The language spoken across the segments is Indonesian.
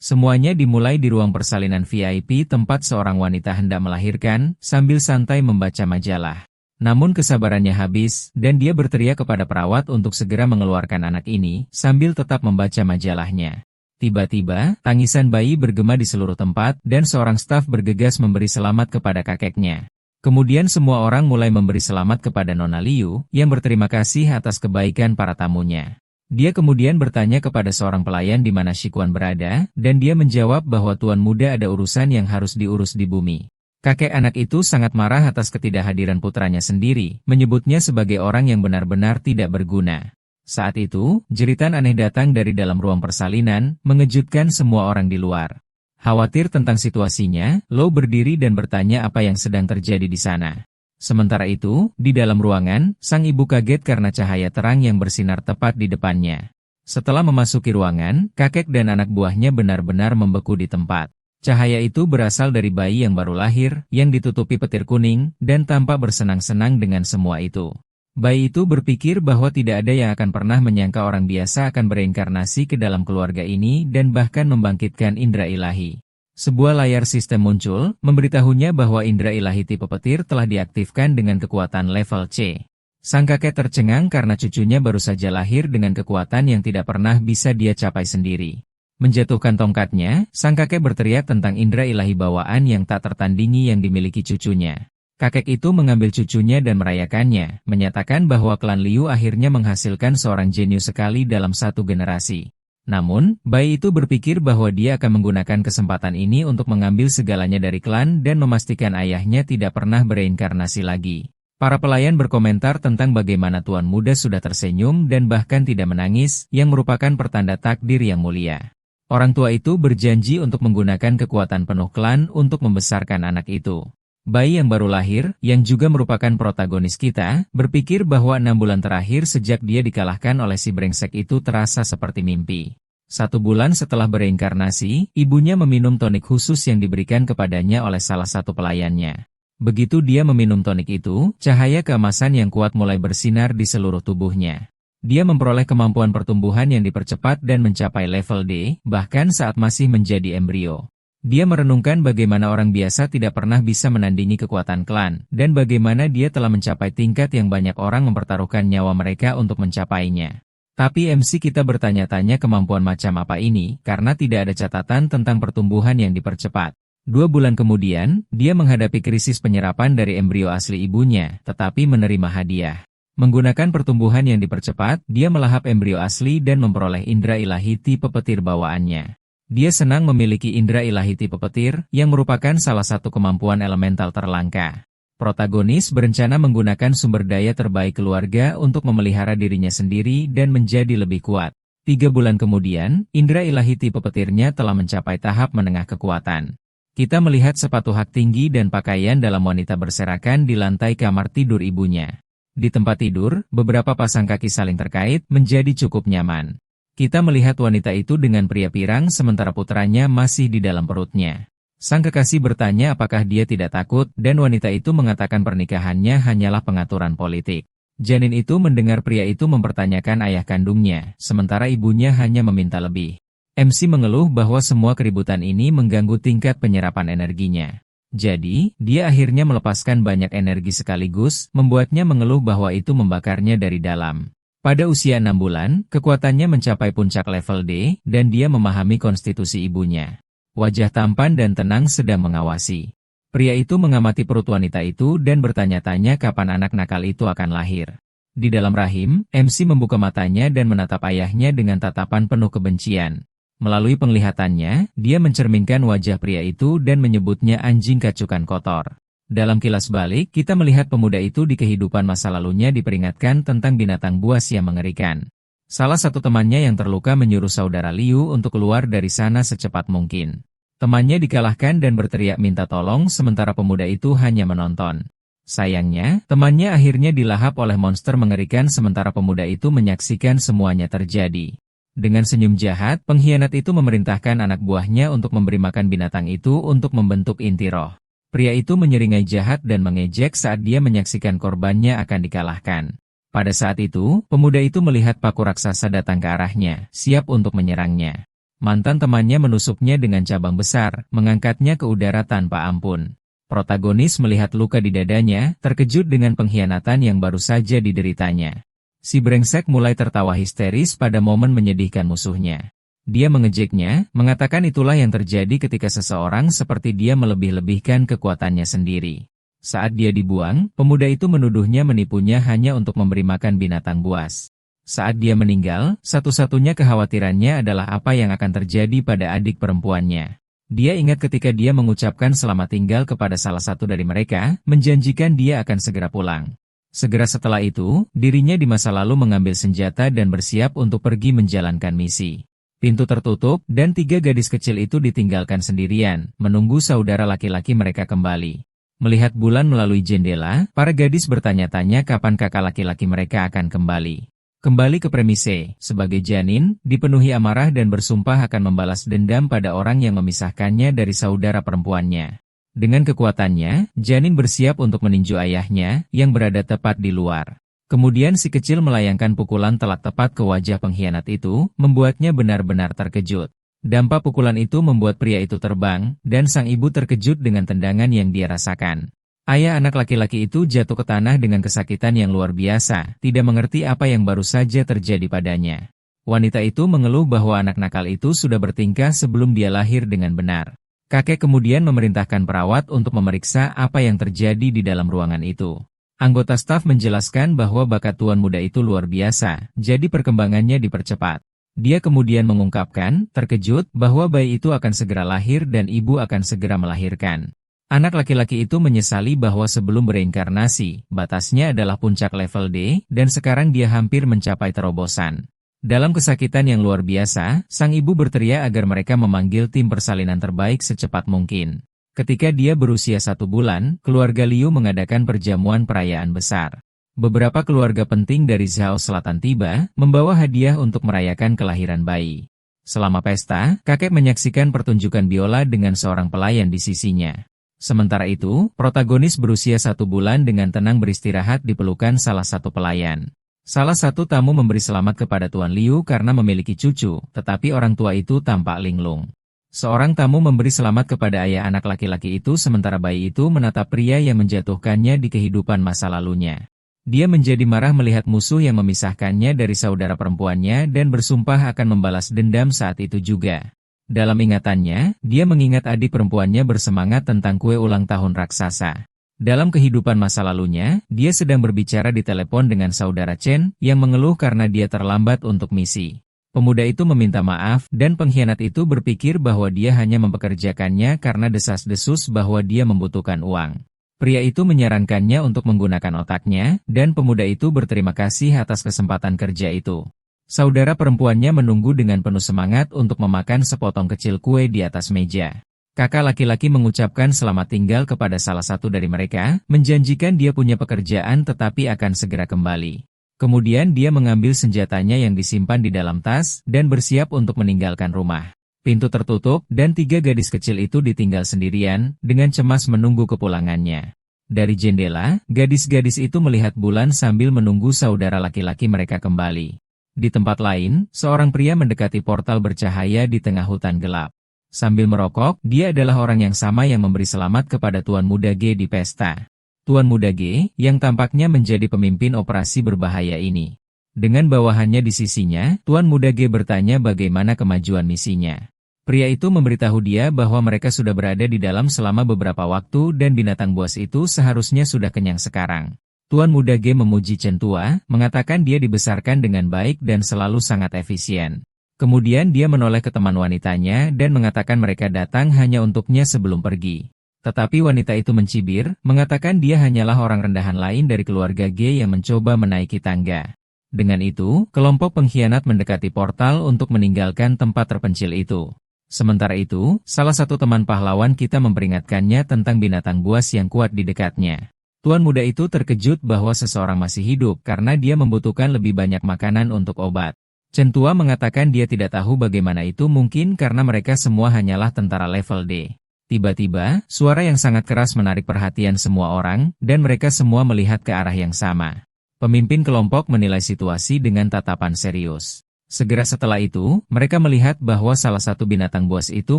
Semuanya dimulai di ruang persalinan VIP tempat seorang wanita hendak melahirkan, sambil santai membaca majalah. Namun kesabarannya habis, dan dia berteriak kepada perawat untuk segera mengeluarkan anak ini, sambil tetap membaca majalahnya. Tiba-tiba, tangisan bayi bergema di seluruh tempat, dan seorang staf bergegas memberi selamat kepada kakeknya. Kemudian semua orang mulai memberi selamat kepada Nona Liu, yang berterima kasih atas kebaikan para tamunya. Dia kemudian bertanya kepada seorang pelayan di mana Shikuan berada, dan dia menjawab bahwa tuan muda ada urusan yang harus diurus di bumi. Kakek anak itu sangat marah atas ketidakhadiran putranya sendiri, menyebutnya sebagai orang yang benar-benar tidak berguna. Saat itu, jeritan aneh datang dari dalam ruang persalinan, mengejutkan semua orang di luar. Khawatir tentang situasinya, Lo berdiri dan bertanya apa yang sedang terjadi di sana. Sementara itu, di dalam ruangan, sang ibu kaget karena cahaya terang yang bersinar tepat di depannya. Setelah memasuki ruangan, kakek dan anak buahnya benar-benar membeku di tempat. Cahaya itu berasal dari bayi yang baru lahir, yang ditutupi petir kuning, dan tampak bersenang-senang dengan semua itu. Bayi itu berpikir bahwa tidak ada yang akan pernah menyangka orang biasa akan bereinkarnasi ke dalam keluarga ini dan bahkan membangkitkan indera ilahi. Sebuah layar sistem muncul, memberitahunya bahwa indera ilahi tipe petir telah diaktifkan dengan kekuatan level C. Sang kakek tercengang karena cucunya baru saja lahir dengan kekuatan yang tidak pernah bisa dia capai sendiri. Menjatuhkan tongkatnya, sang kakek berteriak tentang indera ilahi bawaan yang tak tertandingi yang dimiliki cucunya. Kakek itu mengambil cucunya dan merayakannya, menyatakan bahwa klan Liu akhirnya menghasilkan seorang jenius sekali dalam satu generasi. Namun, bayi itu berpikir bahwa dia akan menggunakan kesempatan ini untuk mengambil segalanya dari klan dan memastikan ayahnya tidak pernah bereinkarnasi lagi. Para pelayan berkomentar tentang bagaimana tuan muda sudah tersenyum dan bahkan tidak menangis, yang merupakan pertanda takdir yang mulia. Orang tua itu berjanji untuk menggunakan kekuatan penuh klan untuk membesarkan anak itu. Bayi yang baru lahir, yang juga merupakan protagonis kita, berpikir bahwa 6 bulan terakhir sejak dia dikalahkan oleh si brengsek itu terasa seperti mimpi. 1 bulan setelah bereinkarnasi, ibunya meminum tonik khusus yang diberikan kepadanya oleh salah satu pelayannya. Begitu dia meminum tonik itu, cahaya keemasan yang kuat mulai bersinar di seluruh tubuhnya. Dia memperoleh kemampuan pertumbuhan yang dipercepat dan mencapai level D, bahkan saat masih menjadi embrio. Dia merenungkan bagaimana orang biasa tidak pernah bisa menandingi kekuatan klan, dan bagaimana dia telah mencapai tingkat yang banyak orang mempertaruhkan nyawa mereka untuk mencapainya. Tapi MC kita bertanya-tanya kemampuan macam apa ini, karena tidak ada catatan tentang pertumbuhan yang dipercepat. 2 bulan kemudian, dia menghadapi krisis penyerapan dari embrio asli ibunya, tetapi menerima hadiah. Menggunakan pertumbuhan yang dipercepat, dia melahap embrio asli dan memperoleh indera ilahi tipe petir bawaannya. Dia senang memiliki indera ilahi tipe petir, yang merupakan salah satu kemampuan elemental terlangka. Protagonis berencana menggunakan sumber daya terbaik keluarga untuk memelihara dirinya sendiri dan menjadi lebih kuat. 3 bulan kemudian, indera ilahi tipe petirnya telah mencapai tahap menengah kekuatan. Kita melihat sepatu hak tinggi dan pakaian dalam wanita berserakan di lantai kamar tidur ibunya. Di tempat tidur, beberapa pasang kaki saling terkait, menjadi cukup nyaman. Kita melihat wanita itu dengan pria pirang sementara putranya masih di dalam perutnya. Sang kekasih bertanya apakah dia tidak takut, dan wanita itu mengatakan pernikahannya hanyalah pengaturan politik. Janin itu mendengar pria itu mempertanyakan ayah kandungnya, sementara ibunya hanya meminta lebih. MC mengeluh bahwa semua keributan ini mengganggu tingkat penyerapan energinya. Jadi, dia akhirnya melepaskan banyak energi sekaligus, membuatnya mengeluh bahwa itu membakarnya dari dalam. Pada usia 6 bulan, kekuatannya mencapai puncak level D, dan dia memahami konstitusi ibunya. Wajah tampan dan tenang sedang mengawasi. Pria itu mengamati perut wanita itu dan bertanya-tanya kapan anak nakal itu akan lahir. Di dalam rahim, MC membuka matanya dan menatap ayahnya dengan tatapan penuh kebencian. Melalui penglihatannya, dia mencerminkan wajah pria itu dan menyebutnya anjing kacukan kotor. Dalam kilas balik, kita melihat pemuda itu di kehidupan masa lalunya diperingatkan tentang binatang buas yang mengerikan. Salah satu temannya yang terluka menyuruh saudara Liu untuk keluar dari sana secepat mungkin. Temannya dikalahkan dan berteriak minta tolong sementara pemuda itu hanya menonton. Sayangnya, temannya akhirnya dilahap oleh monster mengerikan sementara pemuda itu menyaksikan semuanya terjadi. Dengan senyum jahat, pengkhianat itu memerintahkan anak buahnya untuk memberi makan binatang itu untuk membentuk inti roh. Pria itu menyeringai jahat dan mengejek saat dia menyaksikan korbannya akan dikalahkan. Pada saat itu, pemuda itu melihat paku raksasa datang ke arahnya, siap untuk menyerangnya. Mantan temannya menusuknya dengan cabang besar, mengangkatnya ke udara tanpa ampun. Protagonis melihat luka di dadanya, terkejut dengan pengkhianatan yang baru saja dideritanya. Si brengsek mulai tertawa histeris pada momen menyedihkan musuhnya. Dia mengejeknya, mengatakan itulah yang terjadi ketika seseorang seperti dia melebih-lebihkan kekuatannya sendiri. Saat dia dibuang, pemuda itu menuduhnya menipunya hanya untuk memberi makan binatang buas. Saat dia meninggal, satu-satunya kekhawatirannya adalah apa yang akan terjadi pada adik perempuannya. Dia ingat ketika dia mengucapkan selamat tinggal kepada salah satu dari mereka, menjanjikan dia akan segera pulang. Segera setelah itu, dirinya di masa lalu mengambil senjata dan bersiap untuk pergi menjalankan misi. Pintu tertutup, dan 3 gadis kecil itu ditinggalkan sendirian, menunggu saudara laki-laki mereka kembali. Melihat bulan melalui jendela, para gadis bertanya-tanya kapan kakak laki-laki mereka akan kembali. Kembali ke premise, sebagai janin, dipenuhi amarah dan bersumpah akan membalas dendam pada orang yang memisahkannya dari saudara perempuannya. Dengan kekuatannya, janin bersiap untuk meninju ayahnya, yang berada tepat di luar. Kemudian si kecil melayangkan pukulan telak tepat ke wajah pengkhianat itu, membuatnya benar-benar terkejut. Dampak pukulan itu membuat pria itu terbang, dan sang ibu terkejut dengan tendangan yang dia rasakan. Ayah anak laki-laki itu jatuh ke tanah dengan kesakitan yang luar biasa, tidak mengerti apa yang baru saja terjadi padanya. Wanita itu mengeluh bahwa anak nakal itu sudah bertingkah sebelum dia lahir dengan benar. Kakek kemudian memerintahkan perawat untuk memeriksa apa yang terjadi di dalam ruangan itu. Anggota staf menjelaskan bahwa bakat tuan muda itu luar biasa, jadi perkembangannya dipercepat. Dia kemudian mengungkapkan, terkejut, bahwa bayi itu akan segera lahir dan ibu akan segera melahirkan. Anak laki-laki itu menyesali bahwa sebelum bereinkarnasi, batasnya adalah puncak level D, dan sekarang dia hampir mencapai terobosan. Dalam kesakitan yang luar biasa, sang ibu berteriak agar mereka memanggil tim persalinan terbaik secepat mungkin. Ketika dia berusia 1 bulan, keluarga Liu mengadakan perjamuan perayaan besar. Beberapa keluarga penting dari Zhao Selatan tiba, membawa hadiah untuk merayakan kelahiran bayi. Selama pesta, kakek menyaksikan pertunjukan biola dengan seorang pelayan di sisinya. Sementara itu, protagonis berusia 1 bulan dengan tenang beristirahat di pelukan salah satu pelayan. Salah satu tamu memberi selamat kepada Tuan Liu karena memiliki cucu, tetapi orang tua itu tampak linglung. Seorang tamu memberi selamat kepada ayah anak laki-laki itu sementara bayi itu menatap pria yang menjatuhkannya di kehidupan masa lalunya. Dia menjadi marah melihat musuh yang memisahkannya dari saudara perempuannya dan bersumpah akan membalas dendam saat itu juga. Dalam ingatannya, dia mengingat adik perempuannya bersemangat tentang kue ulang tahun raksasa. Dalam kehidupan masa lalunya, dia sedang berbicara di telepon dengan saudara Chen, yang mengeluh karena dia terlambat untuk misi. Pemuda itu meminta maaf, dan pengkhianat itu berpikir bahwa dia hanya mempekerjakannya karena desas-desus bahwa dia membutuhkan uang. Pria itu menyarankannya untuk menggunakan otaknya, dan pemuda itu berterima kasih atas kesempatan kerja itu. Saudara perempuannya menunggu dengan penuh semangat untuk memakan sepotong kecil kue di atas meja. Kakak laki-laki mengucapkan selamat tinggal kepada salah satu dari mereka, menjanjikan dia punya pekerjaan tetapi akan segera kembali. Kemudian dia mengambil senjatanya yang disimpan di dalam tas, dan bersiap untuk meninggalkan rumah. Pintu tertutup, dan 3 gadis kecil itu ditinggal sendirian, dengan cemas menunggu kepulangannya. Dari jendela, gadis-gadis itu melihat bulan sambil menunggu saudara laki-laki mereka kembali. Di tempat lain, seorang pria mendekati portal bercahaya di tengah hutan gelap. Sambil merokok, dia adalah orang yang sama yang memberi selamat kepada Tuan Muda G di pesta. Tuan Muda G, yang tampaknya menjadi pemimpin operasi berbahaya ini. Dengan bawahannya di sisinya, Tuan Muda G bertanya bagaimana kemajuan misinya. Pria itu memberitahu dia bahwa mereka sudah berada di dalam selama beberapa waktu dan binatang buas itu seharusnya sudah kenyang sekarang. Tuan Muda G memuji Chen Tua, mengatakan dia dibesarkan dengan baik dan selalu sangat efisien. Kemudian dia menoleh ke teman wanitanya dan mengatakan mereka datang hanya untuknya sebelum pergi. Tetapi wanita itu mencibir, mengatakan dia hanyalah orang rendahan lain dari keluarga G yang mencoba menaiki tangga. Dengan itu, kelompok pengkhianat mendekati portal untuk meninggalkan tempat terpencil itu. Sementara itu, salah satu teman pahlawan kita memperingatkannya tentang binatang buas yang kuat di dekatnya. Tuan muda itu terkejut bahwa seseorang masih hidup karena dia membutuhkan lebih banyak makanan untuk obat. Chen Tua mengatakan dia tidak tahu bagaimana itu mungkin karena mereka semua hanyalah tentara level D. Tiba-tiba, suara yang sangat keras menarik perhatian semua orang, dan mereka semua melihat ke arah yang sama. Pemimpin kelompok menilai situasi dengan tatapan serius. Segera setelah itu, mereka melihat bahwa salah satu binatang buas itu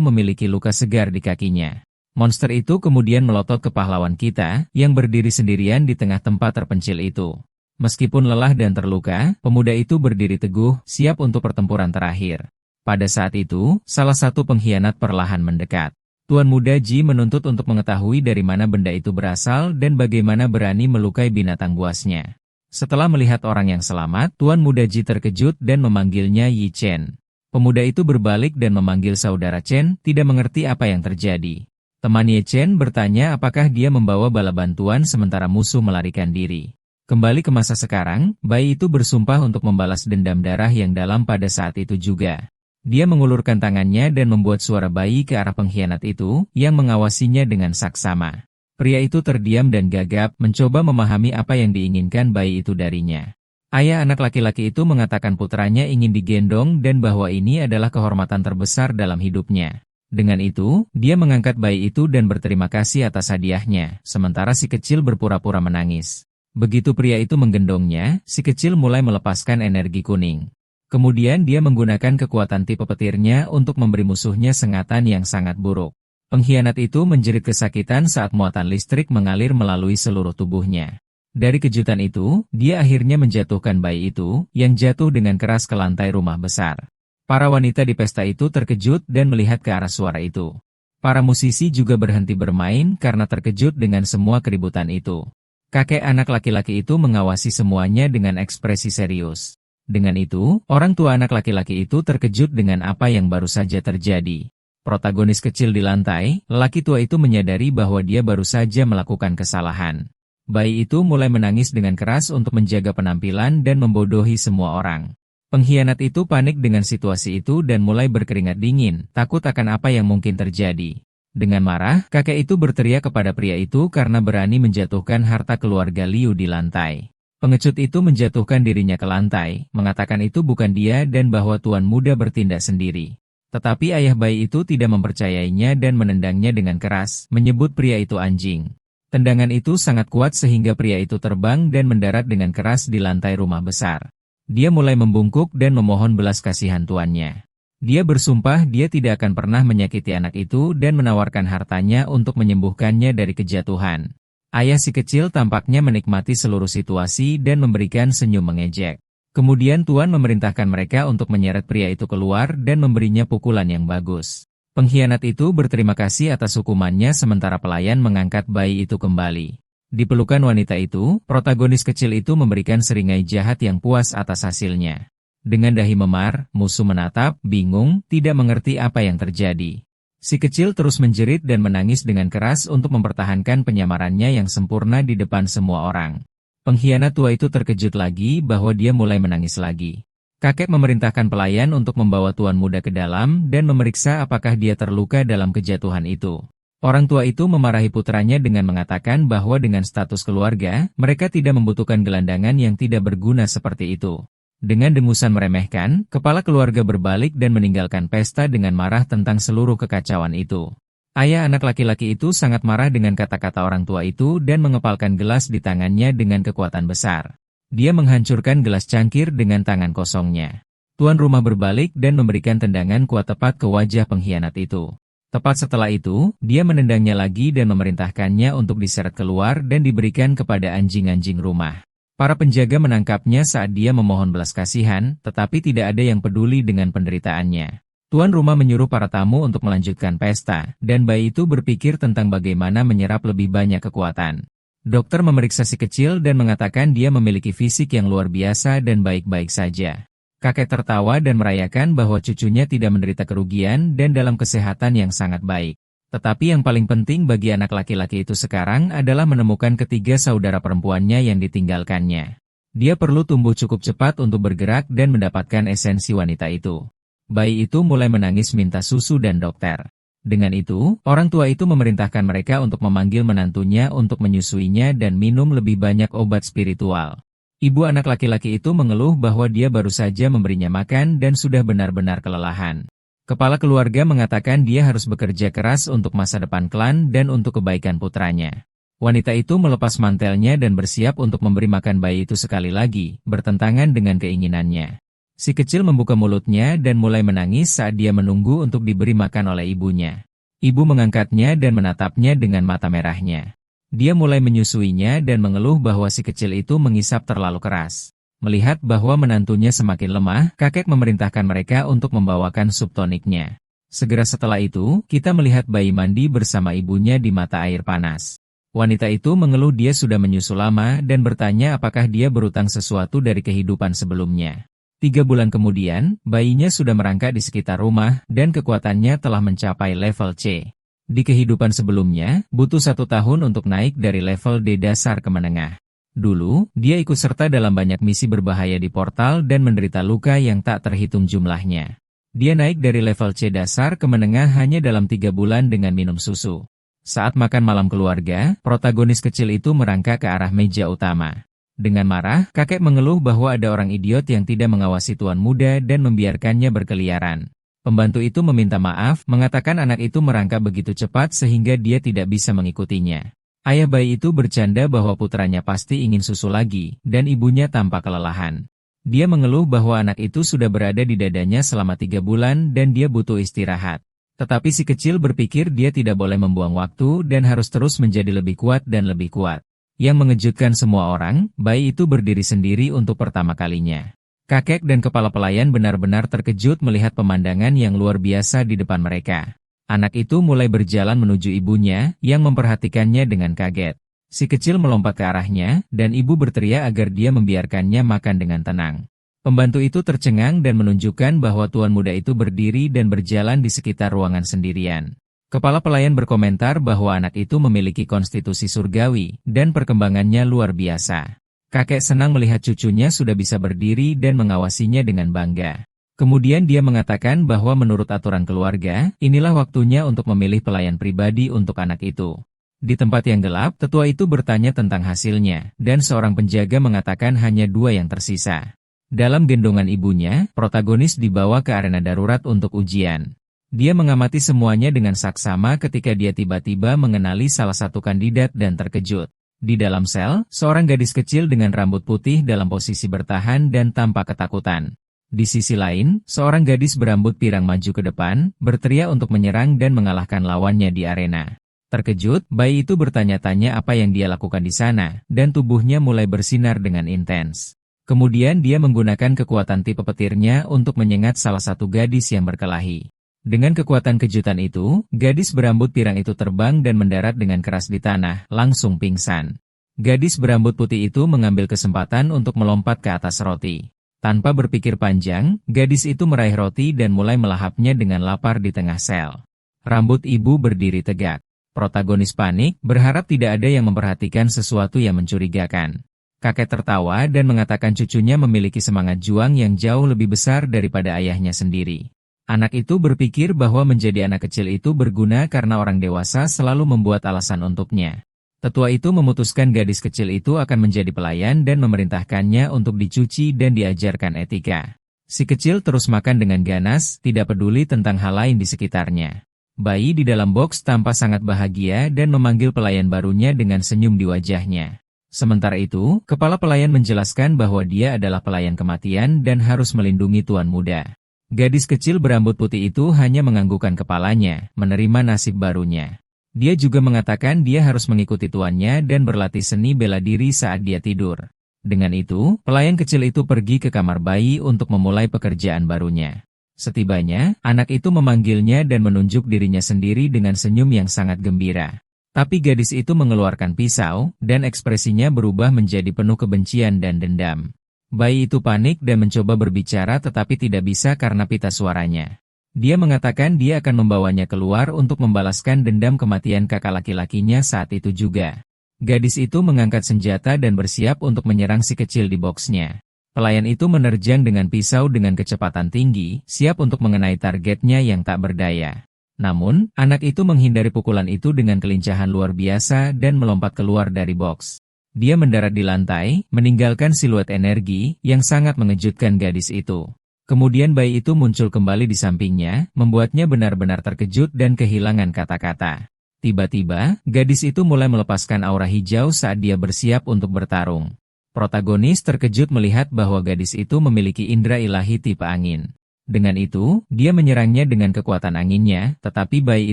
memiliki luka segar di kakinya. Monster itu kemudian melotot ke pahlawan kita, yang berdiri sendirian di tengah tempat terpencil itu. Meskipun lelah dan terluka, pemuda itu berdiri teguh, siap untuk pertempuran terakhir. Pada saat itu, salah satu pengkhianat perlahan mendekat. Tuan Muda Ji menuntut untuk mengetahui dari mana benda itu berasal dan bagaimana berani melukai binatang buasnya. Setelah melihat orang yang selamat, Tuan Muda Ji terkejut dan memanggilnya Yi Chen. Pemuda itu berbalik dan memanggil saudara Chen, tidak mengerti apa yang terjadi. Teman Yi Chen bertanya apakah dia membawa bala bantuan sementara musuh melarikan diri. Kembali ke masa sekarang, bayi itu bersumpah untuk membalas dendam darah yang dalam pada saat itu juga. Dia mengulurkan tangannya dan membuat suara bayi ke arah pengkhianat itu, yang mengawasinya dengan saksama. Pria itu terdiam dan gagap, mencoba memahami apa yang diinginkan bayi itu darinya. Ayah anak laki-laki itu mengatakan putranya ingin digendong dan bahwa ini adalah kehormatan terbesar dalam hidupnya. Dengan itu, dia mengangkat bayi itu dan berterima kasih atas hadiahnya, sementara si kecil berpura-pura menangis. Begitu pria itu menggendongnya, si kecil mulai melepaskan energi kuning. Kemudian dia menggunakan kekuatan tipe petirnya untuk memberi musuhnya sengatan yang sangat buruk. Pengkhianat itu menjerit kesakitan saat muatan listrik mengalir melalui seluruh tubuhnya. Dari kejutan itu, dia akhirnya menjatuhkan bayi itu, yang jatuh dengan keras ke lantai rumah besar. Para wanita di pesta itu terkejut dan melihat ke arah suara itu. Para musisi juga berhenti bermain karena terkejut dengan semua keributan itu. Kakek anak laki-laki itu mengawasi semuanya dengan ekspresi serius. Dengan itu, orang tua anak laki-laki itu terkejut dengan apa yang baru saja terjadi. Protagonis kecil di lantai, lelaki tua itu menyadari bahwa dia baru saja melakukan kesalahan. Bayi itu mulai menangis dengan keras untuk menjaga penampilan dan membodohi semua orang. Pengkhianat itu panik dengan situasi itu dan mulai berkeringat dingin, takut akan apa yang mungkin terjadi. Dengan marah, kakek itu berteriak kepada pria itu karena berani menjatuhkan harta keluarga Liu di lantai. Pengecut itu menjatuhkan dirinya ke lantai, mengatakan itu bukan dia dan bahwa tuan muda bertindak sendiri. Tetapi ayah bayi itu tidak mempercayainya dan menendangnya dengan keras, menyebut pria itu anjing. Tendangan itu sangat kuat sehingga pria itu terbang dan mendarat dengan keras di lantai rumah besar. Dia mulai membungkuk dan memohon belas kasihan tuannya. Dia bersumpah dia tidak akan pernah menyakiti anak itu dan menawarkan hartanya untuk menyembuhkannya dari kejatuhan. Ayah si kecil tampaknya menikmati seluruh situasi dan memberikan senyum mengejek. Kemudian Tuan memerintahkan mereka untuk menyeret pria itu keluar dan memberinya pukulan yang bagus. Pengkhianat itu berterima kasih atas hukumannya sementara pelayan mengangkat bayi itu kembali. Di pelukan wanita itu, protagonis kecil itu memberikan seringai jahat yang puas atas hasilnya. Dengan dahi memar, musuh menatap, bingung, tidak mengerti apa yang terjadi. Si kecil terus menjerit dan menangis dengan keras untuk mempertahankan penyamarannya yang sempurna di depan semua orang. Pengkhianat tua itu terkejut lagi bahwa dia mulai menangis lagi. Kakek memerintahkan pelayan untuk membawa tuan muda ke dalam dan memeriksa apakah dia terluka dalam kejatuhan itu. Orang tua itu memarahi putranya dengan mengatakan bahwa dengan status keluarga, mereka tidak membutuhkan gelandangan yang tidak berguna seperti itu. Dengan dengusan meremehkan, kepala keluarga berbalik dan meninggalkan pesta dengan marah tentang seluruh kekacauan itu. Ayah anak laki-laki itu sangat marah dengan kata-kata orang tua itu dan mengepalkan gelas di tangannya dengan kekuatan besar. Dia menghancurkan gelas cangkir dengan tangan kosongnya. Tuan rumah berbalik dan memberikan tendangan kuat tepat ke wajah pengkhianat itu. Tepat setelah itu, dia menendangnya lagi dan memerintahkannya untuk diseret keluar dan diberikan kepada anjing-anjing rumah. Para penjaga menangkapnya saat dia memohon belas kasihan, tetapi tidak ada yang peduli dengan penderitaannya. Tuan rumah menyuruh para tamu untuk melanjutkan pesta, dan bayi itu berpikir tentang bagaimana menyerap lebih banyak kekuatan. Dokter memeriksa si kecil dan mengatakan dia memiliki fisik yang luar biasa dan baik-baik saja. Kakek tertawa dan merayakan bahwa cucunya tidak menderita kerugian dan dalam kesehatan yang sangat baik. Tetapi yang paling penting bagi anak laki-laki itu sekarang adalah menemukan ketiga saudara perempuannya yang ditinggalkannya. Dia perlu tumbuh cukup cepat untuk bergerak dan mendapatkan esensi wanita itu. Bayi itu mulai menangis minta susu dan dokter. Dengan itu, orang tua itu memerintahkan mereka untuk memanggil menantunya untuk menyusuinya dan minum lebih banyak obat spiritual. Ibu anak laki-laki itu mengeluh bahwa dia baru saja memberinya makan dan sudah benar-benar kelelahan. Kepala keluarga mengatakan dia harus bekerja keras untuk masa depan klan dan untuk kebaikan putranya. Wanita itu melepas mantelnya dan bersiap untuk memberi makan bayi itu sekali lagi, bertentangan dengan keinginannya. Si kecil membuka mulutnya dan mulai menangis saat dia menunggu untuk diberi makan oleh ibunya. Ibu mengangkatnya dan menatapnya dengan mata merahnya. Dia mulai menyusuinya dan mengeluh bahwa si kecil itu mengisap terlalu keras. Melihat bahwa menantunya semakin lemah, kakek memerintahkan mereka untuk membawakan sup toniknya. Segera setelah itu, kita melihat bayi mandi bersama ibunya di mata air panas. Wanita itu mengeluh dia sudah menyusu lama dan bertanya apakah dia berutang sesuatu dari kehidupan sebelumnya. 3 bulan kemudian, bayinya sudah merangkak di sekitar rumah dan kekuatannya telah mencapai level C. Di kehidupan sebelumnya, butuh 1 tahun untuk naik dari level D dasar ke menengah. Dulu, dia ikut serta dalam banyak misi berbahaya di portal dan menderita luka yang tak terhitung jumlahnya. Dia naik dari level C dasar ke menengah hanya dalam 3 bulan dengan minum susu. Saat makan malam keluarga, protagonis kecil itu merangkak ke arah meja utama. Dengan marah, kakek mengeluh bahwa ada orang idiot yang tidak mengawasi tuan muda dan membiarkannya berkeliaran. Pembantu itu meminta maaf, mengatakan anak itu merangkak begitu cepat sehingga dia tidak bisa mengikutinya. Ayah bayi itu bercanda bahwa putranya pasti ingin susu lagi, dan ibunya tampak kelelahan. Dia mengeluh bahwa anak itu sudah berada di dadanya selama 3 bulan dan dia butuh istirahat. Tetapi si kecil berpikir dia tidak boleh membuang waktu dan harus terus menjadi lebih kuat dan lebih kuat. Yang mengejutkan semua orang, bayi itu berdiri sendiri untuk pertama kalinya. Kakek dan kepala pelayan benar-benar terkejut melihat pemandangan yang luar biasa di depan mereka. Anak itu mulai berjalan menuju ibunya, yang memperhatikannya dengan kaget. Si kecil melompat ke arahnya, dan ibu berteriak agar dia membiarkannya makan dengan tenang. Pembantu itu tercengang dan menunjukkan bahwa tuan muda itu berdiri dan berjalan di sekitar ruangan sendirian. Kepala pelayan berkomentar bahwa anak itu memiliki konstitusi surgawi, dan perkembangannya luar biasa. Kakek senang melihat cucunya sudah bisa berdiri dan mengawasinya dengan bangga. Kemudian dia mengatakan bahwa menurut aturan keluarga, inilah waktunya untuk memilih pelayan pribadi untuk anak itu. Di tempat yang gelap, tetua itu bertanya tentang hasilnya, dan seorang penjaga mengatakan hanya 2 yang tersisa. Dalam gendongan ibunya, protagonis dibawa ke arena darurat untuk ujian. Dia mengamati semuanya dengan saksama ketika dia tiba-tiba mengenali salah satu kandidat dan terkejut. Di dalam sel, seorang gadis kecil dengan rambut putih dalam posisi bertahan dan tampak ketakutan. Di sisi lain, seorang gadis berambut pirang maju ke depan, berteriak untuk menyerang dan mengalahkan lawannya di arena. Terkejut, bayi itu bertanya-tanya apa yang dia lakukan di sana, dan tubuhnya mulai bersinar dengan intens. Kemudian dia menggunakan kekuatan tipe petirnya untuk menyengat salah satu gadis yang berkelahi. Dengan kekuatan kejutan itu, gadis berambut pirang itu terbang dan mendarat dengan keras di tanah, langsung pingsan. Gadis berambut putih itu mengambil kesempatan untuk melompat ke atas roti. Tanpa berpikir panjang, gadis itu meraih roti dan mulai melahapnya dengan lapar di tengah sel. Rambut ibu berdiri tegak. Protagonis panik, berharap tidak ada yang memperhatikan sesuatu yang mencurigakan. Kakek tertawa dan mengatakan cucunya memiliki semangat juang yang jauh lebih besar daripada ayahnya sendiri. Anak itu berpikir bahwa menjadi anak kecil itu berguna karena orang dewasa selalu membuat alasan untuknya. Tetua itu memutuskan gadis kecil itu akan menjadi pelayan dan memerintahkannya untuk dicuci dan diajarkan etika. Si kecil terus makan dengan ganas, tidak peduli tentang hal lain di sekitarnya. Bayi di dalam box tampak sangat bahagia dan memanggil pelayan barunya dengan senyum di wajahnya. Sementara itu, kepala pelayan menjelaskan bahwa dia adalah pelayan kematian dan harus melindungi tuan muda. Gadis kecil berambut putih itu hanya menganggukkan kepalanya, menerima nasib barunya. Dia juga mengatakan dia harus mengikuti tuannya dan berlatih seni bela diri saat dia tidur. Dengan itu, pelayan kecil itu pergi ke kamar bayi untuk memulai pekerjaan barunya. Setibanya, anak itu memanggilnya dan menunjuk dirinya sendiri dengan senyum yang sangat gembira. Tapi gadis itu mengeluarkan pisau, dan ekspresinya berubah menjadi penuh kebencian dan dendam. Bayi itu panik dan mencoba berbicara tetapi tidak bisa karena pita suaranya. Dia mengatakan dia akan membawanya keluar untuk membalaskan dendam kematian kakak laki-lakinya saat itu juga. Gadis itu mengangkat senjata dan bersiap untuk menyerang si kecil di boksnya. Pelayan itu menerjang dengan pisau dengan kecepatan tinggi, siap untuk mengenai targetnya yang tak berdaya. Namun, anak itu menghindari pukulan itu dengan kelincahan luar biasa dan melompat keluar dari boks. Dia mendarat di lantai, meninggalkan siluet energi yang sangat mengejutkan gadis itu. Kemudian bayi itu muncul kembali di sampingnya, membuatnya benar-benar terkejut dan kehilangan kata-kata. Tiba-tiba, gadis itu mulai melepaskan aura hijau saat dia bersiap untuk bertarung. Protagonis terkejut melihat bahwa gadis itu memiliki indera ilahi tipe angin. Dengan itu, dia menyerangnya dengan kekuatan anginnya, tetapi bayi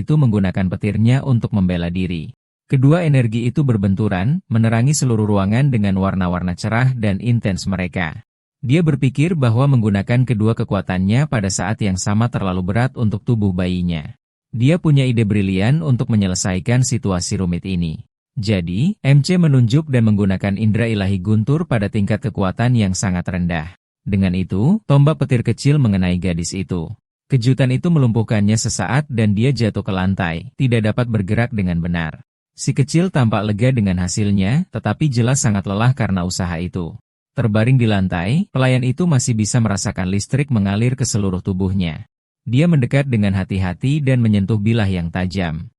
itu menggunakan petirnya untuk membela diri. Kedua energi itu berbenturan, menerangi seluruh ruangan dengan warna-warna cerah dan intens mereka. Dia berpikir bahwa menggunakan kedua kekuatannya pada saat yang sama terlalu berat untuk tubuh bayinya. Dia punya ide brilian untuk menyelesaikan situasi rumit ini. Jadi, MC menunjuk dan menggunakan indera ilahi guntur pada tingkat kekuatan yang sangat rendah. Dengan itu, tombak petir kecil mengenai gadis itu. Kejutan itu melumpuhkannya sesaat dan dia jatuh ke lantai, tidak dapat bergerak dengan benar. Si kecil tampak lega dengan hasilnya, tetapi jelas sangat lelah karena usaha itu. Terbaring di lantai, pelayan itu masih bisa merasakan listrik mengalir ke seluruh tubuhnya. Dia mendekat dengan hati-hati dan menyentuh bilah yang tajam.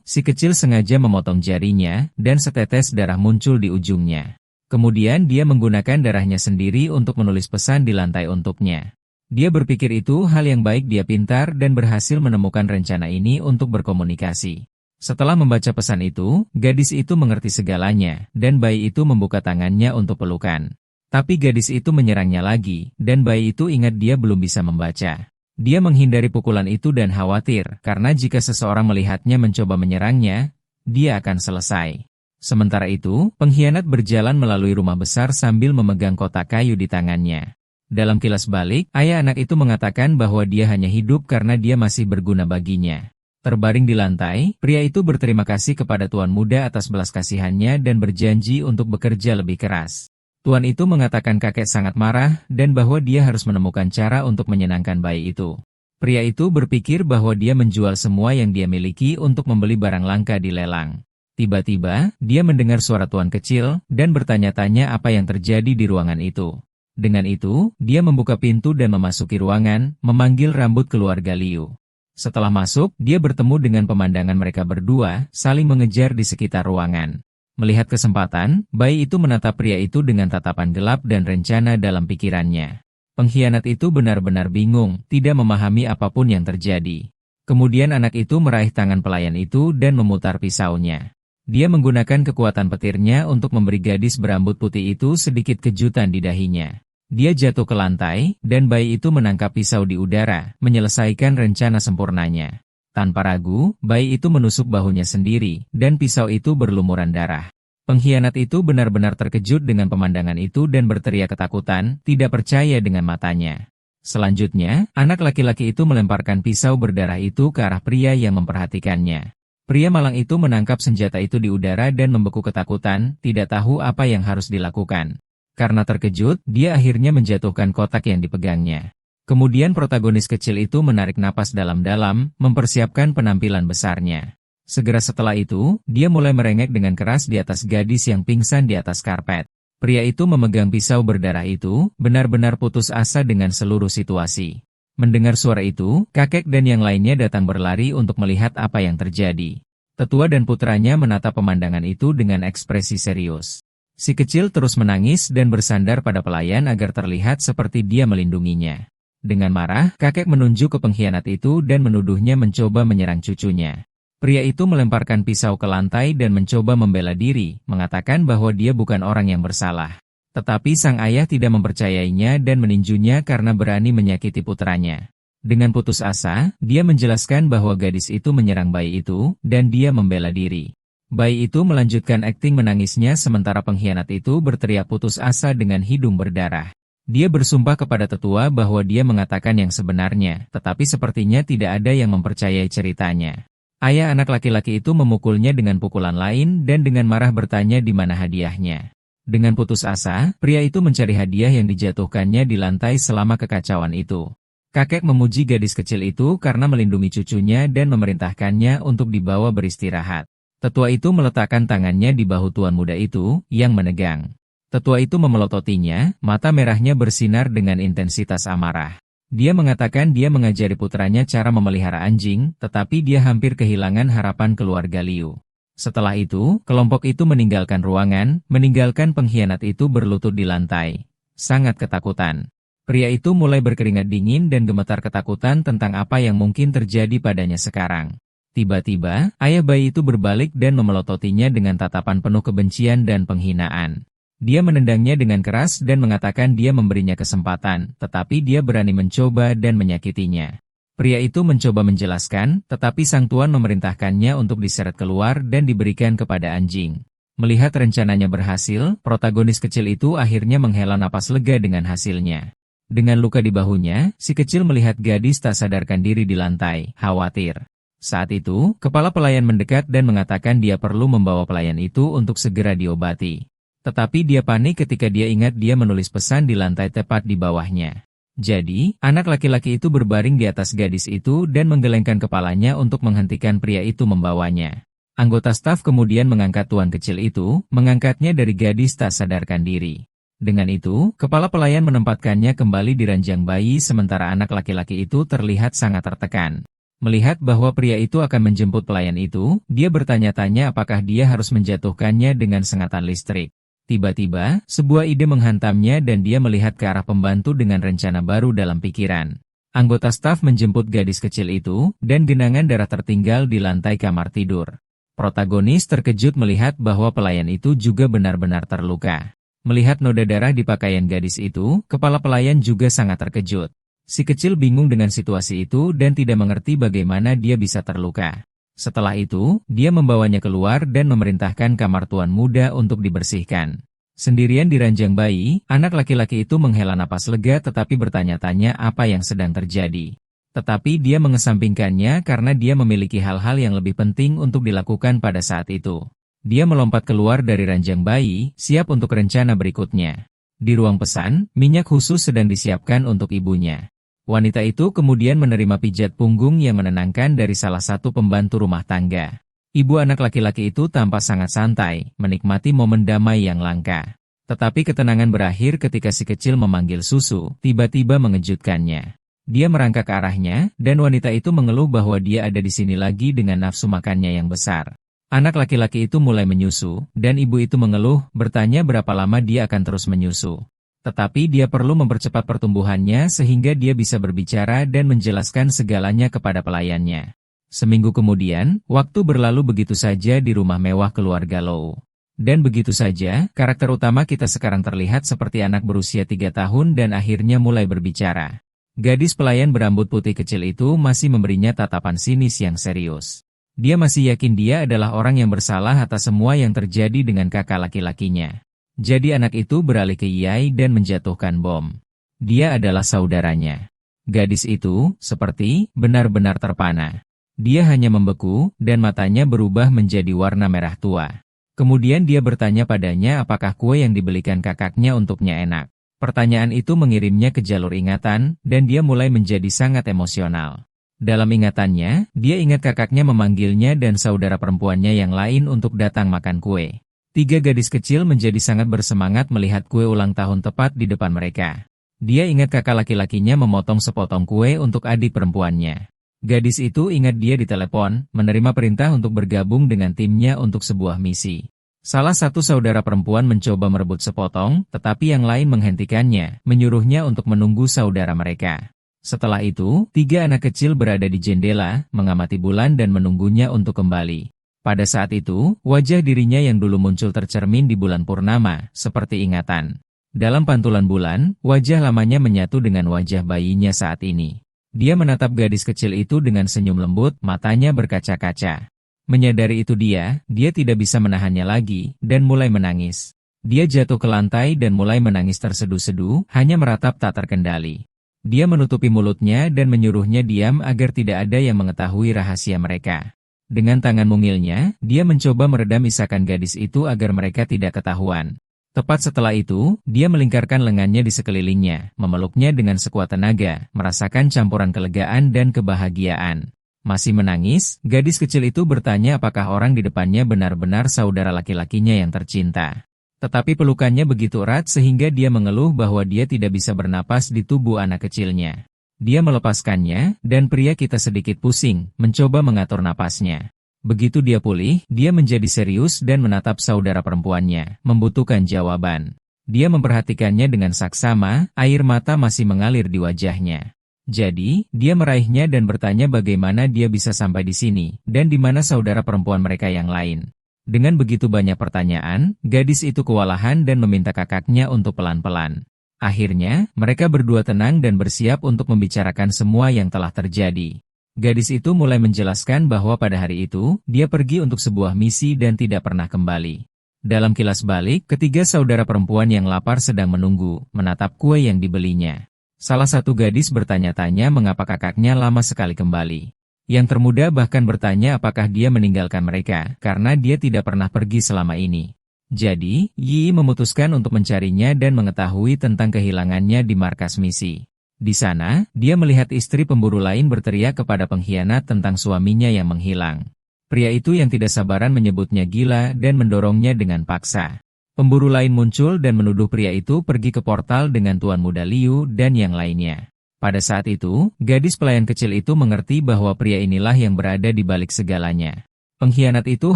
Si kecil sengaja memotong jarinya, dan setetes darah muncul di ujungnya. Kemudian dia menggunakan darahnya sendiri untuk menulis pesan di lantai untuknya. Dia berpikir itu hal yang baik, dia pintar dan berhasil menemukan rencana ini untuk berkomunikasi. Setelah membaca pesan itu, gadis itu mengerti segalanya, dan bayi itu membuka tangannya untuk pelukan. Tapi gadis itu menyerangnya lagi, dan bayi itu ingat dia belum bisa membaca. Dia menghindari pukulan itu dan khawatir, karena jika seseorang melihatnya mencoba menyerangnya, dia akan selesai. Sementara itu, pengkhianat berjalan melalui rumah besar sambil memegang kotak kayu di tangannya. Dalam kilas balik, ayah anak itu mengatakan bahwa dia hanya hidup karena dia masih berguna baginya. Terbaring di lantai, pria itu berterima kasih kepada tuan muda atas belas kasihannya dan berjanji untuk bekerja lebih keras. Tuan itu mengatakan kakek sangat marah dan bahwa dia harus menemukan cara untuk menyenangkan bayi itu. Pria itu berpikir bahwa dia menjual semua yang dia miliki untuk membeli barang langka di lelang. Tiba-tiba, dia mendengar suara tuan kecil dan bertanya-tanya apa yang terjadi di ruangan itu. Dengan itu, dia membuka pintu dan memasuki ruangan, memanggil rambut keluarga Liu. Setelah masuk, dia bertemu dengan pemandangan mereka berdua, saling mengejar di sekitar ruangan. Melihat kesempatan, bayi itu menatap pria itu dengan tatapan gelap dan rencana dalam pikirannya. Pengkhianat itu benar-benar bingung, tidak memahami apapun yang terjadi. Kemudian anak itu meraih tangan pelayan itu dan memutar pisaunya. Dia menggunakan kekuatan petirnya untuk memberi gadis berambut putih itu sedikit kejutan di dahinya. Dia jatuh ke lantai, dan bayi itu menangkap pisau di udara, menyelesaikan rencana sempurnanya. Tanpa ragu, bayi itu menusuk bahunya sendiri, dan pisau itu berlumuran darah. Pengkhianat itu benar-benar terkejut dengan pemandangan itu dan berteriak ketakutan, tidak percaya dengan matanya. Selanjutnya, anak laki-laki itu melemparkan pisau berdarah itu ke arah pria yang memperhatikannya. Pria malang itu menangkap senjata itu di udara dan membeku ketakutan, tidak tahu apa yang harus dilakukan. Karena terkejut, dia akhirnya menjatuhkan kotak yang dipegangnya. Kemudian protagonis kecil itu menarik napas dalam-dalam, mempersiapkan penampilan besarnya. Segera setelah itu, dia mulai merengek dengan keras di atas gadis yang pingsan di atas karpet. Pria itu memegang pisau berdarah itu, benar-benar putus asa dengan seluruh situasi. Mendengar suara itu, kakek dan yang lainnya datang berlari untuk melihat apa yang terjadi. Tetua dan putranya menatap pemandangan itu dengan ekspresi serius. Si kecil terus menangis dan bersandar pada pelayan agar terlihat seperti dia melindunginya. Dengan marah, kakek menunjuk ke pengkhianat itu dan menuduhnya mencoba menyerang cucunya. Pria itu melemparkan pisau ke lantai dan mencoba membela diri, mengatakan bahwa dia bukan orang yang bersalah. Tetapi sang ayah tidak mempercayainya dan meninjunya karena berani menyakiti putranya. Dengan putus asa, dia menjelaskan bahwa gadis itu menyerang bayi itu, dan dia membela diri. Bayi itu melanjutkan akting menangisnya sementara pengkhianat itu berteriak putus asa dengan hidung berdarah. Dia bersumpah kepada tetua bahwa dia mengatakan yang sebenarnya, tetapi sepertinya tidak ada yang mempercayai ceritanya. Ayah anak laki-laki itu memukulnya dengan pukulan lain dan dengan marah bertanya di mana hadiahnya. Dengan putus asa, pria itu mencari hadiah yang dijatuhkannya di lantai selama kekacauan itu. Kakek memuji gadis kecil itu karena melindungi cucunya dan memerintahkannya untuk dibawa beristirahat. Tetua itu meletakkan tangannya di bahu tuan muda itu, yang menegang. Tetua itu memelototinya, mata merahnya bersinar dengan intensitas amarah. Dia mengatakan dia mengajari putranya cara memelihara anjing, tetapi dia hampir kehilangan harapan keluarga Liu. Setelah itu, kelompok itu meninggalkan ruangan, meninggalkan pengkhianat itu berlutut di lantai. Sangat ketakutan. Pria itu mulai berkeringat dingin dan gemetar ketakutan tentang apa yang mungkin terjadi padanya sekarang. Tiba-tiba, ayah bayi itu berbalik dan memelototinya dengan tatapan penuh kebencian dan penghinaan. Dia menendangnya dengan keras dan mengatakan dia memberinya kesempatan, tetapi dia berani mencoba dan menyakitinya. Pria itu mencoba menjelaskan, tetapi sang tuan memerintahkannya untuk diseret keluar dan diberikan kepada anjing. Melihat rencananya berhasil, protagonis kecil itu akhirnya menghela napas lega dengan hasilnya. Dengan luka di bahunya, si kecil melihat gadis tak sadarkan diri di lantai, khawatir. Saat itu, kepala pelayan mendekat dan mengatakan dia perlu membawa pelayan itu untuk segera diobati. Tetapi dia panik ketika dia ingat dia menulis pesan di lantai tepat di bawahnya. Jadi, anak laki-laki itu berbaring di atas gadis itu dan menggelengkan kepalanya untuk menghentikan pria itu membawanya. Anggota staf kemudian mengangkat tuan kecil itu, mengangkatnya dari gadis tak sadarkan diri. Dengan itu, kepala pelayan menempatkannya kembali di ranjang bayi sementara anak laki-laki itu terlihat sangat tertekan. Melihat bahwa pria itu akan menjemput pelayan itu, dia bertanya-tanya apakah dia harus menjatuhkannya dengan sengatan listrik. Tiba-tiba, sebuah ide menghantamnya dan dia melihat ke arah pembantu dengan rencana baru dalam pikiran. Anggota staf menjemput gadis kecil itu, dan genangan darah tertinggal di lantai kamar tidur. Protagonis terkejut melihat bahwa pelayan itu juga benar-benar terluka. Melihat noda darah di pakaian gadis itu, kepala pelayan juga sangat terkejut. Si kecil bingung dengan situasi itu dan tidak mengerti bagaimana dia bisa terluka. Setelah itu, dia membawanya keluar dan memerintahkan kamar tuan muda untuk dibersihkan. Sendirian di ranjang bayi, anak laki-laki itu menghela napas lega tetapi bertanya-tanya apa yang sedang terjadi. Tetapi dia mengesampingkannya karena dia memiliki hal-hal yang lebih penting untuk dilakukan pada saat itu. Dia melompat keluar dari ranjang bayi, siap untuk rencana berikutnya. Di ruang pesan, minyak khusus sedang disiapkan untuk ibunya. Wanita itu kemudian menerima pijat punggung yang menenangkan dari salah satu pembantu rumah tangga. Ibu anak laki-laki itu tampak sangat santai, menikmati momen damai yang langka. Tetapi ketenangan berakhir ketika si kecil memanggil susu, tiba-tiba mengejutkannya. Dia merangkak ke arahnya, dan wanita itu mengeluh bahwa dia ada di sini lagi dengan nafsu makannya yang besar. Anak laki-laki itu mulai menyusu, dan ibu itu mengeluh, bertanya berapa lama dia akan terus menyusu. Tetapi dia perlu mempercepat pertumbuhannya sehingga dia bisa berbicara dan menjelaskan segalanya kepada pelayannya. Seminggu kemudian, waktu berlalu begitu saja di rumah mewah keluarga Low. Dan begitu saja, karakter utama kita sekarang terlihat seperti anak berusia 3 tahun dan akhirnya mulai berbicara. Gadis pelayan berambut putih kecil itu masih memberinya tatapan sinis yang serius. Dia masih yakin dia adalah orang yang bersalah atas semua yang terjadi dengan kakak laki-lakinya. Jadi anak itu beralih ke Yai dan menjatuhkan bom. Dia adalah saudaranya. Gadis itu, seperti, benar-benar terpana. Dia hanya membeku, dan matanya berubah menjadi warna merah tua. Kemudian dia bertanya padanya apakah kue yang dibelikan kakaknya untuknya enak. Pertanyaan itu mengirimnya ke jalur ingatan, dan dia mulai menjadi sangat emosional. Dalam ingatannya, dia ingat kakaknya memanggilnya dan saudara perempuannya yang lain untuk datang makan kue. 3 gadis kecil menjadi sangat bersemangat melihat kue ulang tahun tepat di depan mereka. Dia ingat kakak laki-lakinya memotong sepotong kue untuk adik perempuannya. Gadis itu ingat dia ditelepon, menerima perintah untuk bergabung dengan timnya untuk sebuah misi. Salah satu saudara perempuan mencoba merebut sepotong, tetapi yang lain menghentikannya, menyuruhnya untuk menunggu saudara mereka. Setelah itu, 3 anak kecil berada di jendela, mengamati bulan dan menunggunya untuk kembali. Pada saat itu, wajah dirinya yang dulu muncul tercermin di bulan purnama, seperti ingatan. Dalam pantulan bulan, wajah lamanya menyatu dengan wajah bayinya saat ini. Dia menatap gadis kecil itu dengan senyum lembut, matanya berkaca-kaca. Menyadari itu dia tidak bisa menahannya lagi, dan mulai menangis. Dia jatuh ke lantai dan mulai menangis terseduh-seduh, hanya meratap tak terkendali. Dia menutupi mulutnya dan menyuruhnya diam agar tidak ada yang mengetahui rahasia mereka. Dengan tangan mungilnya, dia mencoba meredam isakan gadis itu agar mereka tidak ketahuan. Tepat setelah itu, dia melingkarkan lengannya di sekelilingnya, memeluknya dengan sekuat tenaga, merasakan campuran kelegaan dan kebahagiaan. Masih menangis, gadis kecil itu bertanya apakah orang di depannya benar-benar saudara laki-lakinya yang tercinta. Tetapi pelukannya begitu erat sehingga dia mengeluh bahwa dia tidak bisa bernapas di tubuh anak kecilnya. Dia melepaskannya, dan pria kita sedikit pusing, mencoba mengatur napasnya. Begitu dia pulih, dia menjadi serius dan menatap saudara perempuannya, membutuhkan jawaban. Dia memperhatikannya dengan saksama, air mata masih mengalir di wajahnya. Jadi, dia meraihnya dan bertanya bagaimana dia bisa sampai di sini, dan di mana saudara perempuan mereka yang lain. Dengan begitu banyak pertanyaan, gadis itu kewalahan dan meminta kakaknya untuk pelan-pelan. Akhirnya, mereka berdua tenang dan bersiap untuk membicarakan semua yang telah terjadi. Gadis itu mulai menjelaskan bahwa pada hari itu, dia pergi untuk sebuah misi dan tidak pernah kembali. Dalam kilas balik, ketiga saudara perempuan yang lapar sedang menunggu, menatap kue yang dibelinya. Salah satu gadis bertanya-tanya mengapa kakaknya lama sekali kembali. Yang termuda bahkan bertanya apakah dia meninggalkan mereka, karena dia tidak pernah pergi selama ini. Jadi, Yi memutuskan untuk mencarinya dan mengetahui tentang kehilangannya di markas misi. Di sana, dia melihat istri pemburu lain berteriak kepada pengkhianat tentang suaminya yang menghilang. Pria itu yang tidak sabaran menyebutnya gila dan mendorongnya dengan paksa. Pemburu lain muncul dan menuduh pria itu pergi ke portal dengan Tuan Muda Liu dan yang lainnya. Pada saat itu, gadis pelayan kecil itu mengerti bahwa pria inilah yang berada di balik segalanya. Pengkhianat itu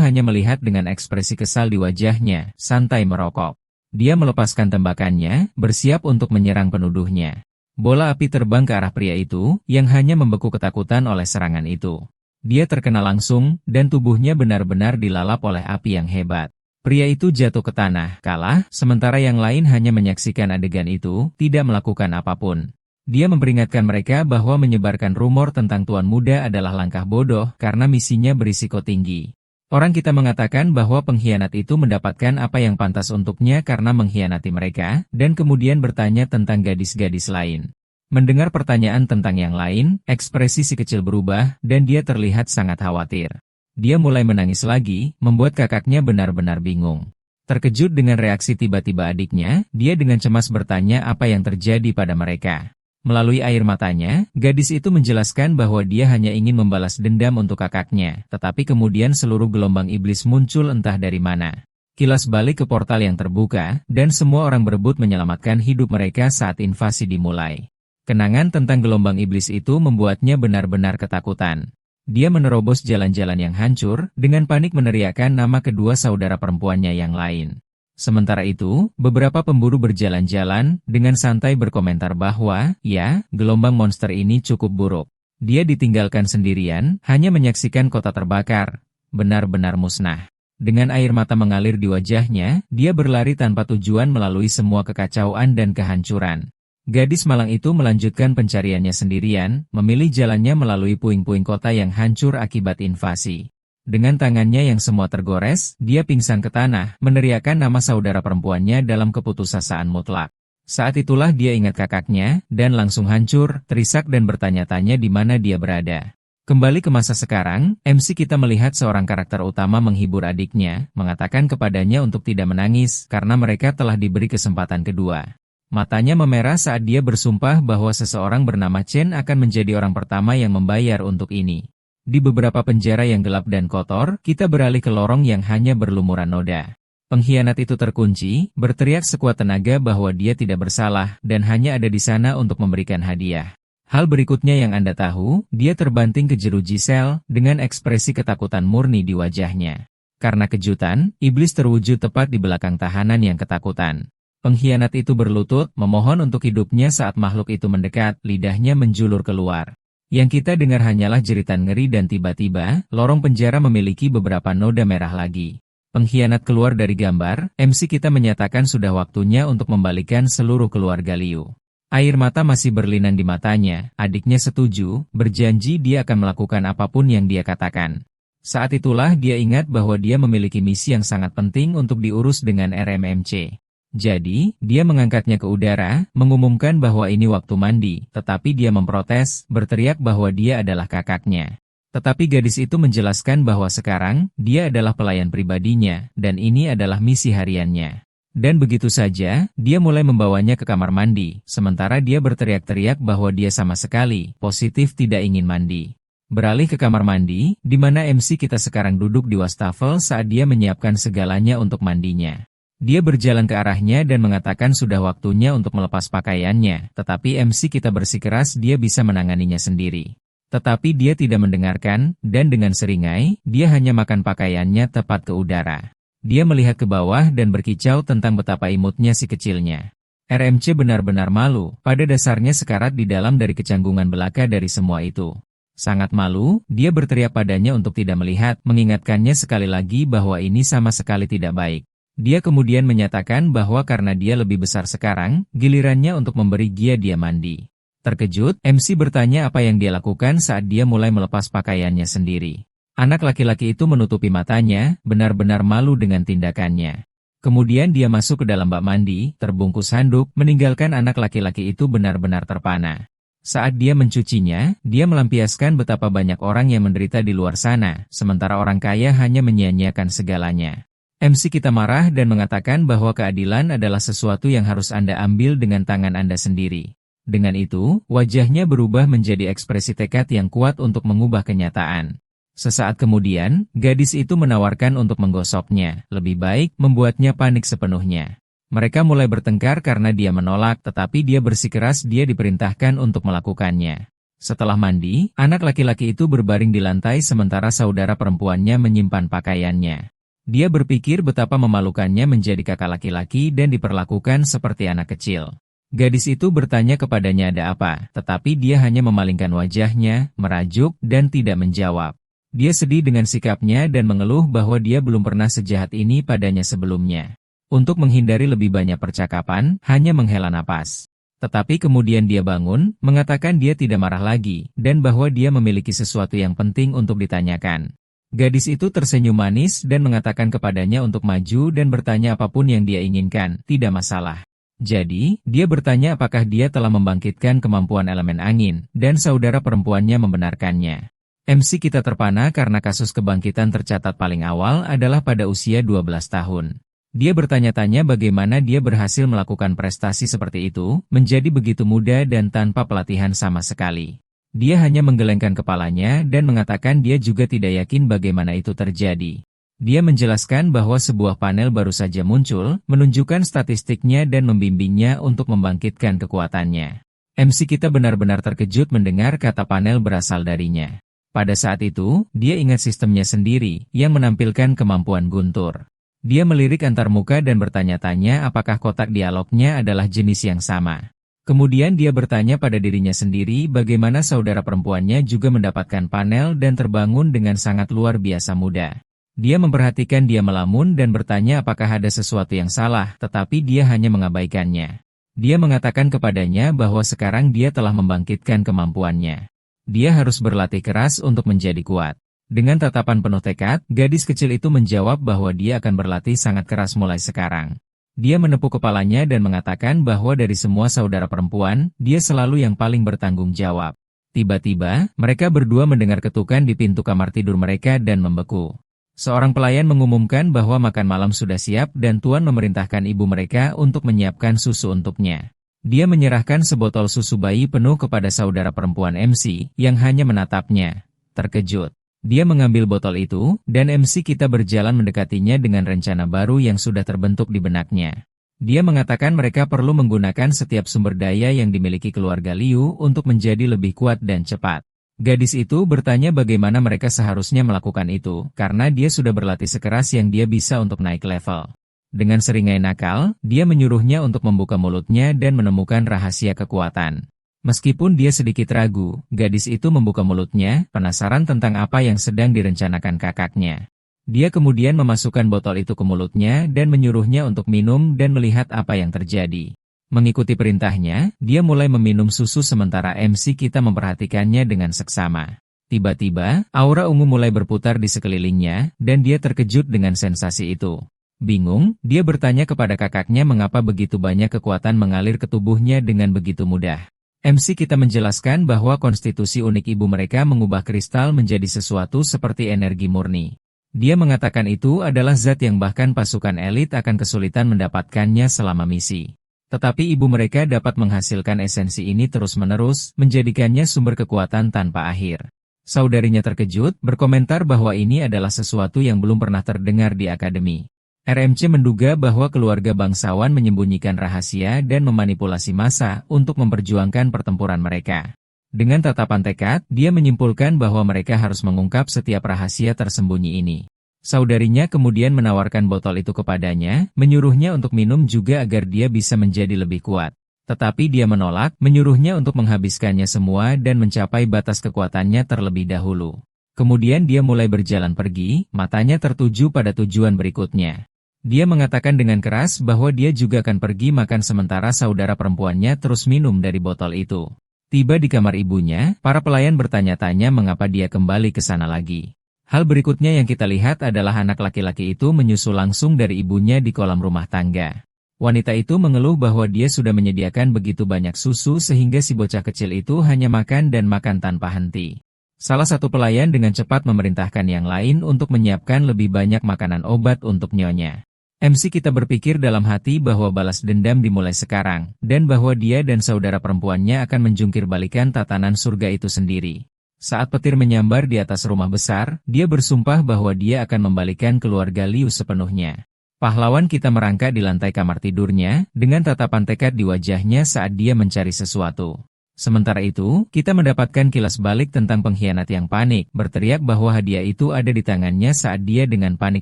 hanya melihat dengan ekspresi kesal di wajahnya, santai merokok. Dia melepaskan tembakannya, bersiap untuk menyerang penuduhnya. Bola api terbang ke arah pria itu, yang hanya membeku ketakutan oleh serangan itu. Dia terkena langsung, dan tubuhnya benar-benar dilalap oleh api yang hebat. Pria itu jatuh ke tanah, kalah, sementara yang lain hanya menyaksikan adegan itu, tidak melakukan apapun. Dia memperingatkan mereka bahwa menyebarkan rumor tentang Tuan Muda adalah langkah bodoh karena misinya berisiko tinggi. Orang kita mengatakan bahwa pengkhianat itu mendapatkan apa yang pantas untuknya karena mengkhianati mereka, dan kemudian bertanya tentang gadis-gadis lain. Mendengar pertanyaan tentang yang lain, ekspresi si kecil berubah, dan dia terlihat sangat khawatir. Dia mulai menangis lagi, membuat kakaknya benar-benar bingung. Terkejut dengan reaksi tiba-tiba adiknya, dia dengan cemas bertanya apa yang terjadi pada mereka. Melalui air matanya, gadis itu menjelaskan bahwa dia hanya ingin membalas dendam untuk kakaknya, tetapi kemudian seluruh gelombang iblis muncul entah dari mana. Kilas balik ke portal yang terbuka, dan semua orang berebut menyelamatkan hidup mereka saat invasi dimulai. Kenangan tentang gelombang iblis itu membuatnya benar-benar ketakutan. Dia menerobos jalan-jalan yang hancur, dengan panik meneriakkan nama kedua saudara perempuannya yang lain. Sementara itu, beberapa pemburu berjalan-jalan, dengan santai berkomentar bahwa, ya, gelombang monster ini cukup buruk. Dia ditinggalkan sendirian, hanya menyaksikan kota terbakar, benar-benar musnah. Dengan air mata mengalir di wajahnya, dia berlari tanpa tujuan melalui semua kekacauan dan kehancuran. Gadis malang itu melanjutkan pencariannya sendirian, memilih jalannya melalui puing-puing kota yang hancur akibat invasi. Dengan tangannya yang semua tergores, dia pingsan ke tanah, meneriakkan nama saudara perempuannya dalam keputusasaan mutlak. Saat itulah dia ingat kakaknya, dan langsung hancur, terisak dan bertanya-tanya di mana dia berada. Kembali ke masa sekarang, MC kita melihat seorang karakter utama menghibur adiknya, mengatakan kepadanya untuk tidak menangis, karena mereka telah diberi kesempatan kedua. Matanya memerah saat dia bersumpah bahwa seseorang bernama Chen akan menjadi orang pertama yang membayar untuk ini. Di beberapa penjara yang gelap dan kotor, kita beralih ke lorong yang hanya berlumuran noda. Pengkhianat itu terkunci, berteriak sekuat tenaga bahwa dia tidak bersalah, dan hanya ada di sana untuk memberikan hadiah. Hal berikutnya yang Anda tahu, dia terbanting ke jeruji sel, dengan ekspresi ketakutan murni di wajahnya. Karena kejutan, iblis terwujud tepat di belakang tahanan yang ketakutan. Pengkhianat itu berlutut, memohon untuk hidupnya saat makhluk itu mendekat, lidahnya menjulur keluar. Yang kita dengar hanyalah jeritan ngeri dan tiba-tiba, lorong penjara memiliki beberapa noda merah lagi. Pengkhianat keluar dari gambar, MC kita menyatakan sudah waktunya untuk membalikan seluruh keluarga Liu. Air mata masih berlinang di matanya, adiknya setuju, berjanji dia akan melakukan apapun yang dia katakan. Saat itulah dia ingat bahwa dia memiliki misi yang sangat penting untuk diurus dengan RMMC. Jadi, dia mengangkatnya ke udara, mengumumkan bahwa ini waktu mandi, tetapi dia memprotes, berteriak bahwa dia adalah kakaknya. Tetapi gadis itu menjelaskan bahwa sekarang, dia adalah pelayan pribadinya, dan ini adalah misi hariannya. Dan begitu saja, dia mulai membawanya ke kamar mandi, sementara dia berteriak-teriak bahwa dia sama sekali positif tidak ingin mandi. Beralih ke kamar mandi, di mana MC kita sekarang duduk di wastafel saat dia menyiapkan segalanya untuk mandinya. Dia berjalan ke arahnya dan mengatakan sudah waktunya untuk melepas pakaiannya, tetapi MC kita bersikeras dia bisa menanganinya sendiri. Tetapi dia tidak mendengarkan, dan dengan seringai, dia hanya makan pakaiannya tepat ke udara. Dia melihat ke bawah dan berkicau tentang betapa imutnya si kecilnya. RMC benar-benar malu, pada dasarnya sekarat di dalam dari kecanggungan belaka dari semua itu. Sangat malu, dia berteriak padanya untuk tidak melihat, mengingatkannya sekali lagi bahwa ini sama sekali tidak baik. Dia kemudian menyatakan bahwa karena dia lebih besar sekarang, gilirannya untuk memberi dia mandi. Terkejut, MC bertanya apa yang dia lakukan saat dia mulai melepas pakaiannya sendiri. Anak laki-laki itu menutupi matanya, benar-benar malu dengan tindakannya. Kemudian dia masuk ke dalam bak mandi, terbungkus handuk, meninggalkan anak laki-laki itu benar-benar terpana. Saat dia mencucinya, dia melampiaskan betapa banyak orang yang menderita di luar sana, sementara orang kaya hanya menyia-nyiakan segalanya. MC kita marah dan mengatakan bahwa keadilan adalah sesuatu yang harus Anda ambil dengan tangan Anda sendiri. Dengan itu, wajahnya berubah menjadi ekspresi tekad yang kuat untuk mengubah kenyataan. Sesaat kemudian, gadis itu menawarkan untuk menggosoknya, lebih baik membuatnya panik sepenuhnya. Mereka mulai bertengkar karena dia menolak, tetapi dia bersikeras dia diperintahkan untuk melakukannya. Setelah mandi, anak laki-laki itu berbaring di lantai sementara saudara perempuannya menyimpan pakaiannya. Dia berpikir betapa memalukannya menjadi kakak laki-laki dan diperlakukan seperti anak kecil. Gadis itu bertanya kepadanya ada apa, tetapi dia hanya memalingkan wajahnya, merajuk, dan tidak menjawab. Dia sedih dengan sikapnya dan mengeluh bahwa dia belum pernah sejahat ini padanya sebelumnya. Untuk menghindari lebih banyak percakapan, hanya menghela napas. Tetapi kemudian dia bangun, mengatakan dia tidak marah lagi, dan bahwa dia memiliki sesuatu yang penting untuk ditanyakan. Gadis itu tersenyum manis dan mengatakan kepadanya untuk maju dan bertanya apapun yang dia inginkan, tidak masalah. Jadi, dia bertanya apakah dia telah membangkitkan kemampuan elemen angin, dan saudara perempuannya membenarkannya. MC kita terpana karena kasus kebangkitan tercatat paling awal adalah pada usia 12 tahun. Dia bertanya-tanya bagaimana dia berhasil melakukan prestasi seperti itu, menjadi begitu muda dan tanpa pelatihan sama sekali. Dia hanya menggelengkan kepalanya dan mengatakan dia juga tidak yakin bagaimana itu terjadi. Dia menjelaskan bahwa sebuah panel baru saja muncul, menunjukkan statistiknya dan membimbingnya untuk membangkitkan kekuatannya. MC kita benar-benar terkejut mendengar kata panel berasal darinya. Pada saat itu, dia ingat sistemnya sendiri, yang menampilkan kemampuan guntur. Dia melirik antarmuka dan bertanya-tanya apakah kotak dialognya adalah jenis yang sama. Kemudian dia bertanya pada dirinya sendiri bagaimana saudara perempuannya juga mendapatkan panel dan terbangun dengan sangat luar biasa muda. Dia memperhatikan dia melamun dan bertanya apakah ada sesuatu yang salah, tetapi dia hanya mengabaikannya. Dia mengatakan kepadanya bahwa sekarang dia telah membangkitkan kemampuannya. Dia harus berlatih keras untuk menjadi kuat. Dengan tatapan penuh tekad, gadis kecil itu menjawab bahwa dia akan berlatih sangat keras mulai sekarang. Dia menepuk kepalanya dan mengatakan bahwa dari semua saudara perempuan, dia selalu yang paling bertanggung jawab. Tiba-tiba, mereka berdua mendengar ketukan di pintu kamar tidur mereka dan membeku. Seorang pelayan mengumumkan bahwa makan malam sudah siap dan tuan memerintahkan ibu mereka untuk menyiapkan susu untuknya. Dia menyerahkan sebotol susu bayi penuh kepada saudara perempuan MC, yang hanya menatapnya. Terkejut. Dia mengambil botol itu, dan MC kita berjalan mendekatinya dengan rencana baru yang sudah terbentuk di benaknya. Dia mengatakan mereka perlu menggunakan setiap sumber daya yang dimiliki keluarga Liu untuk menjadi lebih kuat dan cepat. Gadis itu bertanya bagaimana mereka seharusnya melakukan itu, karena dia sudah berlatih sekeras yang dia bisa untuk naik level. Dengan seringai nakal, dia menyuruhnya untuk membuka mulutnya dan menemukan rahasia kekuatan. Meskipun dia sedikit ragu, gadis itu membuka mulutnya, penasaran tentang apa yang sedang direncanakan kakaknya. Dia kemudian memasukkan botol itu ke mulutnya dan menyuruhnya untuk minum dan melihat apa yang terjadi. Mengikuti perintahnya, dia mulai meminum susu sementara MC kita memperhatikannya dengan seksama. Tiba-tiba, aura ungu mulai berputar di sekelilingnya, dan dia terkejut dengan sensasi itu. Bingung, dia bertanya kepada kakaknya mengapa begitu banyak kekuatan mengalir ke tubuhnya dengan begitu mudah. MC kita menjelaskan bahwa konstitusi unik ibu mereka mengubah kristal menjadi sesuatu seperti energi murni. Dia mengatakan itu adalah zat yang bahkan pasukan elit akan kesulitan mendapatkannya selama misi. Tetapi ibu mereka dapat menghasilkan esensi ini terus-menerus, menjadikannya sumber kekuatan tanpa akhir. Saudarinya terkejut, berkomentar bahwa ini adalah sesuatu yang belum pernah terdengar di akademi. RMC menduga bahwa keluarga bangsawan menyembunyikan rahasia dan memanipulasi massa untuk memperjuangkan pertempuran mereka. Dengan tatapan tekad, dia menyimpulkan bahwa mereka harus mengungkap setiap rahasia tersembunyi ini. Saudarinya kemudian menawarkan botol itu kepadanya, menyuruhnya untuk minum juga agar dia bisa menjadi lebih kuat. Tetapi dia menolak, menyuruhnya untuk menghabiskannya semua dan mencapai batas kekuatannya terlebih dahulu. Kemudian dia mulai berjalan pergi, matanya tertuju pada tujuan berikutnya. Dia mengatakan dengan keras bahwa dia juga akan pergi makan sementara saudara perempuannya terus minum dari botol itu. Tiba di kamar ibunya, para pelayan bertanya-tanya mengapa dia kembali ke sana lagi. Hal berikutnya yang kita lihat adalah anak laki-laki itu menyusul langsung dari ibunya di kolam rumah tangga. Wanita itu mengeluh bahwa dia sudah menyediakan begitu banyak susu sehingga si bocah kecil itu hanya makan dan makan tanpa henti. Salah satu pelayan dengan cepat memerintahkan yang lain untuk menyiapkan lebih banyak makanan obat untuk nyonya. MC kita berpikir dalam hati bahwa balas dendam dimulai sekarang, dan bahwa dia dan saudara perempuannya akan menjungkir balikan tatanan surga itu sendiri. Saat petir menyambar di atas rumah besar, dia bersumpah bahwa dia akan membalikan keluarga Liu sepenuhnya. Pahlawan kita merangkak di lantai kamar tidurnya, dengan tatapan tekad di wajahnya saat dia mencari sesuatu. Sementara itu, kita mendapatkan kilas balik tentang pengkhianat yang panik, berteriak bahwa hadiah itu ada di tangannya saat dia dengan panik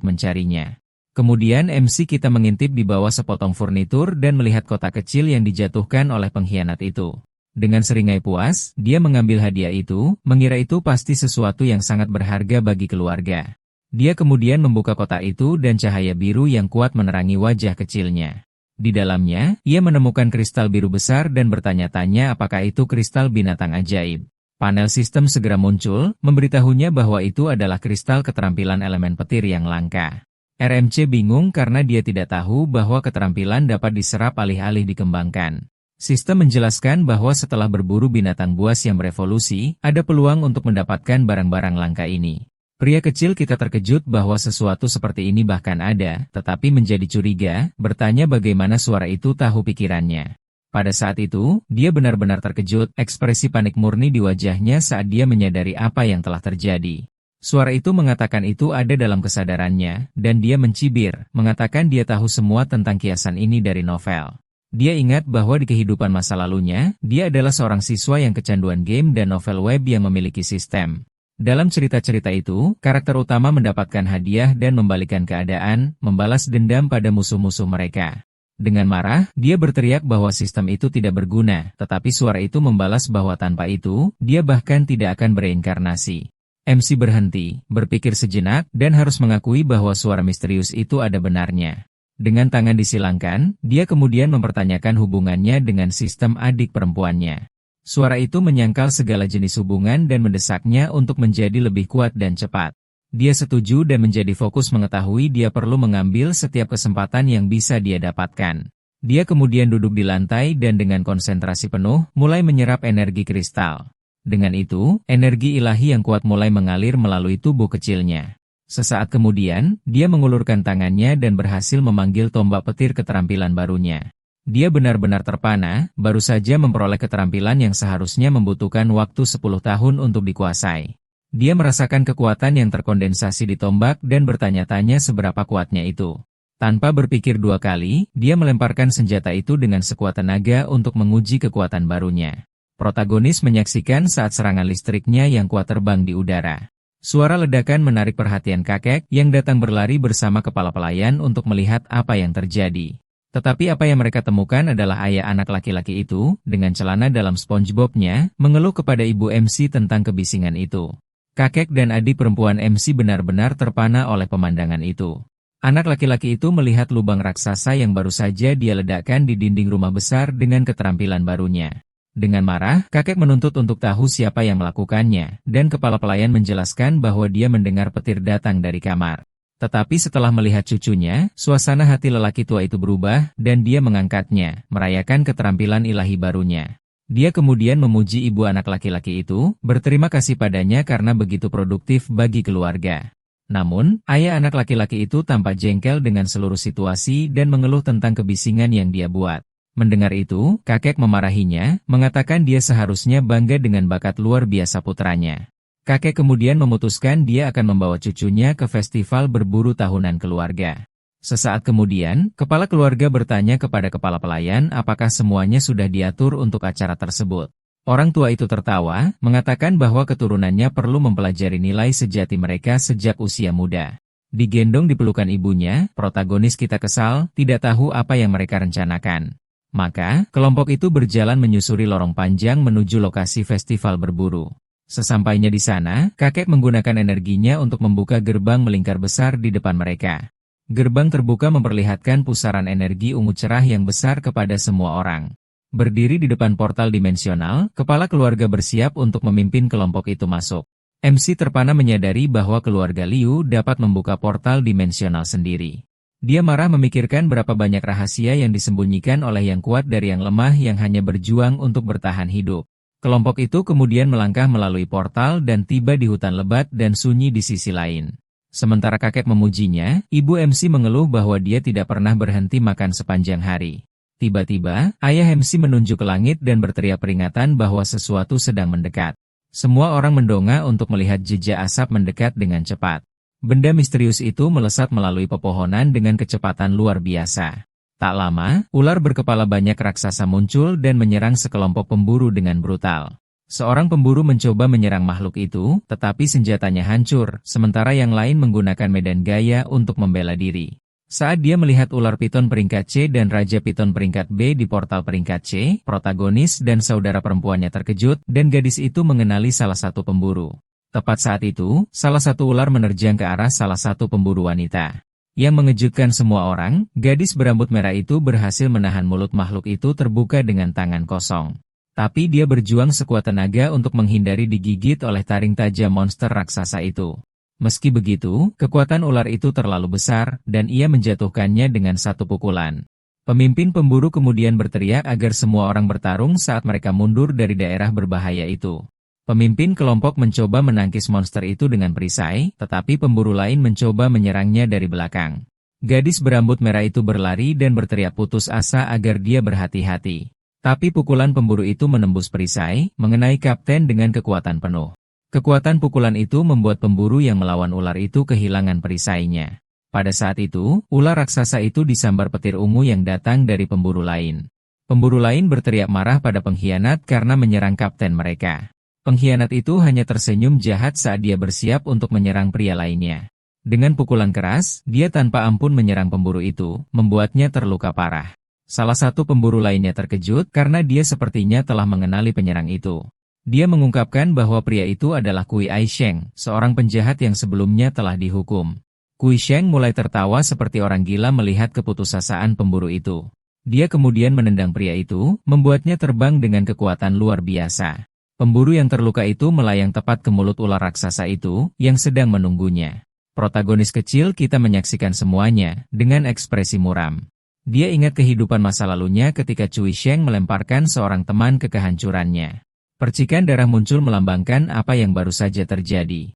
mencarinya. Kemudian MC kita mengintip di bawah sepotong furnitur dan melihat kotak kecil yang dijatuhkan oleh pengkhianat itu. Dengan seringai puas, dia mengambil hadiah itu, mengira itu pasti sesuatu yang sangat berharga bagi keluarga. Dia kemudian membuka kotak itu dan cahaya biru yang kuat menerangi wajah kecilnya. Di dalamnya, ia menemukan kristal biru besar dan bertanya-tanya apakah itu kristal binatang ajaib. Panel sistem segera muncul, memberitahunya bahwa itu adalah kristal keterampilan elemen petir yang langka. RMC bingung karena dia tidak tahu bahwa keterampilan dapat diserap alih-alih dikembangkan. Sistem menjelaskan bahwa setelah berburu binatang buas yang berevolusi, ada peluang untuk mendapatkan barang-barang langka ini. Pria kecil kita terkejut bahwa sesuatu seperti ini bahkan ada, tetapi menjadi curiga, bertanya bagaimana suara itu tahu pikirannya. Pada saat itu, dia benar-benar terkejut, ekspresi panik murni di wajahnya saat dia menyadari apa yang telah terjadi. Suara itu mengatakan itu ada dalam kesadarannya, dan dia mencibir, mengatakan dia tahu semua tentang kiasan ini dari novel. Dia ingat bahwa di kehidupan masa lalunya, dia adalah seorang siswa yang kecanduan game dan novel web yang memiliki sistem. Dalam cerita-cerita itu, karakter utama mendapatkan hadiah dan membalikan keadaan, membalas dendam pada musuh-musuh mereka. Dengan marah, dia berteriak bahwa sistem itu tidak berguna, tetapi suara itu membalas bahwa tanpa itu, dia bahkan tidak akan bereinkarnasi. MC berhenti, berpikir sejenak, dan harus mengakui bahwa suara misterius itu ada benarnya. Dengan tangan disilangkan, dia kemudian mempertanyakan hubungannya dengan sistem adik perempuannya. Suara itu menyangkal segala jenis hubungan dan mendesaknya untuk menjadi lebih kuat dan cepat. Dia setuju dan menjadi fokus mengetahui dia perlu mengambil setiap kesempatan yang bisa dia dapatkan. Dia kemudian duduk di lantai dan dengan konsentrasi penuh, mulai menyerap energi kristal. Dengan itu, energi ilahi yang kuat mulai mengalir melalui tubuh kecilnya. Sesaat kemudian, dia mengulurkan tangannya dan berhasil memanggil tombak petir keterampilan barunya. Dia benar-benar terpana, baru saja memperoleh keterampilan yang seharusnya membutuhkan waktu 10 tahun untuk dikuasai. Dia merasakan kekuatan yang terkondensasi di tombak dan bertanya-tanya seberapa kuatnya itu. Tanpa berpikir dua kali, dia melemparkan senjata itu dengan sekuat tenaga untuk menguji kekuatan barunya. Protagonis menyaksikan saat serangan listriknya yang kuat terbang di udara. Suara ledakan menarik perhatian kakek yang datang berlari bersama kepala pelayan untuk melihat apa yang terjadi. Tetapi apa yang mereka temukan adalah ayah anak laki-laki itu, dengan celana dalam SpongeBob-nya, mengeluh kepada ibu MC tentang kebisingan itu. Kakek dan adik perempuan MC benar-benar terpana oleh pemandangan itu. Anak laki-laki itu melihat lubang raksasa yang baru saja dia ledakkan di dinding rumah besar dengan keterampilan barunya. Dengan marah, kakek menuntut untuk tahu siapa yang melakukannya, dan kepala pelayan menjelaskan bahwa dia mendengar petir datang dari kamar. Tetapi setelah melihat cucunya, suasana hati lelaki tua itu berubah, dan dia mengangkatnya, merayakan keterampilan ilahi barunya. Dia kemudian memuji ibu anak laki-laki itu, berterima kasih padanya karena begitu produktif bagi keluarga. Namun, ayah anak laki-laki itu tampak jengkel dengan seluruh situasi dan mengeluh tentang kebisingan yang dia buat. Mendengar itu, kakek memarahinya, mengatakan dia seharusnya bangga dengan bakat luar biasa putranya. Kakek kemudian memutuskan dia akan membawa cucunya ke festival berburu tahunan keluarga. Sesaat kemudian, kepala keluarga bertanya kepada kepala pelayan apakah semuanya sudah diatur untuk acara tersebut. Orang tua itu tertawa, mengatakan bahwa keturunannya perlu mempelajari nilai sejati mereka sejak usia muda. Digendong di pelukan ibunya, protagonis kita kesal, tidak tahu apa yang mereka rencanakan. Maka, kelompok itu berjalan menyusuri lorong panjang menuju lokasi festival berburu. Sesampainya di sana, kakek menggunakan energinya untuk membuka gerbang melingkar besar di depan mereka. Gerbang terbuka memperlihatkan pusaran energi ungu cerah yang besar kepada semua orang. Berdiri di depan portal dimensional, kepala keluarga bersiap untuk memimpin kelompok itu masuk. MC terpana menyadari bahwa keluarga Liu dapat membuka portal dimensional sendiri. Dia marah memikirkan berapa banyak rahasia yang disembunyikan oleh yang kuat dari yang lemah yang hanya berjuang untuk bertahan hidup. Kelompok itu kemudian melangkah melalui portal dan tiba di hutan lebat dan sunyi di sisi lain. Sementara kakek memujinya, ibu MC mengeluh bahwa dia tidak pernah berhenti makan sepanjang hari. Tiba-tiba, ayah MC menunjuk ke langit dan berteriak peringatan bahwa sesuatu sedang mendekat. Semua orang mendongak untuk melihat jejak asap mendekat dengan cepat. Benda misterius itu melesat melalui pepohonan dengan kecepatan luar biasa. Tak lama, ular berkepala banyak raksasa muncul dan menyerang sekelompok pemburu dengan brutal. Seorang pemburu mencoba menyerang makhluk itu, tetapi senjatanya hancur, sementara yang lain menggunakan medan gaya untuk membela diri. Saat dia melihat ular piton peringkat C dan raja piton peringkat B di portal peringkat C, protagonis dan saudara perempuannya terkejut, dan gadis itu mengenali salah satu pemburu. Tepat saat itu, salah satu ular menerjang ke arah salah satu pemburu wanita. Yang mengejutkan semua orang, gadis berambut merah itu berhasil menahan mulut makhluk itu terbuka dengan tangan kosong. Tapi dia berjuang sekuat tenaga untuk menghindari digigit oleh taring tajam monster raksasa itu. Meski begitu, kekuatan ular itu terlalu besar, dan ia menjatuhkannya dengan satu pukulan. Pemimpin pemburu kemudian berteriak agar semua orang bertarung saat mereka mundur dari daerah berbahaya itu. Pemimpin kelompok mencoba menangkis monster itu dengan perisai, tetapi pemburu lain mencoba menyerangnya dari belakang. Gadis berambut merah itu berlari dan berteriak putus asa agar dia berhati-hati. Tapi pukulan pemburu itu menembus perisai, mengenai kapten dengan kekuatan penuh. Kekuatan pukulan itu membuat pemburu yang melawan ular itu kehilangan perisainya. Pada saat itu, ular raksasa itu disambar petir ungu yang datang dari pemburu lain. Pemburu lain berteriak marah pada pengkhianat karena menyerang kapten mereka. Pengkhianat itu hanya tersenyum jahat saat dia bersiap untuk menyerang pria lainnya. Dengan pukulan keras, dia tanpa ampun menyerang pemburu itu, membuatnya terluka parah. Salah satu pemburu lainnya terkejut karena dia sepertinya telah mengenali penyerang itu. Dia mengungkapkan bahwa pria itu adalah Kui Aisheng, seorang penjahat yang sebelumnya telah dihukum. Kui Sheng mulai tertawa seperti orang gila melihat keputusasaan pemburu itu. Dia kemudian menendang pria itu, membuatnya terbang dengan kekuatan luar biasa. Pemburu yang terluka itu melayang tepat ke mulut ular raksasa itu, yang sedang menunggunya. Protagonis kecil kita menyaksikan semuanya, dengan ekspresi muram. Dia ingat kehidupan masa lalunya ketika Cui Sheng melemparkan seorang teman ke kehancurannya. Percikan darah muncul melambangkan apa yang baru saja terjadi.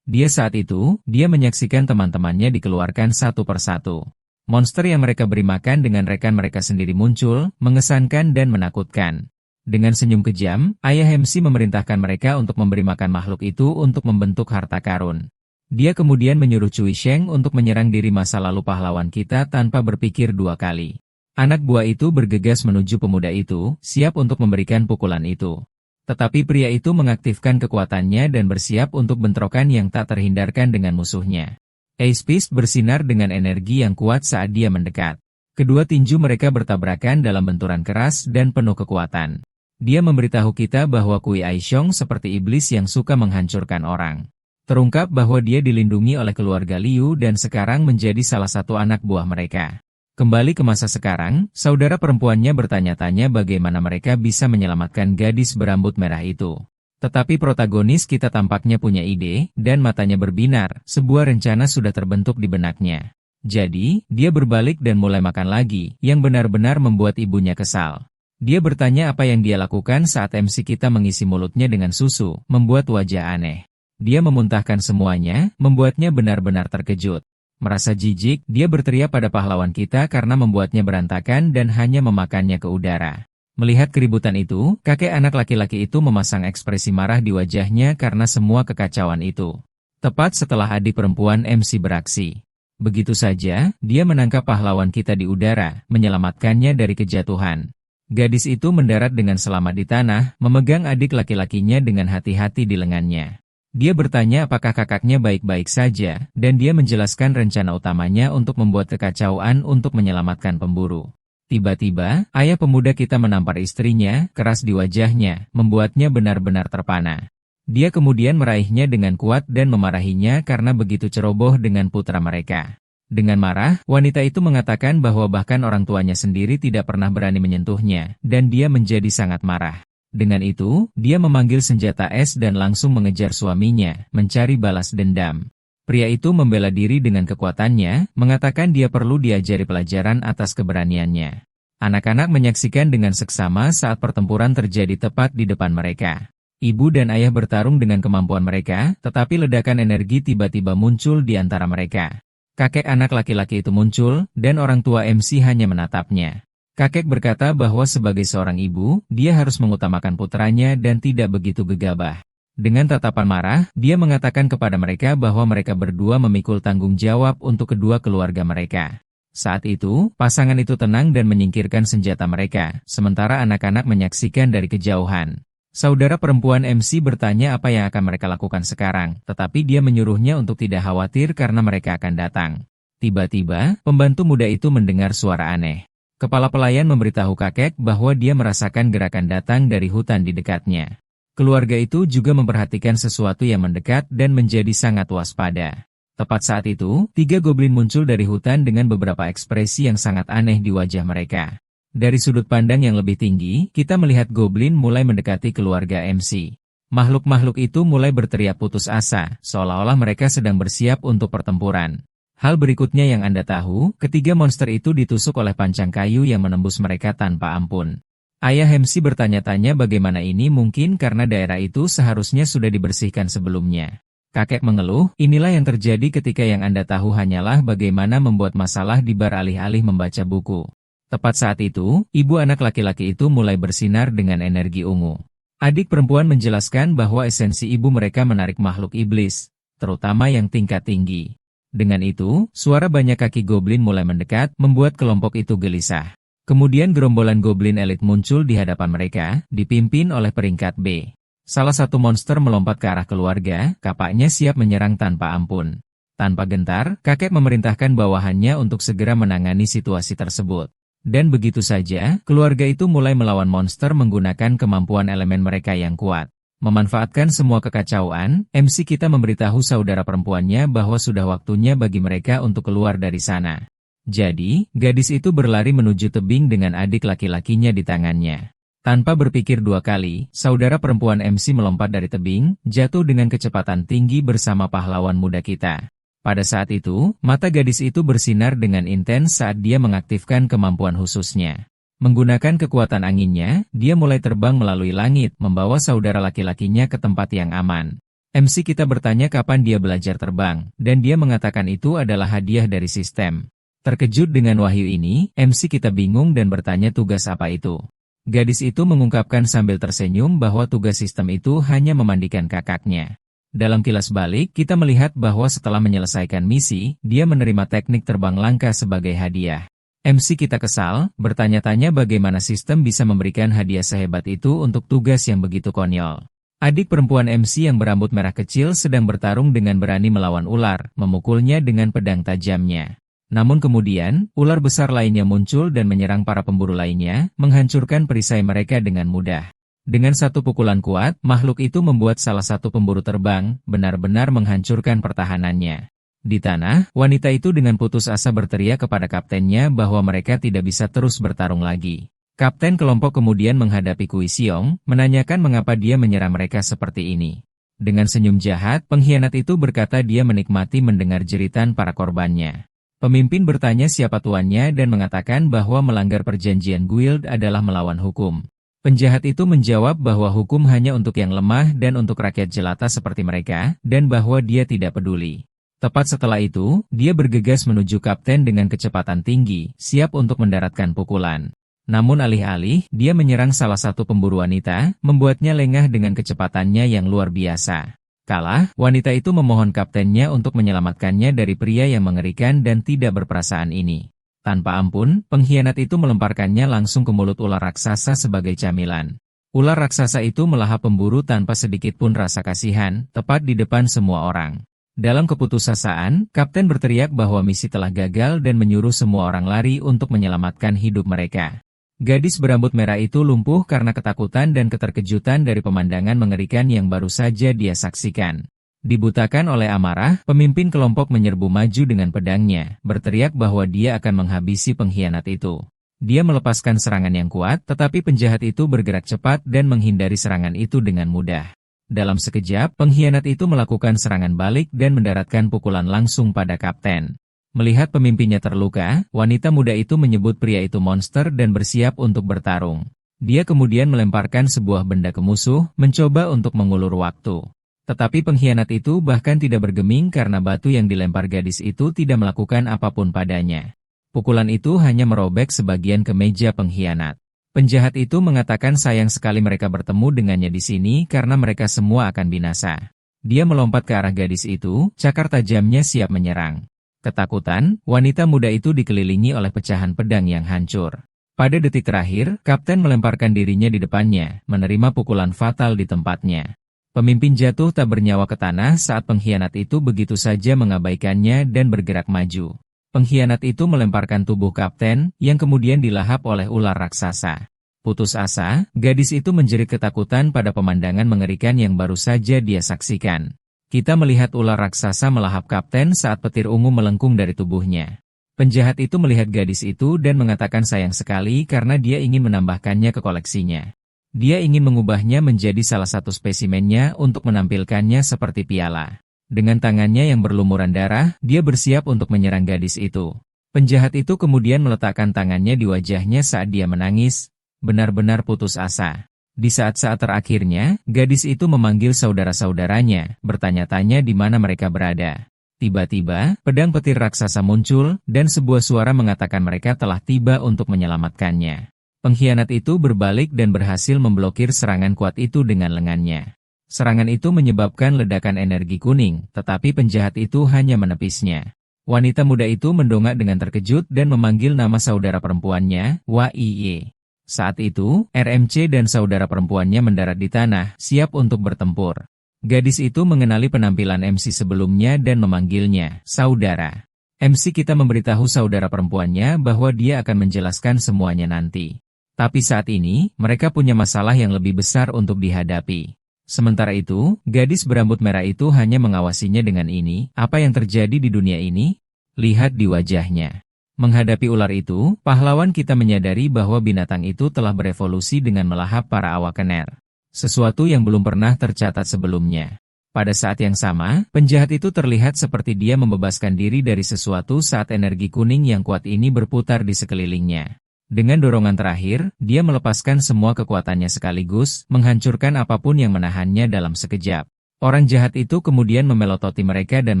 Saat itu, dia menyaksikan teman-temannya dikeluarkan satu persatu. Monster yang mereka beri makan dengan rekan mereka sendiri muncul, mengesankan dan menakutkan. Dengan senyum kejam, ayah MC memerintahkan mereka untuk memberi makan makhluk itu untuk membentuk harta karun. Dia kemudian menyuruh Cui Sheng untuk menyerang diri masa lalu pahlawan kita tanpa berpikir dua kali. Anak buah itu bergegas menuju pemuda itu, siap untuk memberikan pukulan itu. Tetapi pria itu mengaktifkan kekuatannya dan bersiap untuk bentrokan yang tak terhindarkan dengan musuhnya. Ace Fist bersinar dengan energi yang kuat saat dia mendekat. Kedua tinju mereka bertabrakan dalam benturan keras dan penuh kekuatan. Dia memberitahu kita bahwa Kui Aishong seperti iblis yang suka menghancurkan orang. Terungkap bahwa dia dilindungi oleh keluarga Liu dan sekarang menjadi salah satu anak buah mereka. Kembali ke masa sekarang, saudara perempuannya bertanya-tanya bagaimana mereka bisa menyelamatkan gadis berambut merah itu. Tetapi protagonis kita tampaknya punya ide, dan matanya berbinar, sebuah rencana sudah terbentuk di benaknya. Jadi, dia berbalik dan mulai makan lagi, yang benar-benar membuat ibunya kesal. Dia bertanya apa yang dia lakukan saat MC kita mengisi mulutnya dengan susu, membuat wajah aneh. Dia memuntahkan semuanya, membuatnya benar-benar terkejut. Merasa jijik, dia berteriak pada pahlawan kita karena membuatnya berantakan dan hanya memakannya ke udara. Melihat keributan itu, kakek anak laki-laki itu memasang ekspresi marah di wajahnya karena semua kekacauan itu. Tepat setelah adik perempuan MC beraksi. Begitu saja, dia menangkap pahlawan kita di udara, menyelamatkannya dari kejatuhan. Gadis itu mendarat dengan selamat di tanah, memegang adik laki-lakinya dengan hati-hati di lengannya. Dia bertanya apakah kakaknya baik-baik saja, dan dia menjelaskan rencana utamanya untuk membuat kekacauan untuk menyelamatkan pemburu. Tiba-tiba, ayah pemuda kita menampar istrinya, keras di wajahnya, membuatnya benar-benar terpana. Dia kemudian meraihnya dengan kuat dan memarahinya karena begitu ceroboh dengan putra mereka. Dengan marah, wanita itu mengatakan bahwa bahkan orang tuanya sendiri tidak pernah berani menyentuhnya, dan dia menjadi sangat marah. Dengan itu, dia memanggil senjata es dan langsung mengejar suaminya, mencari balas dendam. Pria itu membela diri dengan kekuatannya, mengatakan dia perlu diajari pelajaran atas keberaniannya. Anak-anak menyaksikan dengan seksama saat pertempuran terjadi tepat di depan mereka. Ibu dan ayah bertarung dengan kemampuan mereka, tetapi ledakan energi tiba-tiba muncul di antara mereka. Kakek anak laki-laki itu muncul, dan orang tua MC hanya menatapnya. Kakek berkata bahwa sebagai seorang ibu, dia harus mengutamakan putranya dan tidak begitu gegabah. Dengan tatapan marah, dia mengatakan kepada mereka bahwa mereka berdua memikul tanggung jawab untuk kedua keluarga mereka. Saat itu, pasangan itu tenang dan menyingkirkan senjata mereka, sementara anak-anak menyaksikan dari kejauhan. Saudara perempuan MC bertanya apa yang akan mereka lakukan sekarang, tetapi dia menyuruhnya untuk tidak khawatir karena mereka akan datang. Tiba-tiba, pembantu muda itu mendengar suara aneh. Kepala pelayan memberitahu kakek bahwa dia merasakan gerakan datang dari hutan di dekatnya. Keluarga itu juga memperhatikan sesuatu yang mendekat dan menjadi sangat waspada. Tepat saat itu, 3 goblin muncul dari hutan dengan beberapa ekspresi yang sangat aneh di wajah mereka. Dari sudut pandang yang lebih tinggi, kita melihat goblin mulai mendekati keluarga MC. Makhluk-makhluk itu mulai berteriak putus asa, seolah-olah mereka sedang bersiap untuk pertempuran. Hal berikutnya yang Anda tahu, ketiga monster itu ditusuk oleh pancang kayu yang menembus mereka tanpa ampun. Ayah MC bertanya-tanya bagaimana ini mungkin karena daerah itu seharusnya sudah dibersihkan sebelumnya. Kakek mengeluh, inilah yang terjadi ketika yang Anda tahu hanyalah bagaimana membuat masalah di bar alih-alih membaca buku. Tepat saat itu, ibu anak laki-laki itu mulai bersinar dengan energi ungu. Adik perempuan menjelaskan bahwa esensi ibu mereka menarik makhluk iblis, terutama yang tingkat tinggi. Dengan itu, suara banyak kaki goblin mulai mendekat, membuat kelompok itu gelisah. Kemudian gerombolan goblin elit muncul di hadapan mereka, dipimpin oleh peringkat B. Salah satu monster melompat ke arah keluarga, kapaknya siap menyerang tanpa ampun. Tanpa gentar, kakek memerintahkan bawahannya untuk segera menangani situasi tersebut. Dan begitu saja, keluarga itu mulai melawan monster menggunakan kemampuan elemen mereka yang kuat. Memanfaatkan semua kekacauan, MC kita memberitahu saudara perempuannya bahwa sudah waktunya bagi mereka untuk keluar dari sana. Jadi, gadis itu berlari menuju tebing dengan adik laki-lakinya di tangannya. Tanpa berpikir 2 kali, saudara perempuan MC melompat dari tebing, jatuh dengan kecepatan tinggi bersama pahlawan muda kita. Pada saat itu, mata gadis itu bersinar dengan intens saat dia mengaktifkan kemampuan khususnya. Menggunakan kekuatan anginnya, dia mulai terbang melalui langit, membawa saudara laki-lakinya ke tempat yang aman. MC kita bertanya kapan dia belajar terbang, dan dia mengatakan itu adalah hadiah dari sistem. Terkejut dengan wahyu ini, MC kita bingung dan bertanya tugas apa itu. Gadis itu mengungkapkan sambil tersenyum bahwa tugas sistem itu hanya memandikan kakaknya. Dalam kilas balik, kita melihat bahwa setelah menyelesaikan misi, dia menerima teknik terbang langka sebagai hadiah. MC kita kesal, bertanya-tanya bagaimana sistem bisa memberikan hadiah sehebat itu untuk tugas yang begitu konyol. Adik perempuan MC yang berambut merah kecil sedang bertarung dengan berani melawan ular, memukulnya dengan pedang tajamnya. Namun kemudian, ular besar lainnya muncul dan menyerang para pemburu lainnya, menghancurkan perisai mereka dengan mudah. Dengan satu pukulan kuat, makhluk itu membuat salah satu pemburu terbang, benar-benar menghancurkan pertahanannya. Di tanah, wanita itu dengan putus asa berteriak kepada kaptennya bahwa mereka tidak bisa terus bertarung lagi. Kapten kelompok kemudian menghadapi Kui Xiong, menanyakan mengapa dia menyerang mereka seperti ini. Dengan senyum jahat, pengkhianat itu berkata dia menikmati mendengar jeritan para korbannya. Pemimpin bertanya siapa tuannya dan mengatakan bahwa melanggar perjanjian guild adalah melawan hukum. Penjahat itu menjawab bahwa hukum hanya untuk yang lemah dan untuk rakyat jelata seperti mereka, dan bahwa dia tidak peduli. Tepat setelah itu, dia bergegas menuju kapten dengan kecepatan tinggi, siap untuk mendaratkan pukulan. Namun alih-alih, dia menyerang salah satu pemburu wanita, membuatnya lengah dengan kecepatannya yang luar biasa. Kalah, wanita itu memohon kaptennya untuk menyelamatkannya dari pria yang mengerikan dan tidak berperasaan ini. Tanpa ampun, pengkhianat itu melemparkannya langsung ke mulut ular raksasa sebagai camilan. Ular raksasa itu melahap pemburu tanpa sedikit pun rasa kasihan, tepat di depan semua orang. Dalam keputusasaan, Kapten berteriak bahwa misi telah gagal dan menyuruh semua orang lari untuk menyelamatkan hidup mereka. Gadis berambut merah itu lumpuh karena ketakutan dan keterkejutan dari pemandangan mengerikan yang baru saja dia saksikan. Dibutakan oleh amarah, pemimpin kelompok menyerbu maju dengan pedangnya, berteriak bahwa dia akan menghabisi pengkhianat itu. Dia melepaskan serangan yang kuat, tetapi penjahat itu bergerak cepat dan menghindari serangan itu dengan mudah. Dalam sekejap, pengkhianat itu melakukan serangan balik dan mendaratkan pukulan langsung pada kapten. Melihat pemimpinnya terluka, wanita muda itu menyebut pria itu monster dan bersiap untuk bertarung. Dia kemudian melemparkan sebuah benda ke musuh, mencoba untuk mengulur waktu. Tetapi pengkhianat itu bahkan tidak bergeming karena batu yang dilempar gadis itu tidak melakukan apapun padanya. Pukulan itu hanya merobek sebagian kemeja pengkhianat. Penjahat itu mengatakan sayang sekali mereka bertemu dengannya di sini karena mereka semua akan binasa. Dia melompat ke arah gadis itu, cakar tajamnya siap menyerang. Ketakutan, wanita muda itu dikelilingi oleh pecahan pedang yang hancur. Pada detik terakhir, Kapten melemparkan dirinya di depannya, menerima pukulan fatal di tempatnya. Pemimpin jatuh tak bernyawa ke tanah saat pengkhianat itu begitu saja mengabaikannya dan bergerak maju. Pengkhianat itu melemparkan tubuh kapten, yang kemudian dilahap oleh ular raksasa. Putus asa, gadis itu menjerit ketakutan pada pemandangan mengerikan yang baru saja dia saksikan. Kita melihat ular raksasa melahap kapten saat petir ungu melengkung dari tubuhnya. Penjahat itu melihat gadis itu dan mengatakan sayang sekali karena dia ingin menambahkannya ke koleksinya. Dia ingin mengubahnya menjadi salah satu spesimennya untuk menampilkannya seperti piala. Dengan tangannya yang berlumuran darah, dia bersiap untuk menyerang gadis itu. Penjahat itu kemudian meletakkan tangannya di wajahnya saat dia menangis, benar-benar putus asa. Di saat-saat terakhirnya, gadis itu memanggil saudara-saudaranya, bertanya-tanya di mana mereka berada. Tiba-tiba, pedang petir raksasa muncul, dan sebuah suara mengatakan mereka telah tiba untuk menyelamatkannya. Pengkhianat itu berbalik dan berhasil memblokir serangan kuat itu dengan lengannya. Serangan itu menyebabkan ledakan energi kuning, tetapi penjahat itu hanya menepisnya. Wanita muda itu mendongak dengan terkejut dan memanggil nama saudara perempuannya, Waiye. Saat itu, RMC dan saudara perempuannya mendarat di tanah, siap untuk bertempur. Gadis itu mengenali penampilan MC sebelumnya dan memanggilnya, saudara. MC kita memberitahu saudara perempuannya bahwa dia akan menjelaskan semuanya nanti. Tapi saat ini, mereka punya masalah yang lebih besar untuk dihadapi. Sementara itu, gadis berambut merah itu hanya mengawasinya dengan ini, apa yang terjadi di dunia ini? Lihat di wajahnya. Menghadapi ular itu, pahlawan kita menyadari bahwa binatang itu telah berevolusi dengan melahap para awakener. Sesuatu yang belum pernah tercatat sebelumnya. Pada saat yang sama, penjahat itu terlihat seperti dia membebaskan diri dari sesuatu saat energi kuning yang kuat ini berputar di sekelilingnya. Dengan dorongan terakhir, dia melepaskan semua kekuatannya sekaligus, menghancurkan apapun yang menahannya dalam sekejap. Orang jahat itu kemudian memelototi mereka dan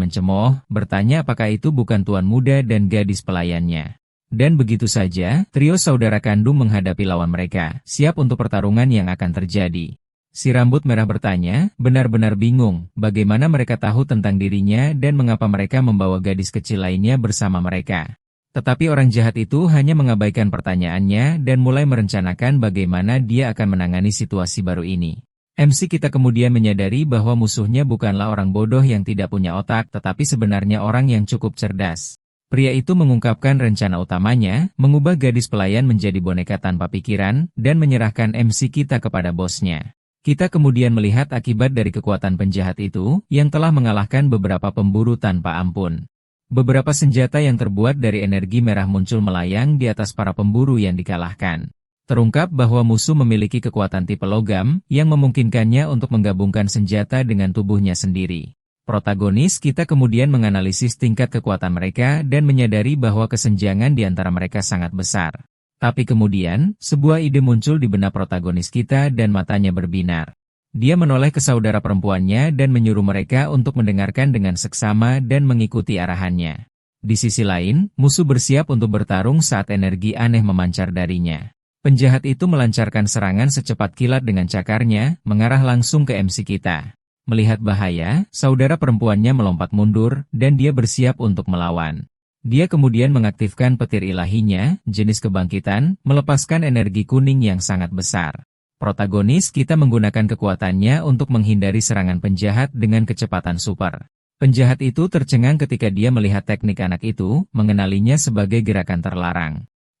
mencemooh, bertanya apakah itu bukan tuan muda dan gadis pelayannya. Dan begitu saja, trio saudara kandung menghadapi lawan mereka, siap untuk pertarungan yang akan terjadi. Si rambut merah bertanya, benar-benar bingung, bagaimana mereka tahu tentang dirinya dan mengapa mereka membawa gadis kecil lainnya bersama mereka. Tetapi orang jahat itu hanya mengabaikan pertanyaannya dan mulai merencanakan bagaimana dia akan menangani situasi baru ini. MC kita kemudian menyadari bahwa musuhnya bukanlah orang bodoh yang tidak punya otak, tetapi sebenarnya orang yang cukup cerdas. Pria itu mengungkapkan rencana utamanya, mengubah gadis pelayan menjadi boneka tanpa pikiran, dan menyerahkan MC kita kepada bosnya. Kita kemudian melihat akibat dari kekuatan penjahat itu, yang telah mengalahkan beberapa pemburu tanpa ampun. Beberapa senjata yang terbuat dari energi merah muncul melayang di atas para pemburu yang dikalahkan. Terungkap bahwa musuh memiliki kekuatan tipe logam, yang memungkinkannya untuk menggabungkan senjata dengan tubuhnya sendiri. Protagonis kita kemudian menganalisis tingkat kekuatan mereka dan menyadari bahwa kesenjangan di antara mereka sangat besar. Tapi kemudian, sebuah ide muncul di benak protagonis kita dan matanya berbinar. Dia menoleh ke saudara perempuannya dan menyuruh mereka untuk mendengarkan dengan seksama dan mengikuti arahannya. Di sisi lain, musuh bersiap untuk bertarung saat energi aneh memancar darinya. Penjahat itu melancarkan serangan secepat kilat dengan cakarnya, mengarah langsung ke MC kita. Melihat bahaya, saudara perempuannya melompat mundur, dan dia bersiap untuk melawan. Dia kemudian mengaktifkan petir ilahinya, jenis kebangkitan, melepaskan energi kuning yang sangat besar. Protagonis kita menggunakan kekuatannya untuk menghindari serangan penjahat dengan kecepatan super. Penjahat itu tercengang ketika dia melihat teknik anak itu, mengenalinya sebagai gerakan terlarang.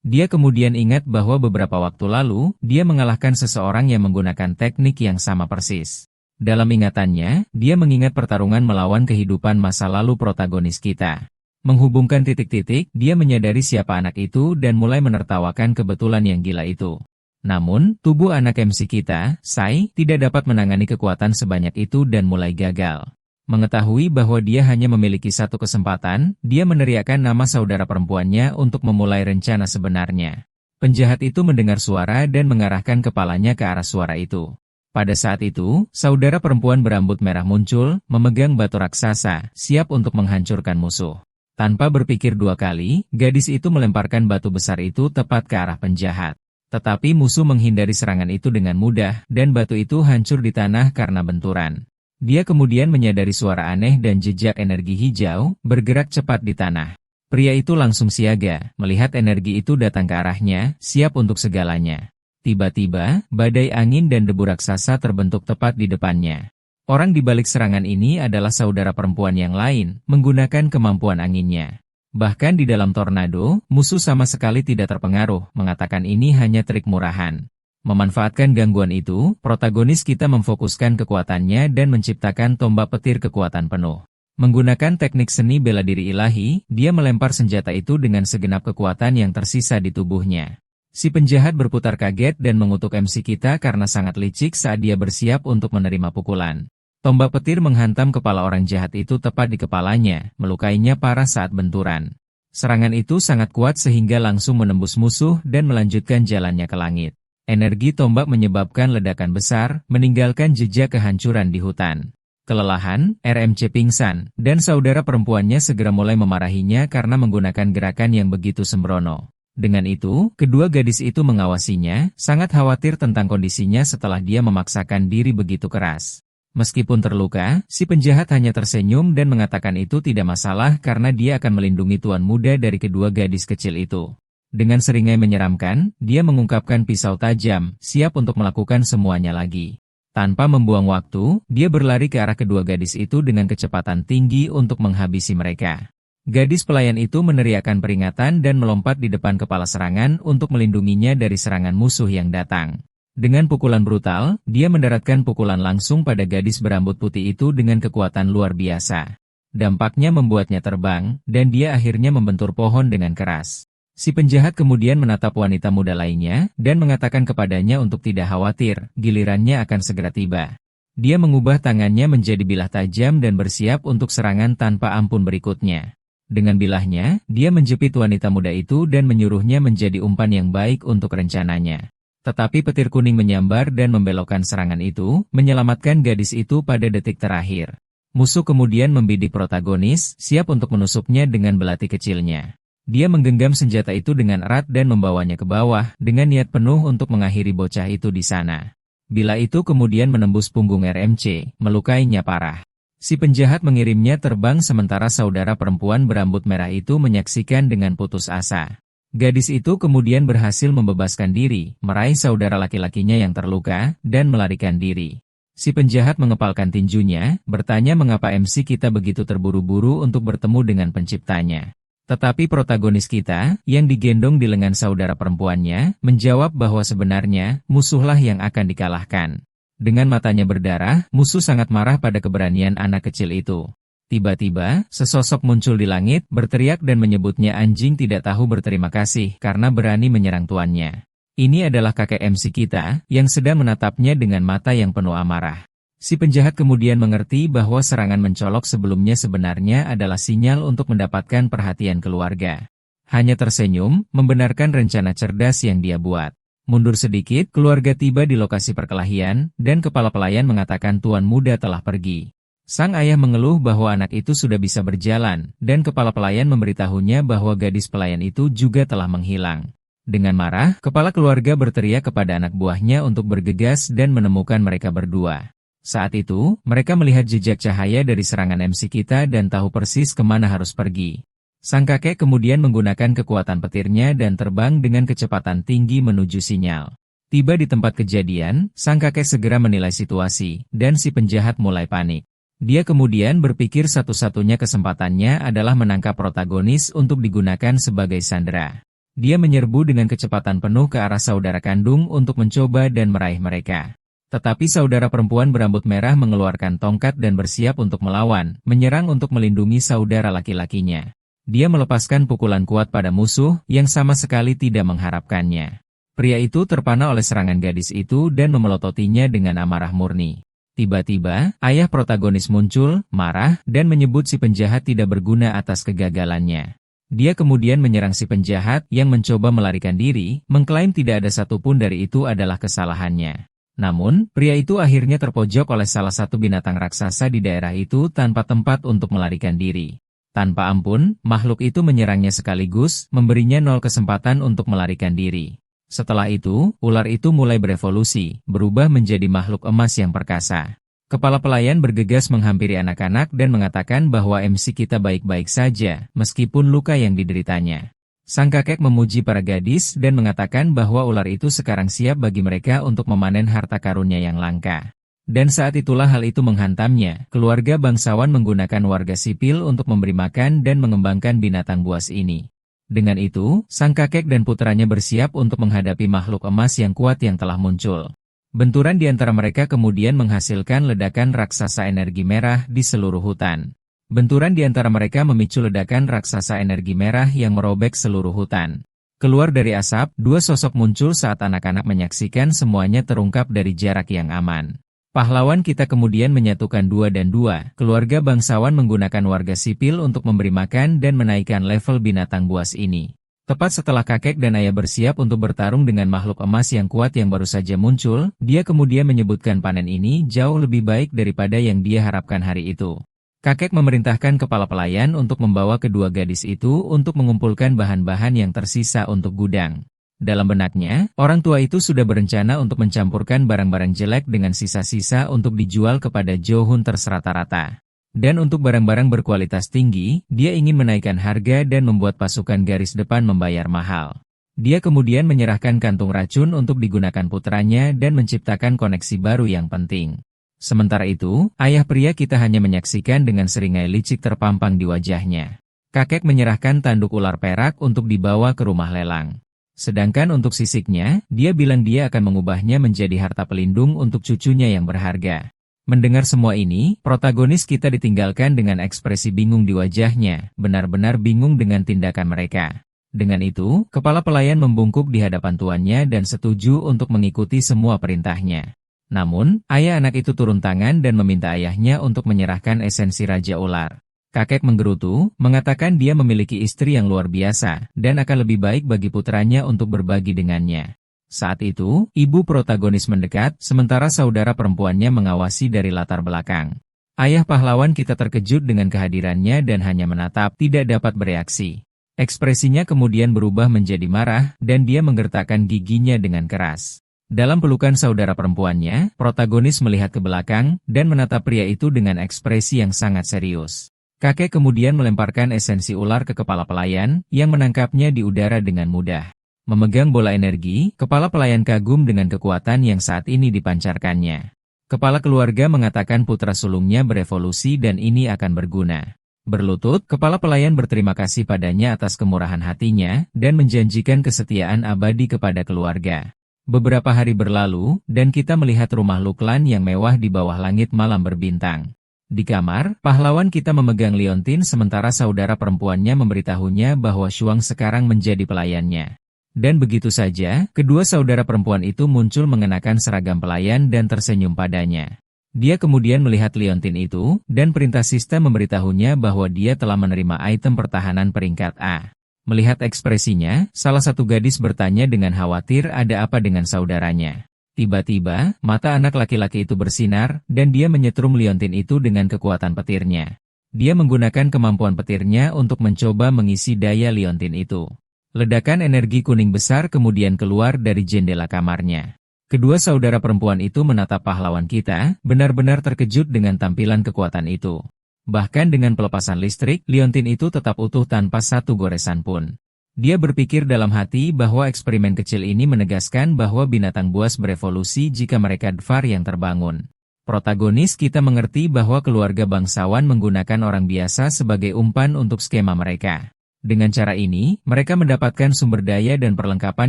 Dia kemudian ingat bahwa beberapa waktu lalu, dia mengalahkan seseorang yang menggunakan teknik yang sama persis. Dalam ingatannya, dia mengingat pertarungan melawan kehidupan masa lalu protagonis kita. Menghubungkan titik-titik, dia menyadari siapa anak itu dan mulai menertawakan kebetulan yang gila itu. Namun, tubuh anak MC kita, Sai, tidak dapat menangani kekuatan sebanyak itu dan mulai gagal. Mengetahui bahwa dia hanya memiliki satu kesempatan, dia meneriakkan nama saudara perempuannya untuk memulai rencana sebenarnya. Penjahat itu mendengar suara dan mengarahkan kepalanya ke arah suara itu. Pada saat itu, saudara perempuan berambut merah muncul, memegang batu raksasa, siap untuk menghancurkan musuh. Tanpa berpikir dua kali, gadis itu melemparkan batu besar itu tepat ke arah penjahat. Tetapi musuh menghindari serangan itu dengan mudah, dan batu itu hancur di tanah karena benturan. Dia kemudian menyadari suara aneh dan jejak energi hijau, bergerak cepat di tanah. Pria itu langsung siaga, melihat energi itu datang ke arahnya, siap untuk segalanya. Tiba-tiba, badai angin dan debu raksasa terbentuk tepat di depannya. Orang di balik serangan ini adalah saudara perempuan yang lain, menggunakan kemampuan anginnya. Bahkan di dalam tornado, musuh sama sekali tidak terpengaruh, mengatakan ini hanya trik murahan. Memanfaatkan gangguan itu, protagonis kita memfokuskan kekuatannya dan menciptakan tombak petir kekuatan penuh. Menggunakan teknik seni bela diri ilahi, dia melempar senjata itu dengan segenap kekuatan yang tersisa di tubuhnya. Si penjahat berputar kaget dan mengutuk MC kita karena sangat licik saat dia bersiap untuk menerima pukulan. Tombak petir menghantam kepala orang jahat itu tepat di kepalanya, melukainya parah saat benturan. Serangan itu sangat kuat sehingga langsung menembus musuh dan melanjutkan jalannya ke langit. Energi tombak menyebabkan ledakan besar, meninggalkan jejak kehancuran di hutan. Kelelahan, RMC pingsan, dan saudara perempuannya segera mulai memarahinya karena menggunakan gerakan yang begitu sembrono. Dengan itu, kedua gadis itu mengawasinya, sangat khawatir tentang kondisinya setelah dia memaksakan diri begitu keras. Meskipun terluka, si penjahat hanya tersenyum dan mengatakan itu tidak masalah karena dia akan melindungi tuan muda dari kedua gadis kecil itu. Dengan seringai menyeramkan, dia mengungkapkan pisau tajam, siap untuk melakukan semuanya lagi. Tanpa membuang waktu, dia berlari ke arah kedua gadis itu dengan kecepatan tinggi untuk menghabisi mereka. Gadis pelayan itu meneriakkan peringatan dan melompat di depan kepala serangan untuk melindunginya dari serangan musuh yang datang. Dengan pukulan brutal, dia mendaratkan pukulan langsung pada gadis berambut putih itu dengan kekuatan luar biasa. Dampaknya membuatnya terbang, dan dia akhirnya membentur pohon dengan keras. Si penjahat kemudian menatap wanita muda lainnya, dan mengatakan kepadanya untuk tidak khawatir, gilirannya akan segera tiba. Dia mengubah tangannya menjadi bilah tajam dan bersiap untuk serangan tanpa ampun berikutnya. Dengan bilahnya, dia menjepit wanita muda itu dan menyuruhnya menjadi umpan yang baik untuk rencananya. Tetapi petir kuning menyambar dan membelokkan serangan itu, menyelamatkan gadis itu pada detik terakhir. Musuh kemudian membidik protagonis, siap untuk menusuknya dengan belati kecilnya. Dia menggenggam senjata itu dengan erat dan membawanya ke bawah, dengan niat penuh untuk mengakhiri bocah itu di sana. Bila itu kemudian menembus punggung RMC, melukainya parah. Si penjahat mengirimnya terbang sementara saudara perempuan berambut merah itu menyaksikan dengan putus asa. Gadis itu kemudian berhasil membebaskan diri, meraih saudara laki-lakinya yang terluka, dan melarikan diri. Si penjahat mengepalkan tinjunya, bertanya mengapa MC kita begitu terburu-buru untuk bertemu dengan penciptanya. Tetapi protagonis kita, yang digendong di lengan saudara perempuannya, menjawab bahwa sebenarnya, musuhlah yang akan dikalahkan. Dengan matanya berdarah, musuh sangat marah pada keberanian anak kecil itu. Tiba-tiba, sesosok muncul di langit, berteriak dan menyebutnya anjing tidak tahu berterima kasih karena berani menyerang tuannya. Ini adalah kakek MC kita, yang sedang menatapnya dengan mata yang penuh amarah. Si penjahat kemudian mengerti bahwa serangan mencolok sebelumnya sebenarnya adalah sinyal untuk mendapatkan perhatian keluarga. Hanya tersenyum, membenarkan rencana cerdas yang dia buat. Mundur sedikit, keluarga tiba di lokasi perkelahian, dan kepala pelayan mengatakan tuan muda telah pergi. Sang ayah mengeluh bahwa anak itu sudah bisa berjalan, dan kepala pelayan memberitahunya bahwa gadis pelayan itu juga telah menghilang. Dengan marah, kepala keluarga berteriak kepada anak buahnya untuk bergegas dan menemukan mereka berdua. Saat itu, mereka melihat jejak cahaya dari serangan MC kita dan tahu persis kemana harus pergi. Sang kakek kemudian menggunakan kekuatan petirnya dan terbang dengan kecepatan tinggi menuju sinyal. Tiba di tempat kejadian, sang kakek segera menilai situasi, dan si penjahat mulai panik. Dia kemudian berpikir satu-satunya kesempatannya adalah menangkap protagonis untuk digunakan sebagai sandera. Dia menyerbu dengan kecepatan penuh ke arah saudara kandung untuk mencoba dan meraih mereka. Tetapi saudara perempuan berambut merah mengeluarkan tongkat dan bersiap untuk melawan, menyerang untuk melindungi saudara laki-lakinya. Dia melepaskan pukulan kuat pada musuh yang sama sekali tidak mengharapkannya. Pria itu terpana oleh serangan gadis itu dan memelototinya dengan amarah murni. Tiba-tiba, ayah protagonis muncul, marah, dan menyebut si penjahat tidak berguna atas kegagalannya. Dia kemudian menyerang si penjahat yang mencoba melarikan diri, mengklaim tidak ada satupun dari itu adalah kesalahannya. Namun, pria itu akhirnya terpojok oleh salah satu binatang raksasa di daerah itu tanpa tempat untuk melarikan diri. Tanpa ampun, makhluk itu menyerangnya sekaligus, memberinya 0 kesempatan untuk melarikan diri. Setelah itu, ular itu mulai berevolusi, berubah menjadi makhluk emas yang perkasa. Kepala pelayan bergegas menghampiri anak-anak dan mengatakan bahwa MC kita baik-baik saja, meskipun luka yang dideritanya. Sang kakek memuji para gadis dan mengatakan bahwa ular itu sekarang siap bagi mereka untuk memanen harta karunnya yang langka. Dan saat itulah hal itu menghantamnya, keluarga bangsawan menggunakan warga sipil untuk memberi makan dan mengembangkan binatang buas ini. Dengan itu, sang kakek dan putranya bersiap untuk menghadapi makhluk emas yang kuat yang telah muncul. Benturan di antara mereka kemudian menghasilkan ledakan raksasa energi merah di seluruh hutan. Benturan di antara mereka memicu ledakan raksasa energi merah yang merobek seluruh hutan. Keluar dari asap, 2 sosok muncul saat anak-anak menyaksikan semuanya terungkap dari jarak yang aman. Pahlawan kita kemudian menyatukan 2 dan 2, keluarga bangsawan menggunakan warga sipil untuk memberi makan dan menaikkan level binatang buas ini. Tepat setelah kakek dan ayah bersiap untuk bertarung dengan makhluk emas yang kuat yang baru saja muncul, dia kemudian menyebutkan panen ini jauh lebih baik daripada yang dia harapkan hari itu. Kakek memerintahkan kepala pelayan untuk membawa kedua gadis itu untuk mengumpulkan bahan-bahan yang tersisa untuk gudang. Dalam benaknya, orang tua itu sudah berencana untuk mencampurkan barang-barang jelek dengan sisa-sisa untuk dijual kepada Jo Hunters rata-rata. Dan untuk barang-barang berkualitas tinggi, dia ingin menaikkan harga dan membuat pasukan garis depan membayar mahal. Dia kemudian menyerahkan kantung racun untuk digunakan putranya dan menciptakan koneksi baru yang penting. Sementara itu, ayah pria kita hanya menyaksikan dengan seringai licik terpampang di wajahnya. Kakek menyerahkan tanduk ular perak untuk dibawa ke rumah lelang. Sedangkan untuk sisiknya, dia bilang dia akan mengubahnya menjadi harta pelindung untuk cucunya yang berharga. Mendengar semua ini, protagonis kita ditinggalkan dengan ekspresi bingung di wajahnya, benar-benar bingung dengan tindakan mereka. Dengan itu, kepala pelayan membungkuk di hadapan tuannya dan setuju untuk mengikuti semua perintahnya. Namun, ayah anak itu turun tangan dan meminta ayahnya untuk menyerahkan esensi Raja Ular. Kakek menggerutu, mengatakan dia memiliki istri yang luar biasa, dan akan lebih baik bagi putranya untuk berbagi dengannya. Saat itu, ibu protagonis mendekat, sementara saudara perempuannya mengawasi dari latar belakang. Ayah pahlawan kita terkejut dengan kehadirannya dan hanya menatap, tidak dapat bereaksi. Ekspresinya kemudian berubah menjadi marah, dan dia menggertakkan giginya dengan keras. Dalam pelukan saudara perempuannya, protagonis melihat ke belakang, dan menatap pria itu dengan ekspresi yang sangat serius. Kakek kemudian melemparkan esensi ular ke kepala pelayan, yang menangkapnya di udara dengan mudah. Memegang bola energi, kepala pelayan kagum dengan kekuatan yang saat ini dipancarkannya. Kepala keluarga mengatakan putra sulungnya berevolusi dan ini akan berguna. Berlutut, kepala pelayan berterima kasih padanya atas kemurahan hatinya, dan menjanjikan kesetiaan abadi kepada keluarga. Beberapa hari berlalu, dan kita melihat rumah Luklan yang mewah di bawah langit malam berbintang. Di kamar, pahlawan kita memegang liontin sementara saudara perempuannya memberitahunya bahwa Shuang sekarang menjadi pelayannya. Dan begitu saja, kedua saudara perempuan itu muncul mengenakan seragam pelayan dan tersenyum padanya. Dia kemudian melihat liontin itu, dan perintah sistem memberitahunya bahwa dia telah menerima item pertahanan peringkat A. Melihat ekspresinya, salah satu gadis bertanya dengan khawatir ada apa dengan saudaranya. Tiba-tiba, mata anak laki-laki itu bersinar, dan dia menyetrum liontin itu dengan kekuatan petirnya. Dia menggunakan kemampuan petirnya untuk mencoba mengisi daya liontin itu. Ledakan energi kuning besar kemudian keluar dari jendela kamarnya. Kedua saudara perempuan itu menatap pahlawan kita, benar-benar terkejut dengan tampilan kekuatan itu. Bahkan dengan pelepasan listrik, liontin itu tetap utuh tanpa satu goresan pun. Dia berpikir dalam hati bahwa eksperimen kecil ini menegaskan bahwa binatang buas berevolusi jika mereka Dvar yang terbangun. Protagonis kita mengerti bahwa keluarga bangsawan menggunakan orang biasa sebagai umpan untuk skema mereka. Dengan cara ini, mereka mendapatkan sumber daya dan perlengkapan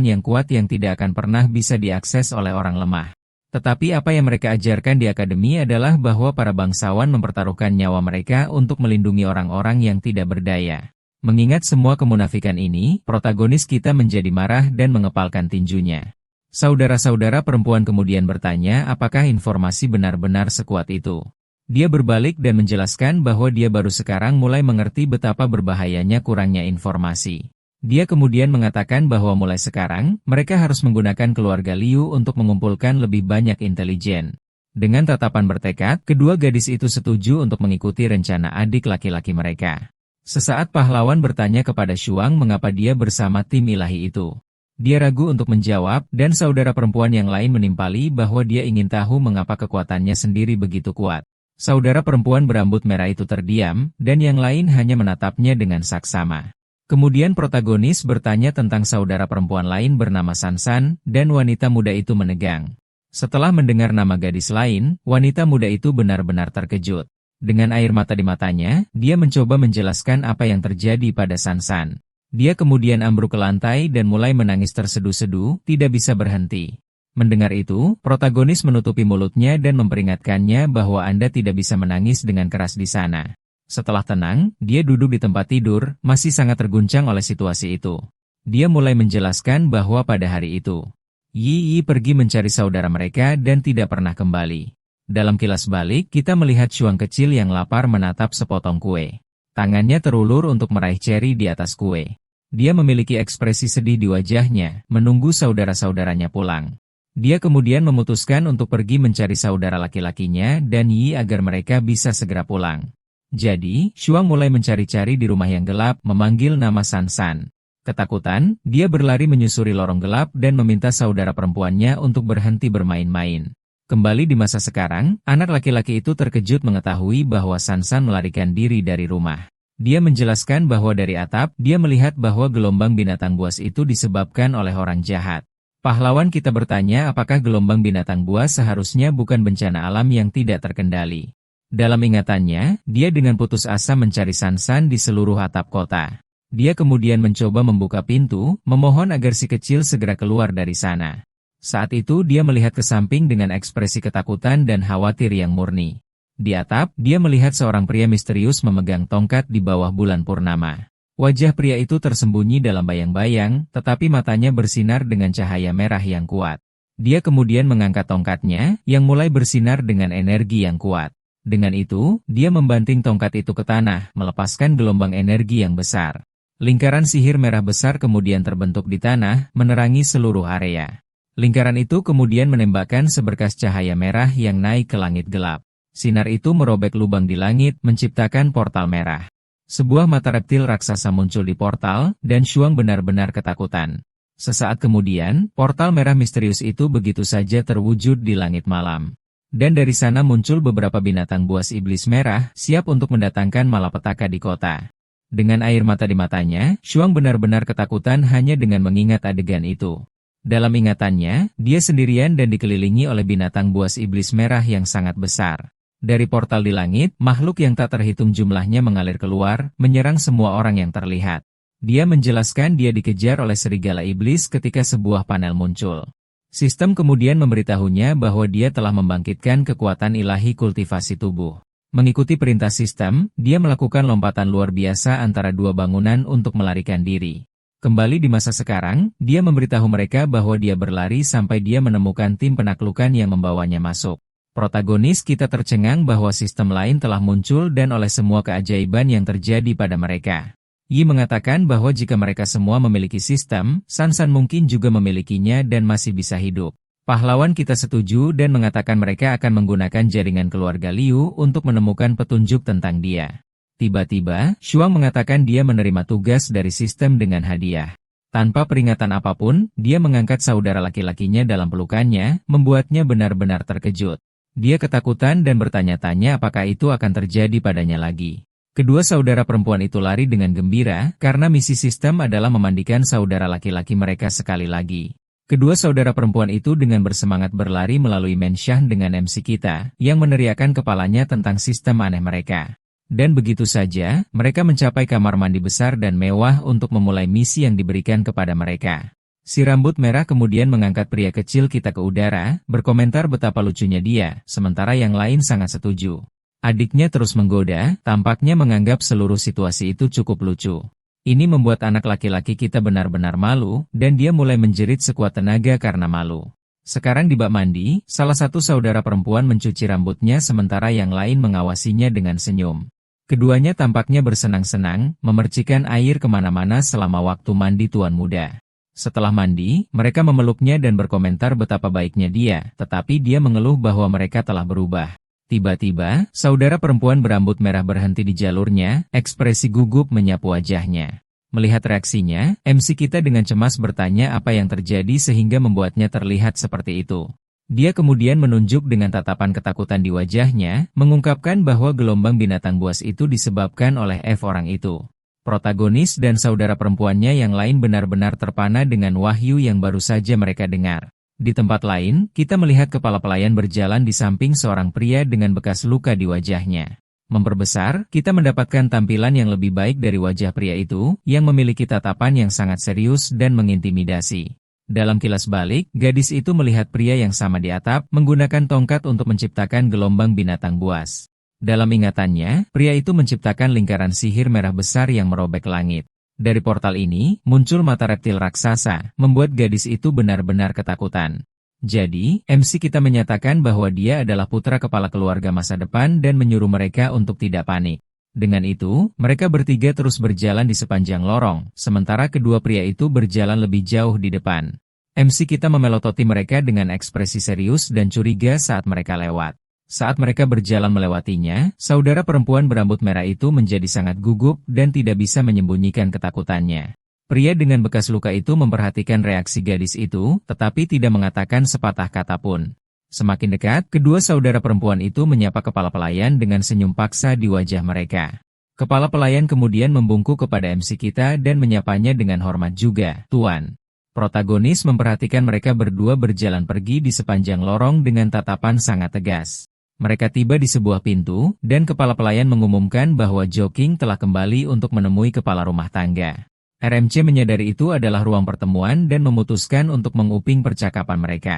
yang kuat yang tidak akan pernah bisa diakses oleh orang lemah. Tetapi apa yang mereka ajarkan di akademi adalah bahwa para bangsawan mempertaruhkan nyawa mereka untuk melindungi orang-orang yang tidak berdaya. Mengingat semua kemunafikan ini, protagonis kita menjadi marah dan mengepalkan tinjunya. Saudara-saudara perempuan kemudian bertanya apakah informasi benar-benar sekuat itu. Dia berbalik dan menjelaskan bahwa dia baru sekarang mulai mengerti betapa berbahayanya kurangnya informasi. Dia kemudian mengatakan bahwa mulai sekarang, mereka harus menggunakan keluarga Liu untuk mengumpulkan lebih banyak intelijen. Dengan tatapan bertekad, kedua gadis itu setuju untuk mengikuti rencana adik laki-laki mereka. Sesaat pahlawan bertanya kepada Shuang mengapa dia bersama tim ilahi itu. Dia ragu untuk menjawab, dan saudara perempuan yang lain menimpali bahwa dia ingin tahu mengapa kekuatannya sendiri begitu kuat. Saudara perempuan berambut merah itu terdiam, dan yang lain hanya menatapnya dengan saksama. Kemudian protagonis bertanya tentang saudara perempuan lain bernama Sansan, dan wanita muda itu menegang. Setelah mendengar nama gadis lain, wanita muda itu benar-benar terkejut. Dengan air mata di matanya, dia mencoba menjelaskan apa yang terjadi pada Sansan. Dia kemudian ambruk ke lantai dan mulai menangis terseduh-seduh, tidak bisa berhenti. Mendengar itu, protagonis menutupi mulutnya dan memperingatkannya bahwa Anda tidak bisa menangis dengan keras di sana. Setelah tenang, dia duduk di tempat tidur, masih sangat terguncang oleh situasi itu. Dia mulai menjelaskan bahwa pada hari itu, Yi pergi mencari saudara mereka dan tidak pernah kembali. Dalam kilas balik, kita melihat Shuang kecil yang lapar menatap sepotong kue. Tangannya terulur untuk meraih ceri di atas kue. Dia memiliki ekspresi sedih di wajahnya, menunggu saudara-saudaranya pulang. Dia kemudian memutuskan untuk pergi mencari saudara laki-lakinya dan Yi agar mereka bisa segera pulang. Jadi, Shuang mulai mencari-cari di rumah yang gelap, memanggil nama Sansan. Ketakutan, dia berlari menyusuri lorong gelap dan meminta saudara perempuannya untuk berhenti bermain-main. Kembali di masa sekarang, anak laki-laki itu terkejut mengetahui bahwa Sansan melarikan diri dari rumah. Dia menjelaskan bahwa dari atap, dia melihat bahwa gelombang binatang buas itu disebabkan oleh orang jahat. Pahlawan kita bertanya apakah gelombang binatang buas seharusnya bukan bencana alam yang tidak terkendali. Dalam ingatannya, dia dengan putus asa mencari Sansan di seluruh atap kota. Dia kemudian mencoba membuka pintu, memohon agar si kecil segera keluar dari sana. Saat itu dia melihat ke samping dengan ekspresi ketakutan dan khawatir yang murni. Di atap, dia melihat seorang pria misterius memegang tongkat di bawah bulan purnama. Wajah pria itu tersembunyi dalam bayang-bayang, tetapi matanya bersinar dengan cahaya merah yang kuat. Dia kemudian mengangkat tongkatnya, yang mulai bersinar dengan energi yang kuat. Dengan itu, dia membanting tongkat itu ke tanah, melepaskan gelombang energi yang besar. Lingkaran sihir merah besar kemudian terbentuk di tanah, menerangi seluruh area. Lingkaran itu kemudian menembakkan seberkas cahaya merah yang naik ke langit gelap. Sinar itu merobek lubang di langit, menciptakan portal merah. Sebuah mata reptil raksasa muncul di portal, dan Shuang benar-benar ketakutan. Sesaat kemudian, portal merah misterius itu begitu saja terwujud di langit malam. Dan dari sana muncul beberapa binatang buas iblis merah, siap untuk mendatangkan malapetaka di kota. Dengan air mata di matanya, Shuang benar-benar ketakutan hanya dengan mengingat adegan itu. Dalam ingatannya, dia sendirian dan dikelilingi oleh binatang buas iblis merah yang sangat besar. Dari portal di langit, makhluk yang tak terhitung jumlahnya mengalir keluar, menyerang semua orang yang terlihat. Dia menjelaskan dia dikejar oleh serigala iblis ketika sebuah panel muncul. Sistem kemudian memberitahunya bahwa dia telah membangkitkan kekuatan ilahi kultivasi tubuh. Mengikuti perintah sistem, dia melakukan lompatan luar biasa antara dua bangunan untuk melarikan diri. Kembali di masa sekarang, dia memberitahu mereka bahwa dia berlari sampai dia menemukan tim penaklukan yang membawanya masuk. Protagonis kita tercengang bahwa sistem lain telah muncul dan oleh semua keajaiban yang terjadi pada mereka. Yi mengatakan bahwa jika mereka semua memiliki sistem, Sansan mungkin juga memilikinya dan masih bisa hidup. Pahlawan kita setuju dan mengatakan mereka akan menggunakan jaringan keluarga Liu untuk menemukan petunjuk tentang dia. Tiba-tiba, Shuang mengatakan dia menerima tugas dari sistem dengan hadiah. Tanpa peringatan apapun, dia mengangkat saudara laki-lakinya dalam pelukannya, membuatnya benar-benar terkejut. Dia ketakutan dan bertanya-tanya apakah itu akan terjadi padanya lagi. Kedua saudara perempuan itu lari dengan gembira, karena misi sistem adalah memandikan saudara laki-laki mereka sekali lagi. Kedua saudara perempuan itu dengan bersemangat berlari melalui mensyah dengan MC kita, yang meneriakkan kepalanya tentang sistem aneh mereka. Dan begitu saja, mereka mencapai kamar mandi besar dan mewah untuk memulai misi yang diberikan kepada mereka. Si rambut merah kemudian mengangkat pria kecil kita ke udara, berkomentar betapa lucunya dia, sementara yang lain sangat setuju. Adiknya terus menggoda, tampaknya menganggap seluruh situasi itu cukup lucu. Ini membuat anak laki-laki kita benar-benar malu, dan dia mulai menjerit sekuat tenaga karena malu. Sekarang di bak mandi, salah satu saudara perempuan mencuci rambutnya sementara yang lain mengawasinya dengan senyum. Keduanya tampaknya bersenang-senang, memercikan air kemana-mana selama waktu mandi tuan muda. Setelah mandi, mereka memeluknya dan berkomentar betapa baiknya dia, tetapi dia mengeluh bahwa mereka telah berubah. Tiba-tiba, saudara perempuan berambut merah berhenti di jalurnya, ekspresi gugup menyapu wajahnya. Melihat reaksinya, MC kita dengan cemas bertanya apa yang terjadi sehingga membuatnya terlihat seperti itu. Dia kemudian menunjuk dengan tatapan ketakutan di wajahnya, mengungkapkan bahwa gelombang binatang buas itu disebabkan oleh F orang itu. Protagonis dan saudara perempuannya yang lain benar-benar terpana dengan wahyu yang baru saja mereka dengar. Di tempat lain, kita melihat kepala pelayan berjalan di samping seorang pria dengan bekas luka di wajahnya. Memperbesar, kita mendapatkan tampilan yang lebih baik dari wajah pria itu, yang memiliki tatapan yang sangat serius dan mengintimidasi. Dalam kilas balik, gadis itu melihat pria yang sama di atap, menggunakan tongkat untuk menciptakan gelombang binatang buas. Dalam ingatannya, pria itu menciptakan lingkaran sihir merah besar yang merobek langit. Dari portal ini, muncul mata reptil raksasa, membuat gadis itu benar-benar ketakutan. Jadi, MC kita menyatakan bahwa dia adalah putra kepala keluarga masa depan dan menyuruh mereka untuk tidak panik. Dengan itu, mereka bertiga terus berjalan di sepanjang lorong, sementara kedua pria itu berjalan lebih jauh di depan. MC kita memelototi mereka dengan ekspresi serius dan curiga saat mereka lewat. Saat mereka berjalan melewatinya, saudara perempuan berambut merah itu menjadi sangat gugup dan tidak bisa menyembunyikan ketakutannya. Pria dengan bekas luka itu memperhatikan reaksi gadis itu, tetapi tidak mengatakan sepatah kata pun. Semakin dekat, kedua saudara perempuan itu menyapa kepala pelayan dengan senyum paksa di wajah mereka. Kepala pelayan kemudian membungkuk kepada MC kita dan menyapanya dengan hormat juga, "Tuan." Protagonis memperhatikan mereka berdua berjalan pergi di sepanjang lorong dengan tatapan sangat tegas. Mereka tiba di sebuah pintu, dan kepala pelayan mengumumkan bahwa Joking telah kembali untuk menemui kepala rumah tangga. RMC menyadari itu adalah ruang pertemuan dan memutuskan untuk menguping percakapan mereka.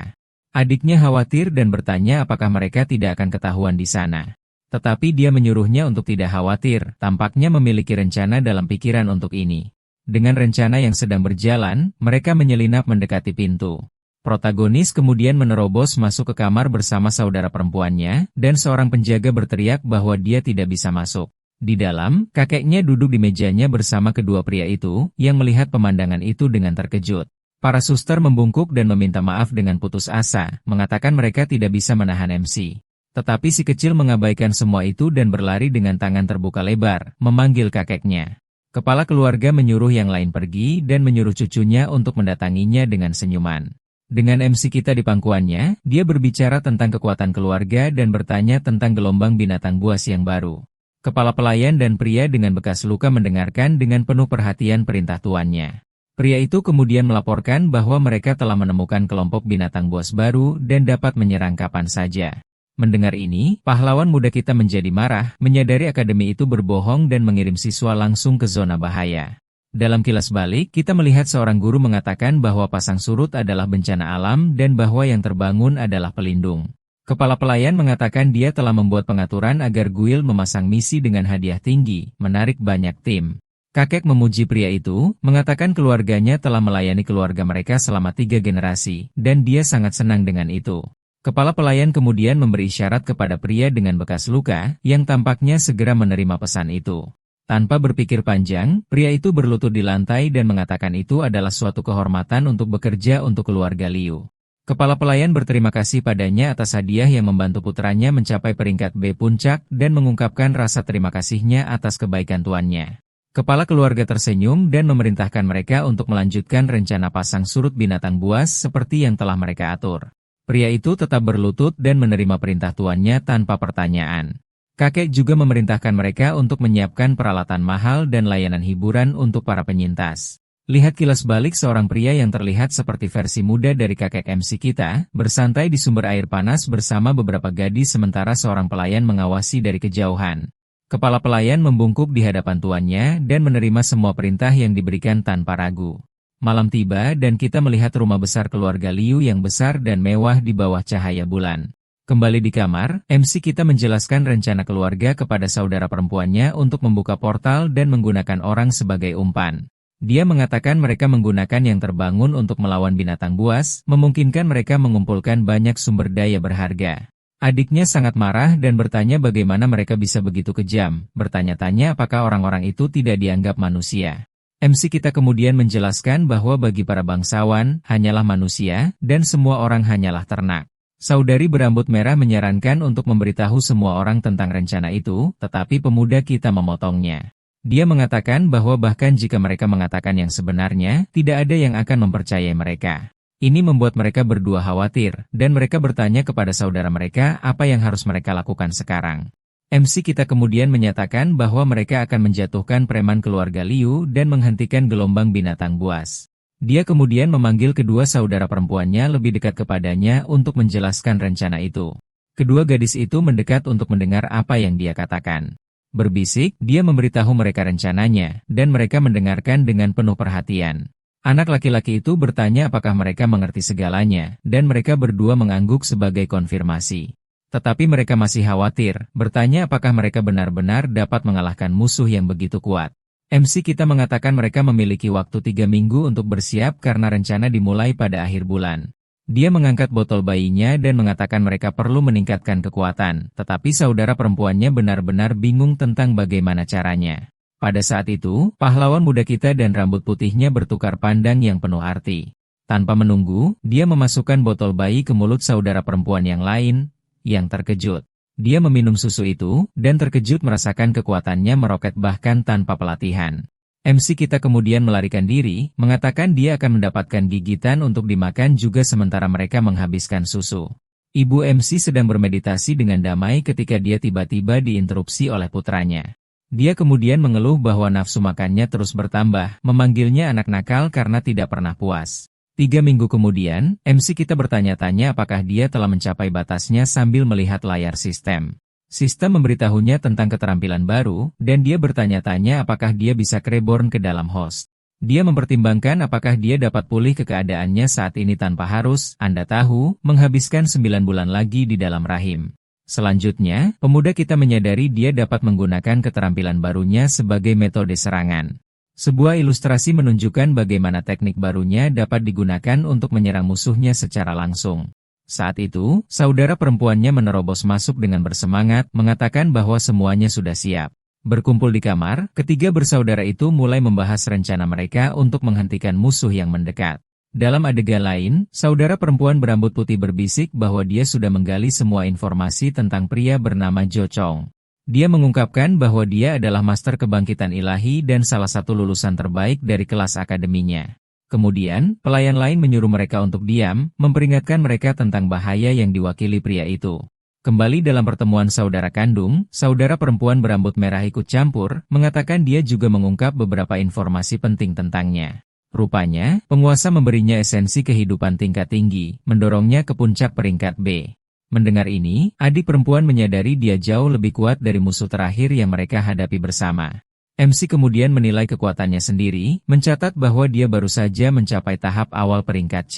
Adiknya khawatir dan bertanya apakah mereka tidak akan ketahuan di sana. Tetapi dia menyuruhnya untuk tidak khawatir, tampaknya memiliki rencana dalam pikiran untuk ini. Dengan rencana yang sedang berjalan, mereka menyelinap mendekati pintu. Protagonis kemudian menerobos masuk ke kamar bersama saudara perempuannya, dan seorang penjaga berteriak bahwa dia tidak bisa masuk. Di dalam, kakeknya duduk di mejanya bersama kedua pria itu, yang melihat pemandangan itu dengan terkejut. Para suster membungkuk dan meminta maaf dengan putus asa, mengatakan mereka tidak bisa menahan MC. Tetapi si kecil mengabaikan semua itu dan berlari dengan tangan terbuka lebar, memanggil kakeknya. Kepala keluarga menyuruh yang lain pergi dan menyuruh cucunya untuk mendatanginya dengan senyuman. Dengan MC kita di pangkuannya, dia berbicara tentang kekuatan keluarga dan bertanya tentang gelombang binatang buas yang baru. Kepala pelayan dan pria dengan bekas luka mendengarkan dengan penuh perhatian perintah tuannya. Pria itu kemudian melaporkan bahwa mereka telah menemukan kelompok binatang buas baru dan dapat menyerang kapan saja. Mendengar ini, pahlawan muda kita menjadi marah, menyadari akademi itu berbohong dan mengirim siswa langsung ke zona bahaya. Dalam kilas balik, kita melihat seorang guru mengatakan bahwa pasang surut adalah bencana alam dan bahwa yang terbangun adalah pelindung. Kepala pelayan mengatakan dia telah membuat pengaturan agar Guild memasang misi dengan hadiah tinggi, menarik banyak tim. Kakek memuji pria itu, mengatakan keluarganya telah melayani keluarga mereka selama 3 generasi, dan dia sangat senang dengan itu. Kepala pelayan kemudian memberi isyarat kepada pria dengan bekas luka, yang tampaknya segera menerima pesan itu. Tanpa berpikir panjang, pria itu berlutut di lantai dan mengatakan itu adalah suatu kehormatan untuk bekerja untuk keluarga Liu. Kepala pelayan berterima kasih padanya atas hadiah yang membantu putranya mencapai peringkat B puncak dan mengungkapkan rasa terima kasihnya atas kebaikan tuannya. Kepala keluarga tersenyum dan memerintahkan mereka untuk melanjutkan rencana pasang surut binatang buas seperti yang telah mereka atur. Pria itu tetap berlutut dan menerima perintah tuannya tanpa pertanyaan. Kakek juga memerintahkan mereka untuk menyiapkan peralatan mahal dan layanan hiburan untuk para penyintas. Lihat kilas balik seorang pria yang terlihat seperti versi muda dari kakek MC kita, bersantai di sumber air panas bersama beberapa gadis sementara seorang pelayan mengawasi dari kejauhan. Kepala pelayan membungkuk di hadapan tuannya dan menerima semua perintah yang diberikan tanpa ragu. Malam tiba dan kita melihat rumah besar keluarga Liu yang besar dan mewah di bawah cahaya bulan. Kembali di kamar, MC kita menjelaskan rencana keluarga kepada saudara perempuannya untuk membuka portal dan menggunakan orang sebagai umpan. Dia mengatakan mereka menggunakan yang terbangun untuk melawan binatang buas, memungkinkan mereka mengumpulkan banyak sumber daya berharga. Adiknya sangat marah dan bertanya bagaimana mereka bisa begitu kejam, bertanya-tanya apakah orang-orang itu tidak dianggap manusia. MC kita kemudian menjelaskan bahwa bagi para bangsawan, hanyalah manusia, dan semua orang hanyalah ternak. Saudari berambut merah menyarankan untuk memberitahu semua orang tentang rencana itu, tetapi pemuda kita memotongnya. Dia mengatakan bahwa bahkan jika mereka mengatakan yang sebenarnya, tidak ada yang akan mempercayai mereka. Ini membuat mereka berdua khawatir, dan mereka bertanya kepada saudara mereka apa yang harus mereka lakukan sekarang. MC kita kemudian menyatakan bahwa mereka akan menjatuhkan preman keluarga Liu dan menghentikan gelombang binatang buas. Dia kemudian memanggil kedua saudara perempuannya lebih dekat kepadanya untuk menjelaskan rencana itu. Kedua gadis itu mendekat untuk mendengar apa yang dia katakan. Berbisik, dia memberitahu mereka rencananya, dan mereka mendengarkan dengan penuh perhatian. Anak laki-laki itu bertanya apakah mereka mengerti segalanya, dan mereka berdua mengangguk sebagai konfirmasi. Tetapi mereka masih khawatir, bertanya apakah mereka benar-benar dapat mengalahkan musuh yang begitu kuat. MC kita mengatakan mereka memiliki waktu 3 minggu untuk bersiap karena rencana dimulai pada akhir bulan. Dia mengangkat botol bayinya dan mengatakan mereka perlu meningkatkan kekuatan, tetapi saudara perempuannya benar-benar bingung tentang bagaimana caranya. Pada saat itu, pahlawan muda kita dan rambut putihnya bertukar pandang yang penuh arti. Tanpa menunggu, dia memasukkan botol bayi ke mulut saudara perempuan yang lain, yang terkejut. Dia meminum susu itu, dan terkejut merasakan kekuatannya meroket bahkan tanpa pelatihan. MC kita kemudian melarikan diri, mengatakan dia akan mendapatkan gigitan untuk dimakan juga sementara mereka menghabiskan susu. Ibu MC sedang bermeditasi dengan damai ketika dia tiba-tiba diinterupsi oleh putranya. Dia kemudian mengeluh bahwa nafsu makannya terus bertambah, memanggilnya anak nakal karena tidak pernah puas. 3 minggu kemudian, MC kita bertanya-tanya apakah dia telah mencapai batasnya sambil melihat layar sistem. Sistem memberitahunya tentang keterampilan baru, dan dia bertanya-tanya apakah dia bisa reborn ke dalam host. Dia mempertimbangkan apakah dia dapat pulih ke keadaannya saat ini tanpa harus, Anda tahu, menghabiskan 9 bulan lagi di dalam rahim. Selanjutnya, pemuda kita menyadari dia dapat menggunakan keterampilan barunya sebagai metode serangan. Sebuah ilustrasi menunjukkan bagaimana teknik barunya dapat digunakan untuk menyerang musuhnya secara langsung. Saat itu, saudara perempuannya menerobos masuk dengan bersemangat, mengatakan bahwa semuanya sudah siap. Berkumpul di kamar, ketiga bersaudara itu mulai membahas rencana mereka untuk menghentikan musuh yang mendekat. Dalam adegan lain, saudara perempuan berambut putih berbisik bahwa dia sudah menggali semua informasi tentang pria bernama Jo Chong. Dia mengungkapkan bahwa dia adalah master kebangkitan ilahi dan salah satu lulusan terbaik dari kelas akademinya. Kemudian, pelayan lain menyuruh mereka untuk diam, memperingatkan mereka tentang bahaya yang diwakili pria itu. Kembali dalam pertemuan saudara kandung, saudara perempuan berambut merah ikut campur, mengatakan dia juga mengungkap beberapa informasi penting tentangnya. Rupanya, penguasa memberinya esensi kehidupan tingkat tinggi, mendorongnya ke puncak peringkat B. Mendengar ini, adik perempuan menyadari dia jauh lebih kuat dari musuh terakhir yang mereka hadapi bersama. MC kemudian menilai kekuatannya sendiri, mencatat bahwa dia baru saja mencapai tahap awal peringkat C.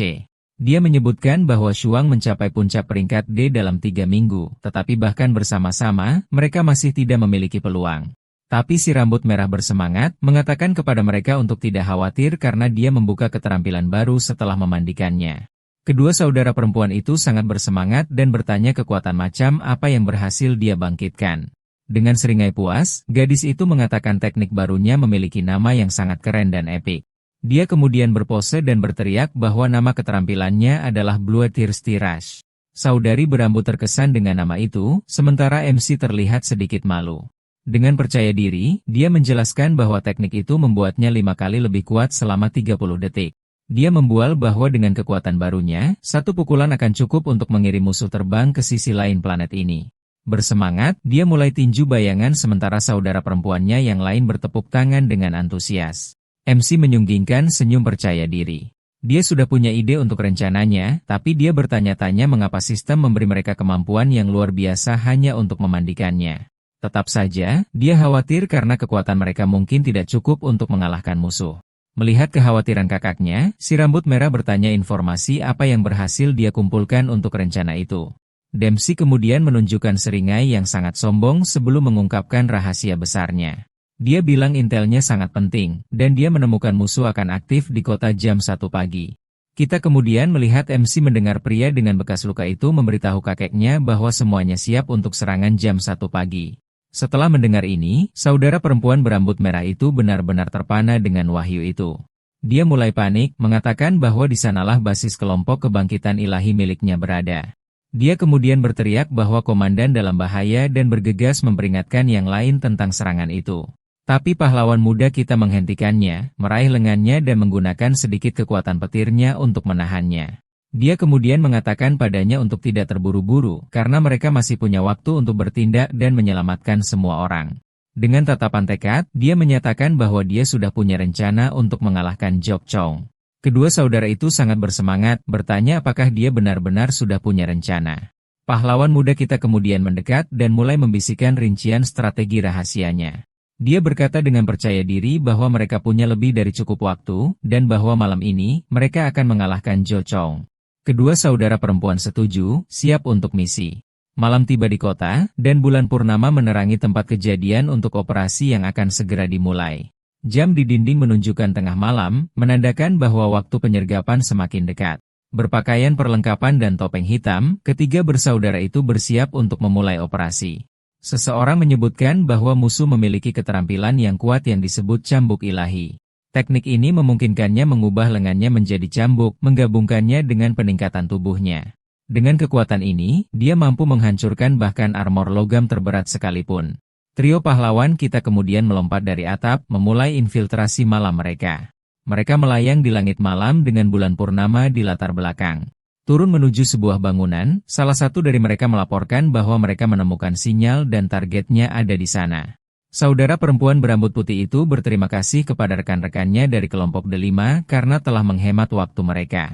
Dia menyebutkan bahwa Shuang mencapai puncak peringkat D dalam 3 minggu, tetapi bahkan bersama-sama, mereka masih tidak memiliki peluang. Tapi si rambut merah bersemangat, mengatakan kepada mereka untuk tidak khawatir karena dia membuka keterampilan baru setelah memandikannya. Kedua saudara perempuan itu sangat bersemangat dan bertanya kekuatan macam apa yang berhasil dia bangkitkan. Dengan seringai puas, gadis itu mengatakan teknik barunya memiliki nama yang sangat keren dan epik. Dia kemudian berpose dan berteriak bahwa nama keterampilannya adalah Blue Thirsty Rush. Saudari berambut terkesan dengan nama itu, sementara MC terlihat sedikit malu. Dengan percaya diri, dia menjelaskan bahwa teknik itu membuatnya 5 kali lebih kuat selama 30 detik. Dia membual bahwa dengan kekuatan barunya, 1 pukulan akan cukup untuk mengirim musuh terbang ke sisi lain planet ini. Bersemangat, dia mulai tinju bayangan sementara saudara perempuannya yang lain bertepuk tangan dengan antusias. MC menyunggingkan senyum percaya diri. Dia sudah punya ide untuk rencananya, tapi dia bertanya-tanya mengapa sistem memberi mereka kemampuan yang luar biasa hanya untuk memandikannya. Tetap saja, dia khawatir karena kekuatan mereka mungkin tidak cukup untuk mengalahkan musuh. Melihat kekhawatiran kakaknya, si rambut merah bertanya informasi apa yang berhasil dia kumpulkan untuk rencana itu. Dempsey kemudian menunjukkan seringai yang sangat sombong sebelum mengungkapkan rahasia besarnya. Dia bilang intelnya sangat penting, dan dia menemukan musuh akan aktif di kota jam 1 pagi. Kita kemudian melihat MC mendengar pria dengan bekas luka itu memberitahu kakeknya bahwa semuanya siap untuk serangan jam 1 pagi. Setelah mendengar ini, saudara perempuan berambut merah itu benar-benar terpana dengan wahyu itu. Dia mulai panik, mengatakan bahwa di sanalah basis kelompok kebangkitan ilahi miliknya berada. Dia kemudian berteriak bahwa komandan dalam bahaya dan bergegas memperingatkan yang lain tentang serangan itu. Tapi pahlawan muda kita menghentikannya, meraih lengannya dan menggunakan sedikit kekuatan petirnya untuk menahannya. Dia kemudian mengatakan padanya untuk tidak terburu-buru, karena mereka masih punya waktu untuk bertindak dan menyelamatkan semua orang. Dengan tatapan tekad, dia menyatakan bahwa dia sudah punya rencana untuk mengalahkan Jok Chong. Kedua saudara itu sangat bersemangat, bertanya apakah dia benar-benar sudah punya rencana. Pahlawan muda kita kemudian mendekat dan mulai membisikkan rincian strategi rahasianya. Dia berkata dengan percaya diri bahwa mereka punya lebih dari cukup waktu, dan bahwa malam ini, mereka akan mengalahkan Jo Chong. Kedua saudara perempuan setuju, siap untuk misi. Malam tiba di kota, dan bulan purnama menerangi tempat kejadian untuk operasi yang akan segera dimulai. Jam di dinding menunjukkan tengah malam, menandakan bahwa waktu penyergapan semakin dekat. Berpakaian perlengkapan dan topeng hitam, ketiga bersaudara itu bersiap untuk memulai operasi. Seseorang menyebutkan bahwa musuh memiliki keterampilan yang kuat yang disebut cambuk ilahi. Teknik ini memungkinkannya mengubah lengannya menjadi cambuk, menggabungkannya dengan peningkatan tubuhnya. Dengan kekuatan ini, dia mampu menghancurkan bahkan armor logam terberat sekalipun. Trio pahlawan kita kemudian melompat dari atap, memulai infiltrasi malam mereka. Mereka melayang di langit malam dengan bulan purnama di latar belakang. Turun menuju sebuah bangunan, salah satu dari mereka melaporkan bahwa mereka menemukan sinyal dan targetnya ada di sana. Saudara perempuan berambut putih itu berterima kasih kepada rekan-rekannya dari kelompok D5 karena telah menghemat waktu mereka.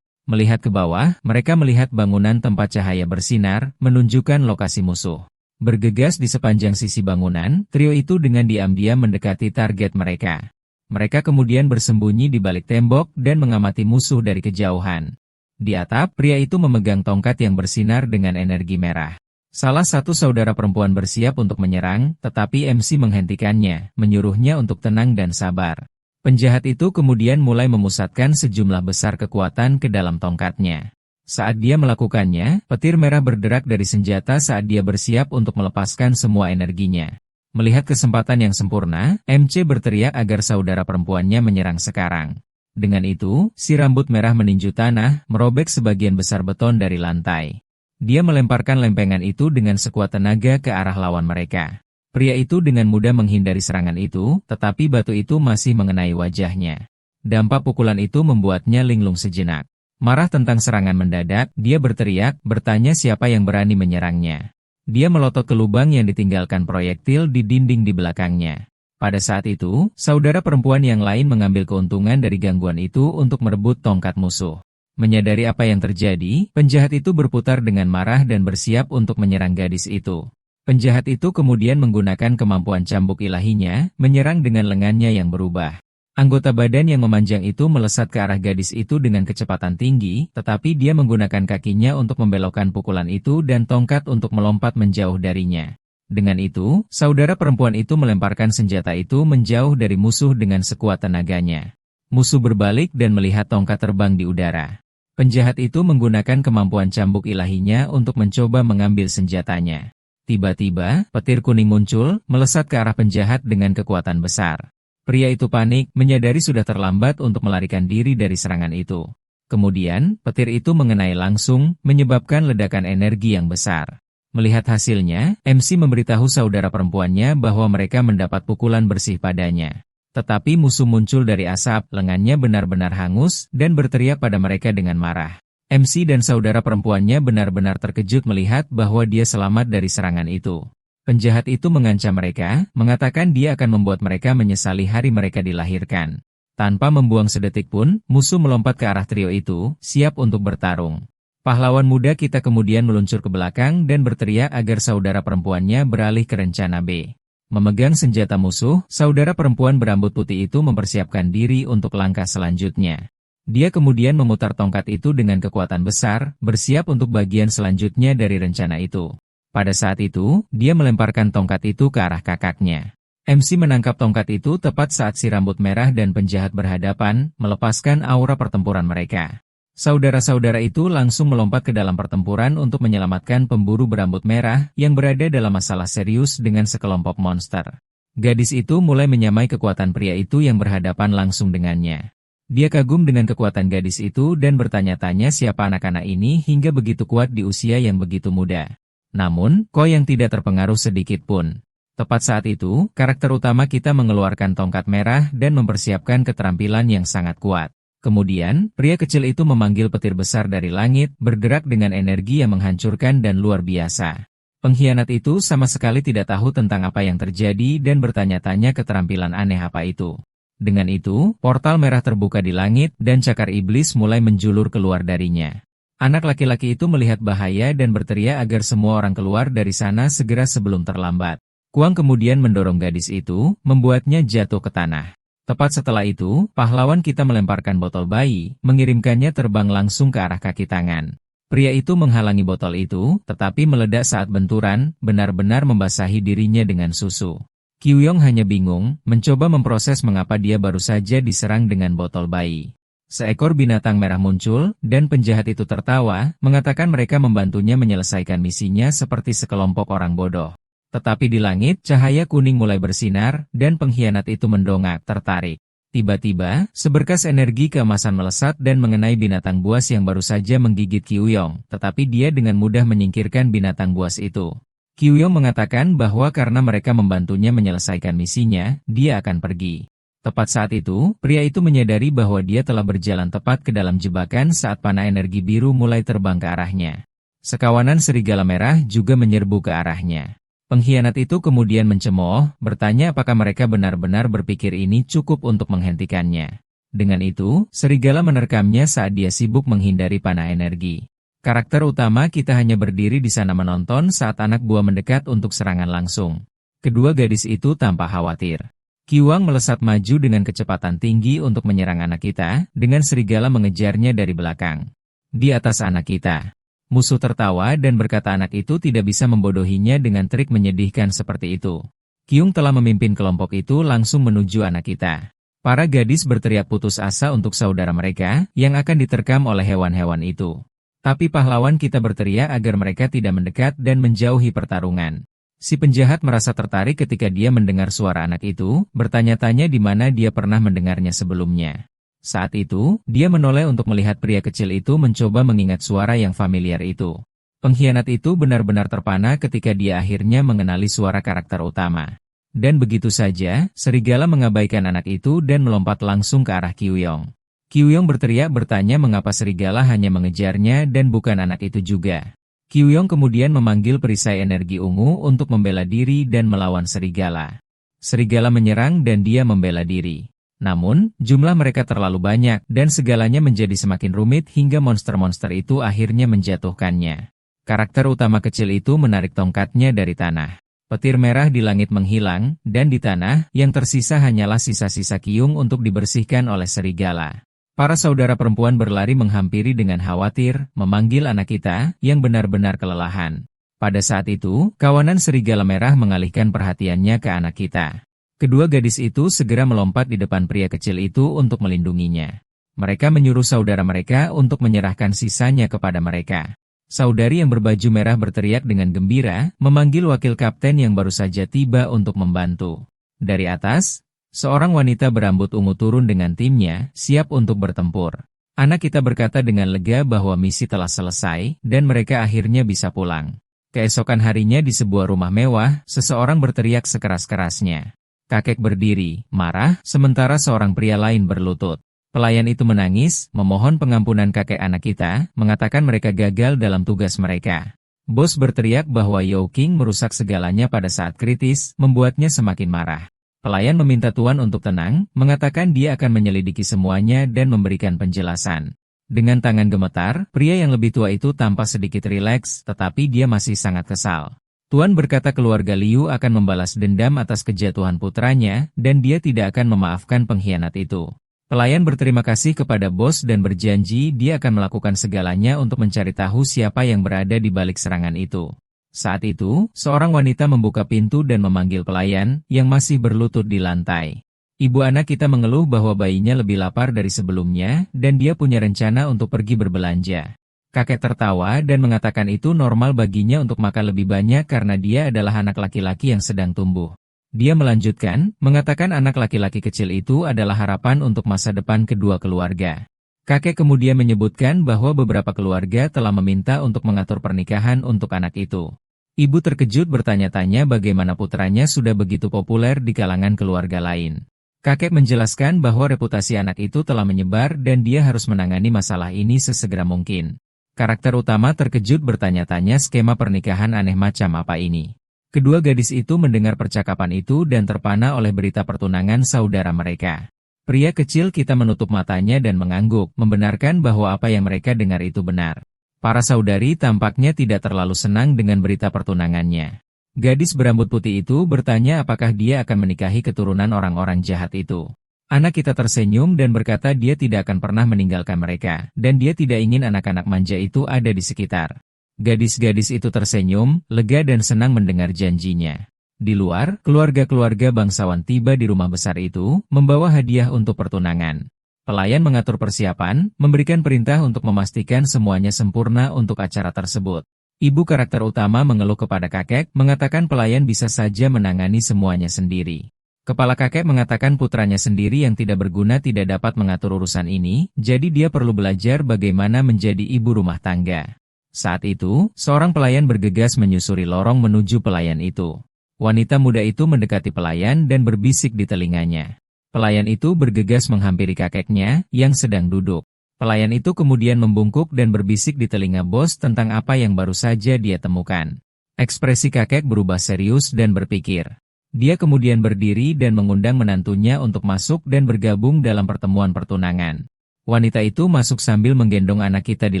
Melihat ke bawah, mereka melihat bangunan tempat cahaya bersinar, menunjukkan lokasi musuh. Bergegas di sepanjang sisi bangunan, trio itu dengan diam-diam mendekati target mereka. Mereka kemudian bersembunyi di balik tembok dan mengamati musuh dari kejauhan. Di atap, pria itu memegang tongkat yang bersinar dengan energi merah. Salah satu saudara perempuan bersiap untuk menyerang, tetapi MC menghentikannya, menyuruhnya untuk tenang dan sabar. Penjahat itu kemudian mulai memusatkan sejumlah besar kekuatan ke dalam tongkatnya. Saat dia melakukannya, petir merah berderak dari senjata saat dia bersiap untuk melepaskan semua energinya. Melihat kesempatan yang sempurna, MC berteriak agar saudara perempuannya menyerang sekarang. Dengan itu, si rambut merah meninju tanah, merobek sebagian besar beton dari lantai. Dia melemparkan lempengan itu dengan sekuat tenaga ke arah lawan mereka. Pria itu dengan mudah menghindari serangan itu, tetapi batu itu masih mengenai wajahnya. Dampak pukulan itu membuatnya linglung sejenak. Marah tentang serangan mendadak, dia berteriak, bertanya siapa yang berani menyerangnya. Dia melotot ke lubang yang ditinggalkan proyektil di dinding di belakangnya. Pada saat itu, saudara perempuan yang lain mengambil keuntungan dari gangguan itu untuk merebut tongkat musuh. Menyadari apa yang terjadi, penjahat itu berputar dengan marah dan bersiap untuk menyerang gadis itu. Penjahat itu kemudian menggunakan kemampuan cambuk ilahinya, menyerang dengan lengannya yang berubah. Anggota badan yang memanjang itu melesat ke arah gadis itu dengan kecepatan tinggi, tetapi dia menggunakan kakinya untuk membelokkan pukulan itu dan tongkat untuk melompat menjauh darinya. Dengan itu, saudara perempuan itu melemparkan senjata itu menjauh dari musuh dengan sekuat tenaganya. Musuh berbalik dan melihat tongkat terbang di udara. Penjahat itu menggunakan kemampuan cambuk ilahinya untuk mencoba mengambil senjatanya. Tiba-tiba, petir kuning muncul, melesat ke arah penjahat dengan kekuatan besar. Pria itu panik, menyadari sudah terlambat untuk melarikan diri dari serangan itu. Kemudian, petir itu mengenai langsung, menyebabkan ledakan energi yang besar. Melihat hasilnya, MC memberitahu saudara perempuannya bahwa mereka mendapat pukulan bersih padanya. Tetapi musuh muncul dari asap, lengannya benar-benar hangus, dan berteriak pada mereka dengan marah. MC dan saudara perempuannya benar-benar terkejut melihat bahwa dia selamat dari serangan itu. Penjahat itu mengancam mereka, mengatakan dia akan membuat mereka menyesali hari mereka dilahirkan. Tanpa membuang sedetik pun, musuh melompat ke arah trio itu, siap untuk bertarung. Pahlawan muda kita kemudian meluncur ke belakang dan berteriak agar saudara perempuannya beralih ke rencana B. Memegang senjata musuh, saudara perempuan berambut putih itu mempersiapkan diri untuk langkah selanjutnya. Dia kemudian memutar tongkat itu dengan kekuatan besar, bersiap untuk bagian selanjutnya dari rencana itu. Pada saat itu, dia melemparkan tongkat itu ke arah kakaknya. MC menangkap tongkat itu tepat saat si rambut merah dan penjahat berhadapan, melepaskan aura pertempuran mereka. Saudara-saudara itu langsung melompat ke dalam pertempuran untuk menyelamatkan pemburu berambut merah yang berada dalam masalah serius dengan sekelompok monster. Gadis itu mulai menyamai kekuatan pria itu yang berhadapan langsung dengannya. Dia kagum dengan kekuatan gadis itu dan bertanya-tanya siapa anak-anak ini hingga begitu kuat di usia yang begitu muda. Namun, Ko yang tidak terpengaruh sedikit pun. Tepat saat itu, karakter utama kita mengeluarkan tongkat merah dan mempersiapkan keterampilan yang sangat kuat. Kemudian, pria kecil itu memanggil petir besar dari langit, bergerak dengan energi yang menghancurkan dan luar biasa. Pengkhianat itu sama sekali tidak tahu tentang apa yang terjadi dan bertanya-tanya keterampilan aneh apa itu. Dengan itu, portal merah terbuka di langit dan cakar iblis mulai menjulur keluar darinya. Anak laki-laki itu melihat bahaya dan berteriak agar semua orang keluar dari sana segera sebelum terlambat. Kuang kemudian mendorong gadis itu, membuatnya jatuh ke tanah. Tepat setelah itu, pahlawan kita melemparkan botol bayi, mengirimkannya terbang langsung ke arah kaki tangan. Pria itu menghalangi botol itu, tetapi meledak saat benturan, benar-benar membasahi dirinya dengan susu. Kyuyong hanya bingung, mencoba memproses mengapa dia baru saja diserang dengan botol bayi. Seekor binatang merah muncul, dan penjahat itu tertawa, mengatakan mereka membantunya menyelesaikan misinya seperti sekelompok orang bodoh. Tetapi di langit, cahaya kuning mulai bersinar, dan pengkhianat itu mendongak, tertarik. Tiba-tiba, seberkas energi keemasan melesat dan mengenai binatang buas yang baru saja menggigit Kyuyong, tetapi dia dengan mudah menyingkirkan binatang buas itu. Kyuyong mengatakan bahwa karena mereka membantunya menyelesaikan misinya, dia akan pergi. Tepat saat itu, pria itu menyadari bahwa dia telah berjalan tepat ke dalam jebakan saat panah energi biru mulai terbang ke arahnya. Sekawanan serigala merah juga menyerbu ke arahnya. Pengkhianat itu kemudian mencemooh, bertanya apakah mereka benar-benar berpikir ini cukup untuk menghentikannya. Dengan itu, serigala menerkamnya saat dia sibuk menghindari panah energi. Karakter utama kita hanya berdiri di sana menonton saat anak buah mendekat untuk serangan langsung. Kedua gadis itu tampak khawatir. Kyuang melesat maju dengan kecepatan tinggi untuk menyerang anak kita, dengan serigala mengejarnya dari belakang. Di atas anak kita. Musuh tertawa dan berkata anak itu tidak bisa membodohinya dengan trik menyedihkan seperti itu. Kyung telah memimpin kelompok itu langsung menuju anak kita. Para gadis berteriak putus asa untuk saudara mereka, yang akan diterkam oleh hewan-hewan itu. Tapi pahlawan kita berteriak agar mereka tidak mendekat dan menjauhi pertarungan. Si penjahat merasa tertarik ketika dia mendengar suara anak itu, bertanya-tanya di mana dia pernah mendengarnya sebelumnya. Saat itu, dia menoleh untuk melihat pria kecil itu mencoba mengingat suara yang familiar itu. Pengkhianat itu benar-benar terpana ketika dia akhirnya mengenali suara karakter utama. Dan begitu saja, serigala mengabaikan anak itu dan melompat langsung ke arah Kyuyong. Kyuyong berteriak bertanya mengapa serigala hanya mengejarnya dan bukan anak itu juga. Kyuyong kemudian memanggil perisai energi ungu untuk membela diri dan melawan serigala. Serigala menyerang dan dia membela diri. Namun, jumlah mereka terlalu banyak dan segalanya menjadi semakin rumit hingga monster-monster itu akhirnya menjatuhkannya. Karakter utama kecil itu menarik tongkatnya dari tanah. Petir merah di langit menghilang, dan di tanah, yang tersisa hanyalah sisa-sisa Kyung untuk dibersihkan oleh serigala. Para saudara perempuan berlari menghampiri dengan khawatir, memanggil anak kita, yang benar-benar kelelahan. Pada saat itu, kawanan serigala merah mengalihkan perhatiannya ke anak kita. Kedua gadis itu segera melompat di depan pria kecil itu untuk melindunginya. Mereka menyuruh saudara mereka untuk menyerahkan sisanya kepada mereka. Saudari yang berbaju merah berteriak dengan gembira, memanggil wakil kapten yang baru saja tiba untuk membantu. Dari atas, seorang wanita berambut ungu turun dengan timnya, siap untuk bertempur. Anak kita berkata dengan lega bahwa misi telah selesai, dan mereka akhirnya bisa pulang. Keesokan harinya di sebuah rumah mewah, seseorang berteriak sekeras-kerasnya. Kakek berdiri, marah, sementara seorang pria lain berlutut. Pelayan itu menangis, memohon pengampunan kakek anak kita, mengatakan mereka gagal dalam tugas mereka. Bos berteriak bahwa Yao King merusak segalanya pada saat kritis, membuatnya semakin marah. Pelayan meminta Tuan untuk tenang, mengatakan dia akan menyelidiki semuanya dan memberikan penjelasan. Dengan tangan gemetar, pria yang lebih tua itu tampak sedikit rileks, tetapi dia masih sangat kesal. Tuan berkata keluarga Liu akan membalas dendam atas kejatuhan putranya, dan dia tidak akan memaafkan pengkhianat itu. Pelayan berterima kasih kepada bos dan berjanji dia akan melakukan segalanya untuk mencari tahu siapa yang berada di balik serangan itu. Saat itu, seorang wanita membuka pintu dan memanggil pelayan, yang masih berlutut di lantai. Ibu anak kita mengeluh bahwa bayinya lebih lapar dari sebelumnya, dan dia punya rencana untuk pergi berbelanja. Kakek tertawa dan mengatakan itu normal baginya untuk makan lebih banyak karena dia adalah anak laki-laki yang sedang tumbuh. Dia melanjutkan, mengatakan anak laki-laki kecil itu adalah harapan untuk masa depan kedua keluarga. Kakek kemudian menyebutkan bahwa beberapa keluarga telah meminta untuk mengatur pernikahan untuk anak itu. Ibu terkejut bertanya-tanya bagaimana putranya sudah begitu populer di kalangan keluarga lain. Kakek menjelaskan bahwa reputasi anak itu telah menyebar dan dia harus menangani masalah ini sesegera mungkin. Karakter utama terkejut bertanya-tanya skema pernikahan aneh macam apa ini. Kedua gadis itu mendengar percakapan itu dan terpana oleh berita pertunangan saudara mereka. Pria kecil kita menutup matanya dan mengangguk, membenarkan bahwa apa yang mereka dengar itu benar. Para saudari tampaknya tidak terlalu senang dengan berita pertunangannya. Gadis berambut putih itu bertanya apakah dia akan menikahi keturunan orang-orang jahat itu. Anak kita tersenyum dan berkata dia tidak akan pernah meninggalkan mereka, dan dia tidak ingin anak-anak manja itu ada di sekitar. Gadis-gadis itu tersenyum, lega dan senang mendengar janjinya. Di luar, keluarga-keluarga bangsawan tiba di rumah besar itu, membawa hadiah untuk pertunangan. Pelayan mengatur persiapan, memberikan perintah untuk memastikan semuanya sempurna untuk acara tersebut. Ibu karakter utama mengeluh kepada kakek, mengatakan pelayan bisa saja menangani semuanya sendiri. Kepala kakek mengatakan putranya sendiri yang tidak berguna tidak dapat mengatur urusan ini, jadi dia perlu belajar bagaimana menjadi ibu rumah tangga. Saat itu, seorang pelayan bergegas menyusuri lorong menuju pelayan itu. Wanita muda itu mendekati pelayan dan berbisik di telinganya. Pelayan itu bergegas menghampiri kakeknya, yang sedang duduk. Pelayan itu kemudian membungkuk dan berbisik di telinga bos tentang apa yang baru saja dia temukan. Ekspresi kakek berubah serius dan berpikir. Dia kemudian berdiri dan mengundang menantunya untuk masuk dan bergabung dalam pertemuan pertunangan. Wanita itu masuk sambil menggendong anak kita di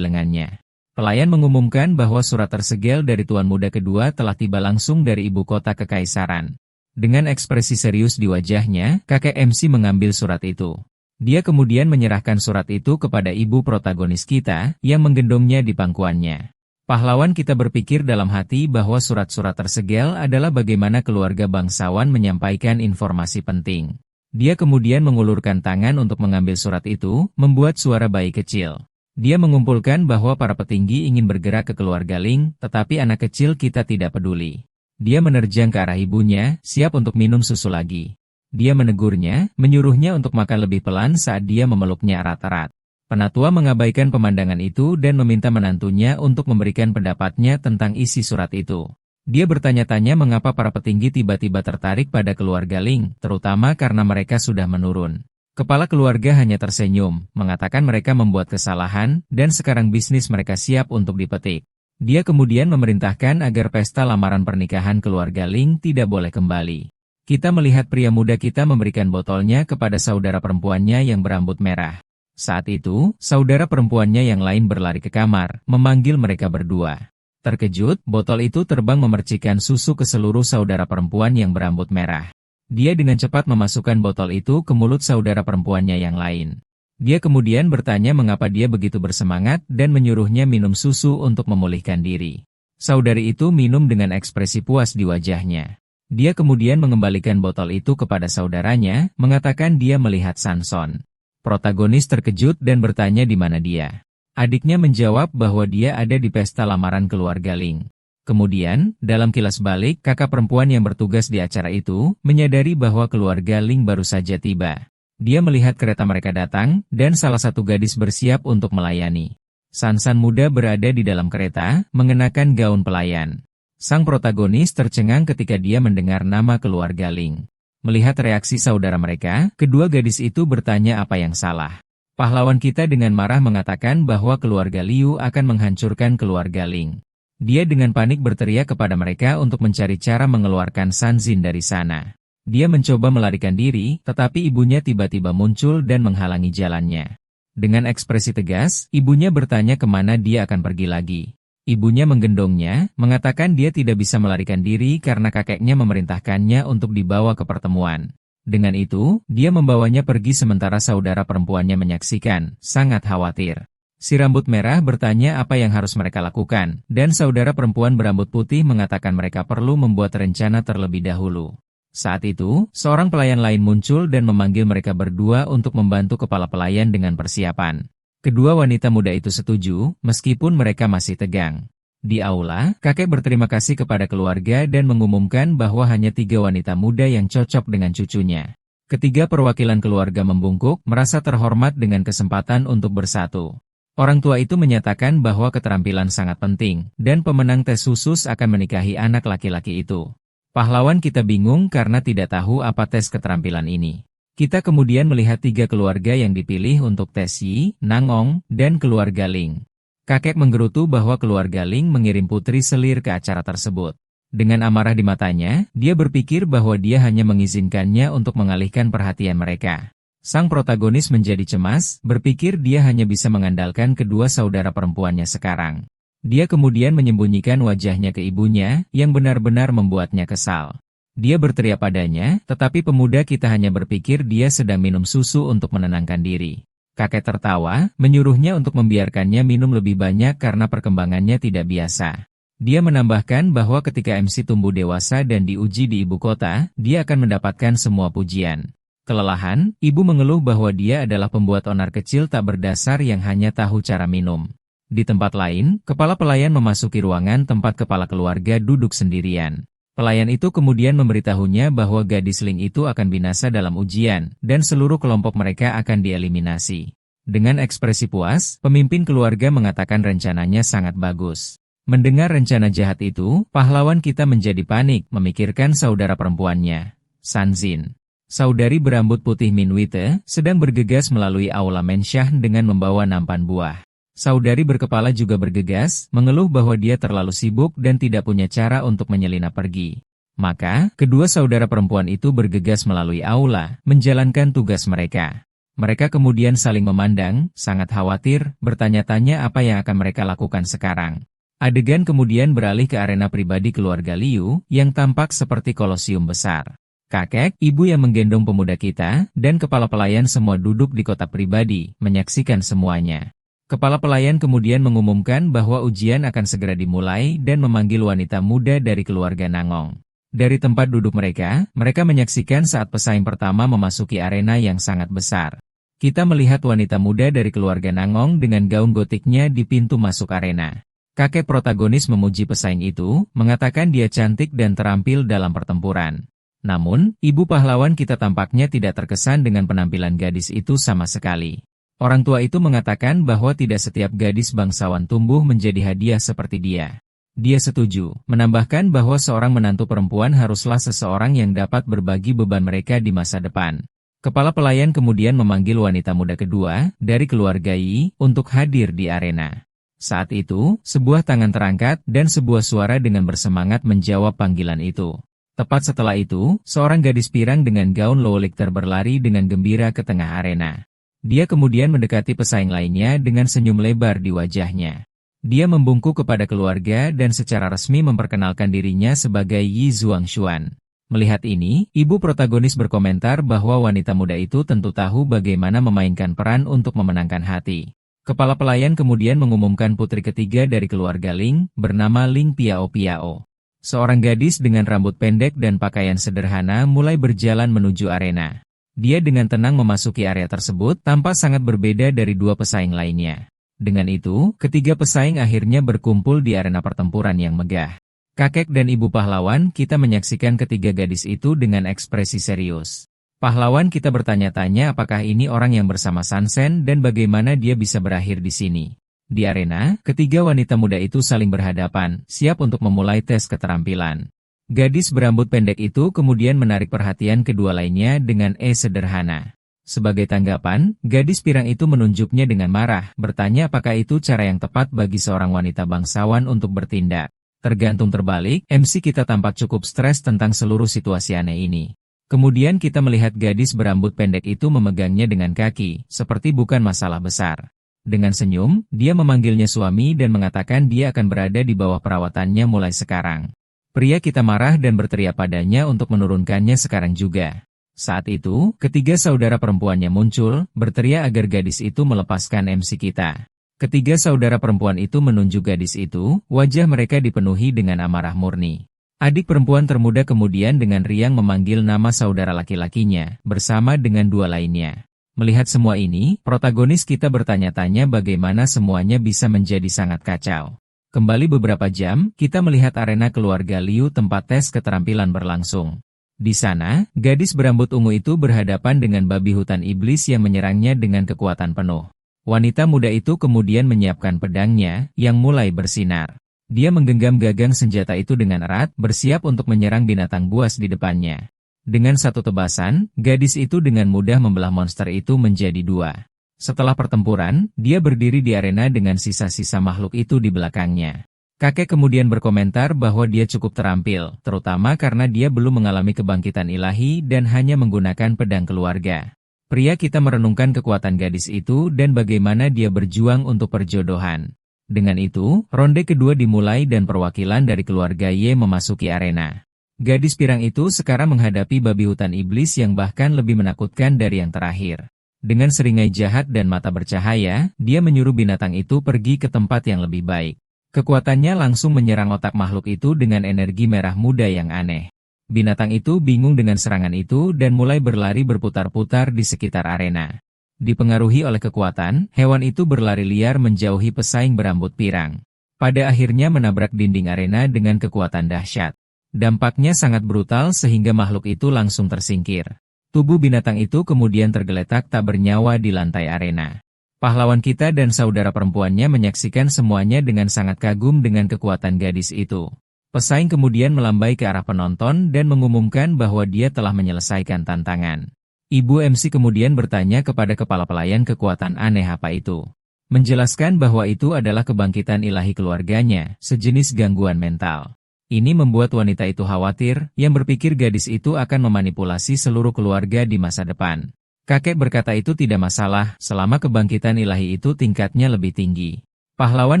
lengannya. Pelayan mengumumkan bahwa surat tersegel dari tuan muda kedua telah tiba langsung dari ibu kota kekaisaran. Dengan ekspresi serius di wajahnya, kakek MC mengambil surat itu. Dia kemudian menyerahkan surat itu kepada ibu protagonis kita, yang menggendongnya di pangkuannya. Pahlawan kita berpikir dalam hati bahwa surat-surat tersegel adalah bagaimana keluarga bangsawan menyampaikan informasi penting. Dia kemudian mengulurkan tangan untuk mengambil surat itu, membuat suara bayi kecil. Dia mengumpulkan bahwa para petinggi ingin bergerak ke keluarga Ling, tetapi anak kecil kita tidak peduli. Dia menerjang ke arah ibunya, siap untuk minum susu lagi. Dia menegurnya, menyuruhnya untuk makan lebih pelan saat dia memeluknya erat-erat. Penatua mengabaikan pemandangan itu dan meminta menantunya untuk memberikan pendapatnya tentang isi surat itu. Dia bertanya-tanya mengapa para petinggi tiba-tiba tertarik pada keluarga Ling, terutama karena mereka sudah menurun. Kepala keluarga hanya tersenyum, mengatakan mereka membuat kesalahan, dan sekarang bisnis mereka siap untuk dipetik. Dia kemudian memerintahkan agar pesta lamaran pernikahan keluarga Ling tidak boleh kembali. Kita melihat pria muda kita memberikan botolnya kepada saudara perempuannya yang berambut merah. Saat itu, saudara perempuannya yang lain berlari ke kamar, memanggil mereka berdua. Terkejut, botol itu terbang memercikan susu ke seluruh saudara perempuan yang berambut merah. Dia dengan cepat memasukkan botol itu ke mulut saudara perempuannya yang lain. Dia kemudian bertanya mengapa dia begitu bersemangat dan menyuruhnya minum susu untuk memulihkan diri. Saudari itu minum dengan ekspresi puas di wajahnya. Dia kemudian mengembalikan botol itu kepada saudaranya, mengatakan dia melihat Sanson. Protagonis terkejut dan bertanya di mana dia. Adiknya menjawab bahwa dia ada di pesta lamaran keluarga Ling. Kemudian, dalam kilas balik, kakak perempuan yang bertugas di acara itu, menyadari bahwa keluarga Ling baru saja tiba. Dia melihat kereta mereka datang, dan salah satu gadis bersiap untuk melayani. Sansan muda berada di dalam kereta, mengenakan gaun pelayan. Sang protagonis tercengang ketika dia mendengar nama keluarga Ling. Melihat reaksi saudara mereka, kedua gadis itu bertanya apa yang salah. Pahlawan kita dengan marah mengatakan bahwa keluarga Liu akan menghancurkan keluarga Ling. Dia dengan panik berteriak kepada mereka untuk mencari cara mengeluarkan Sanzin dari sana. Dia mencoba melarikan diri, tetapi ibunya tiba-tiba muncul dan menghalangi jalannya. Dengan ekspresi tegas, ibunya bertanya kemana dia akan pergi lagi. Ibunya menggendongnya, mengatakan dia tidak bisa melarikan diri karena kakeknya memerintahkannya untuk dibawa ke pertemuan. Dengan itu, dia membawanya pergi sementara saudara perempuannya menyaksikan, sangat khawatir. Si rambut merah bertanya apa yang harus mereka lakukan, dan saudara perempuan berambut putih mengatakan mereka perlu membuat rencana terlebih dahulu. Saat itu, seorang pelayan lain muncul dan memanggil mereka berdua untuk membantu kepala pelayan dengan persiapan. Kedua wanita muda itu setuju, meskipun mereka masih tegang. Di aula, kakek berterima kasih kepada keluarga dan mengumumkan bahwa hanya 3 wanita muda yang cocok dengan cucunya. Ketiga perwakilan keluarga membungkuk, merasa terhormat dengan kesempatan untuk bersatu. Orang tua itu menyatakan bahwa keterampilan sangat penting, dan pemenang tes khusus akan menikahi anak laki-laki itu. Pahlawan kita bingung karena tidak tahu apa tes keterampilan ini. Kita kemudian melihat 3 keluarga yang dipilih untuk tes Yi, Nangong, dan keluarga Ling. Kakek menggerutu bahwa keluarga Ling mengirim putri selir ke acara tersebut. Dengan amarah di matanya, dia berpikir bahwa dia hanya mengizinkannya untuk mengalihkan perhatian mereka. Sang protagonis menjadi cemas, berpikir dia hanya bisa mengandalkan kedua saudara perempuannya sekarang. Dia kemudian menyembunyikan wajahnya ke ibunya, yang benar-benar membuatnya kesal. Dia berteriak padanya, tetapi pemuda kita hanya berpikir dia sedang minum susu untuk menenangkan diri. Kakek tertawa, menyuruhnya untuk membiarkannya minum lebih banyak karena perkembangannya tidak biasa. Dia menambahkan bahwa ketika MC tumbuh dewasa dan diuji di ibu kota, dia akan mendapatkan semua pujian. Kelelahan, ibu mengeluh bahwa dia adalah pembuat onar kecil tak berdasar yang hanya tahu cara minum. Di tempat lain, kepala pelayan memasuki ruangan tempat kepala keluarga duduk sendirian. Pelayan itu kemudian memberitahunya bahwa gadis Ling itu akan binasa dalam ujian, dan seluruh kelompok mereka akan dieliminasi. Dengan ekspresi puas, pemimpin keluarga mengatakan rencananya sangat bagus. Mendengar rencana jahat itu, pahlawan kita menjadi panik, memikirkan saudara perempuannya, Sanzin. Saudari berambut putih Minwite sedang bergegas melalui aula mensyah dengan membawa nampan buah. Saudari berkepala juga bergegas, mengeluh bahwa dia terlalu sibuk dan tidak punya cara untuk menyelinap pergi. Maka, kedua saudara perempuan itu bergegas melalui aula, menjalankan tugas mereka. Mereka kemudian saling memandang, sangat khawatir, bertanya-tanya apa yang akan mereka lakukan sekarang. Adegan kemudian beralih ke arena pribadi keluarga Liu, yang tampak seperti kolosium besar. Kakek, ibu yang menggendong pemuda kita, dan kepala pelayan semua duduk di kotak pribadi, menyaksikan semuanya. Kepala pelayan kemudian mengumumkan bahwa ujian akan segera dimulai dan memanggil wanita muda dari keluarga Nangong. Dari tempat duduk mereka, mereka menyaksikan saat pesaing pertama memasuki arena yang sangat besar. Kita melihat wanita muda dari keluarga Nangong dengan gaun gotiknya di pintu masuk arena. Kakek protagonis memuji pesaing itu, mengatakan dia cantik dan terampil dalam pertempuran. Namun, ibu pahlawan kita tampaknya tidak terkesan dengan penampilan gadis itu sama sekali. Orang tua itu mengatakan bahwa tidak setiap gadis bangsawan tumbuh menjadi hadiah seperti dia. Dia setuju, menambahkan bahwa seorang menantu perempuan haruslah seseorang yang dapat berbagi beban mereka di masa depan. Kepala pelayan kemudian memanggil wanita muda kedua, dari keluarga Yi, untuk hadir di arena. Saat itu, sebuah tangan terangkat, dan sebuah suara dengan bersemangat menjawab panggilan itu. Tepat setelah itu, seorang gadis pirang dengan gaun Lolikter berlari dengan gembira ke tengah arena. Dia kemudian mendekati pesaing lainnya dengan senyum lebar di wajahnya. Dia membungkuk kepada keluarga dan secara resmi memperkenalkan dirinya sebagai Yi Zhuangshuan. Melihat ini, ibu protagonis berkomentar bahwa wanita muda itu tentu tahu bagaimana memainkan peran untuk memenangkan hati. Kepala pelayan kemudian mengumumkan putri ketiga dari keluarga Ling, bernama Ling Piao Piao. Seorang gadis dengan rambut pendek dan pakaian sederhana mulai berjalan menuju arena. Dia dengan tenang memasuki area tersebut, tampak sangat berbeda dari dua pesaing lainnya. Dengan itu, ketiga pesaing akhirnya berkumpul di arena pertempuran yang megah. Kakek dan ibu pahlawan kita menyaksikan ketiga gadis itu dengan ekspresi serius. Pahlawan kita bertanya-tanya apakah ini orang yang bersama Sansen dan bagaimana dia bisa berakhir di sini. Di arena, ketiga wanita muda itu saling berhadapan, siap untuk memulai tes keterampilan. Gadis berambut pendek itu kemudian menarik perhatian kedua lainnya dengan sederhana. Sebagai tanggapan, gadis pirang itu menunjuknya dengan marah, bertanya apakah itu cara yang tepat bagi seorang wanita bangsawan untuk bertindak. Tergantung terbalik, MC kita tampak cukup stres tentang seluruh situasi aneh ini. Kemudian kita melihat gadis berambut pendek itu memegangnya dengan kaki, seperti bukan masalah besar. Dengan senyum, dia memanggilnya suami dan mengatakan dia akan berada di bawah perawatannya mulai sekarang. Pria kita marah dan berteriak padanya untuk menurunkannya sekarang juga. Saat itu, ketiga saudara perempuannya muncul, berteriak agar gadis itu melepaskan MC kita. Ketiga saudara perempuan itu menunjuk gadis itu, wajah mereka dipenuhi dengan amarah murni. Adik perempuan termuda kemudian dengan riang memanggil nama saudara laki-lakinya, bersama dengan dua lainnya. Melihat semua ini, protagonis kita bertanya-tanya bagaimana semuanya bisa menjadi sangat kacau. Kembali beberapa jam, kita melihat arena keluarga Liu tempat tes keterampilan berlangsung. Di sana, gadis berambut ungu itu berhadapan dengan babi hutan iblis yang menyerangnya dengan kekuatan penuh. Wanita muda itu kemudian menyiapkan pedangnya, yang mulai bersinar. Dia menggenggam gagang senjata itu dengan erat, bersiap untuk menyerang binatang buas di depannya. Dengan satu tebasan, gadis itu dengan mudah membelah monster itu menjadi dua. Setelah pertempuran, dia berdiri di arena dengan sisa-sisa makhluk itu di belakangnya. Kakek kemudian berkomentar bahwa dia cukup terampil, terutama karena dia belum mengalami kebangkitan ilahi dan hanya menggunakan pedang keluarga. Pria kita merenungkan kekuatan gadis itu dan bagaimana dia berjuang untuk perjodohan. Dengan itu, ronde kedua dimulai dan perwakilan dari keluarga Y memasuki arena. Gadis pirang itu sekarang menghadapi babi hutan iblis yang bahkan lebih menakutkan dari yang terakhir. Dengan seringai jahat dan mata bercahaya, dia menyuruh binatang itu pergi ke tempat yang lebih baik. Kekuatannya langsung menyerang otak makhluk itu dengan energi merah muda yang aneh. Binatang itu bingung dengan serangan itu dan mulai berlari berputar-putar di sekitar arena. Dipengaruhi oleh kekuatan, hewan itu berlari liar menjauhi pesaing berambut pirang. Pada akhirnya menabrak dinding arena dengan kekuatan dahsyat. Dampaknya sangat brutal sehingga makhluk itu langsung tersingkir. Tubuh binatang itu kemudian tergeletak tak bernyawa di lantai arena. Pahlawan kita dan saudara perempuannya menyaksikan semuanya dengan sangat kagum dengan kekuatan gadis itu. Pesaing kemudian melambai ke arah penonton dan mengumumkan bahwa dia telah menyelesaikan tantangan. Ibu MC kemudian bertanya kepada kepala pelayan kekuatan aneh apa itu. Menjelaskan bahwa itu adalah kebangkitan ilahi keluarganya, sejenis gangguan mental. Ini membuat wanita itu khawatir, yang berpikir gadis itu akan memanipulasi seluruh keluarga di masa depan. Kakek berkata itu tidak masalah, selama kebangkitan ilahi itu tingkatnya lebih tinggi. Pahlawan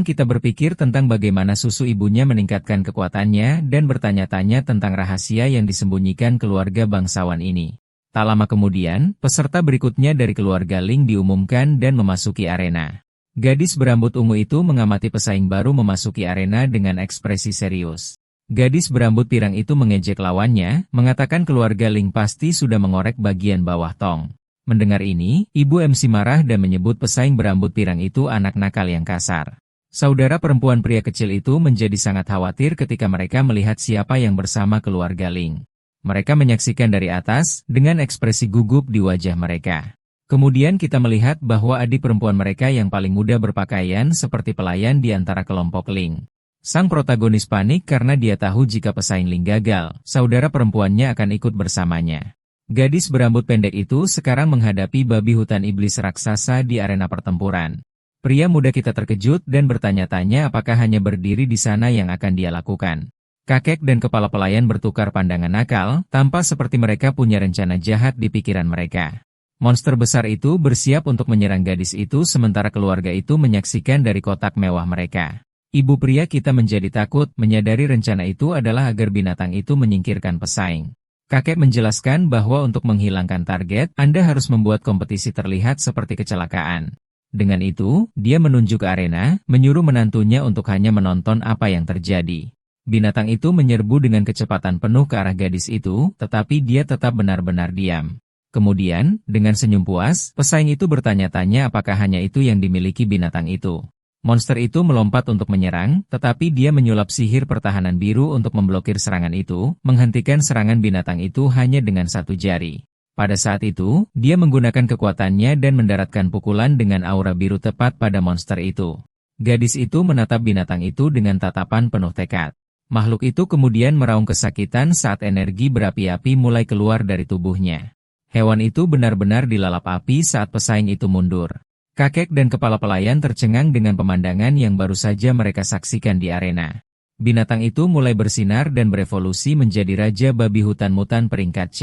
kita berpikir tentang bagaimana susu ibunya meningkatkan kekuatannya dan bertanya-tanya tentang rahasia yang disembunyikan keluarga bangsawan ini. Tak lama kemudian, peserta berikutnya dari keluarga Ling diumumkan dan memasuki arena. Gadis berambut ungu itu mengamati pesaing baru memasuki arena dengan ekspresi serius. Gadis berambut pirang itu mengejek lawannya, mengatakan keluarga Ling pasti sudah mengorek bagian bawah tong. Mendengar ini, Ibu MC marah dan menyebut pesaing berambut pirang itu anak nakal yang kasar. Saudara perempuan pria kecil itu menjadi sangat khawatir ketika mereka melihat siapa yang bersama keluarga Ling. Mereka menyaksikan dari atas, dengan ekspresi gugup di wajah mereka. Kemudian kita melihat bahwa adik perempuan mereka yang paling muda berpakaian seperti pelayan di antara kelompok Ling. Sang protagonis panik karena dia tahu jika pesaing Ling gagal, saudara perempuannya akan ikut bersamanya. Gadis berambut pendek itu sekarang menghadapi babi hutan iblis raksasa di arena pertempuran. Pria muda kita terkejut dan bertanya-tanya apakah hanya berdiri di sana yang akan dia lakukan. Kakek dan kepala pelayan bertukar pandangan nakal, tampak seperti mereka punya rencana jahat di pikiran mereka. Monster besar itu bersiap untuk menyerang gadis itu sementara keluarga itu menyaksikan dari kotak mewah mereka. Ibu pria kita menjadi takut, menyadari rencana itu adalah agar binatang itu menyingkirkan pesaing. Kakek menjelaskan bahwa untuk menghilangkan target, Anda harus membuat kompetisi terlihat seperti kecelakaan. Dengan itu, dia menunjuk ke arena, menyuruh menantunya untuk hanya menonton apa yang terjadi. Binatang itu menyerbu dengan kecepatan penuh ke arah gadis itu, tetapi dia tetap benar-benar diam. Kemudian, dengan senyum puas, pesaing itu bertanya-tanya apakah hanya itu yang dimiliki binatang itu. Monster itu melompat untuk menyerang, tetapi dia menyulap sihir pertahanan biru untuk memblokir serangan itu, menghentikan serangan binatang itu hanya dengan satu jari. Pada saat itu, dia menggunakan kekuatannya dan mendaratkan pukulan dengan aura biru tepat pada monster itu. Gadis itu menatap binatang itu dengan tatapan penuh tekad. Makhluk itu kemudian meraung kesakitan saat energi berapi-api mulai keluar dari tubuhnya. Hewan itu benar-benar dilalap api saat pesaing itu mundur. Kakek dan kepala pelayan tercengang dengan pemandangan yang baru saja mereka saksikan di arena. Binatang itu mulai bersinar dan berevolusi menjadi Raja Babi Hutan Mutan peringkat C.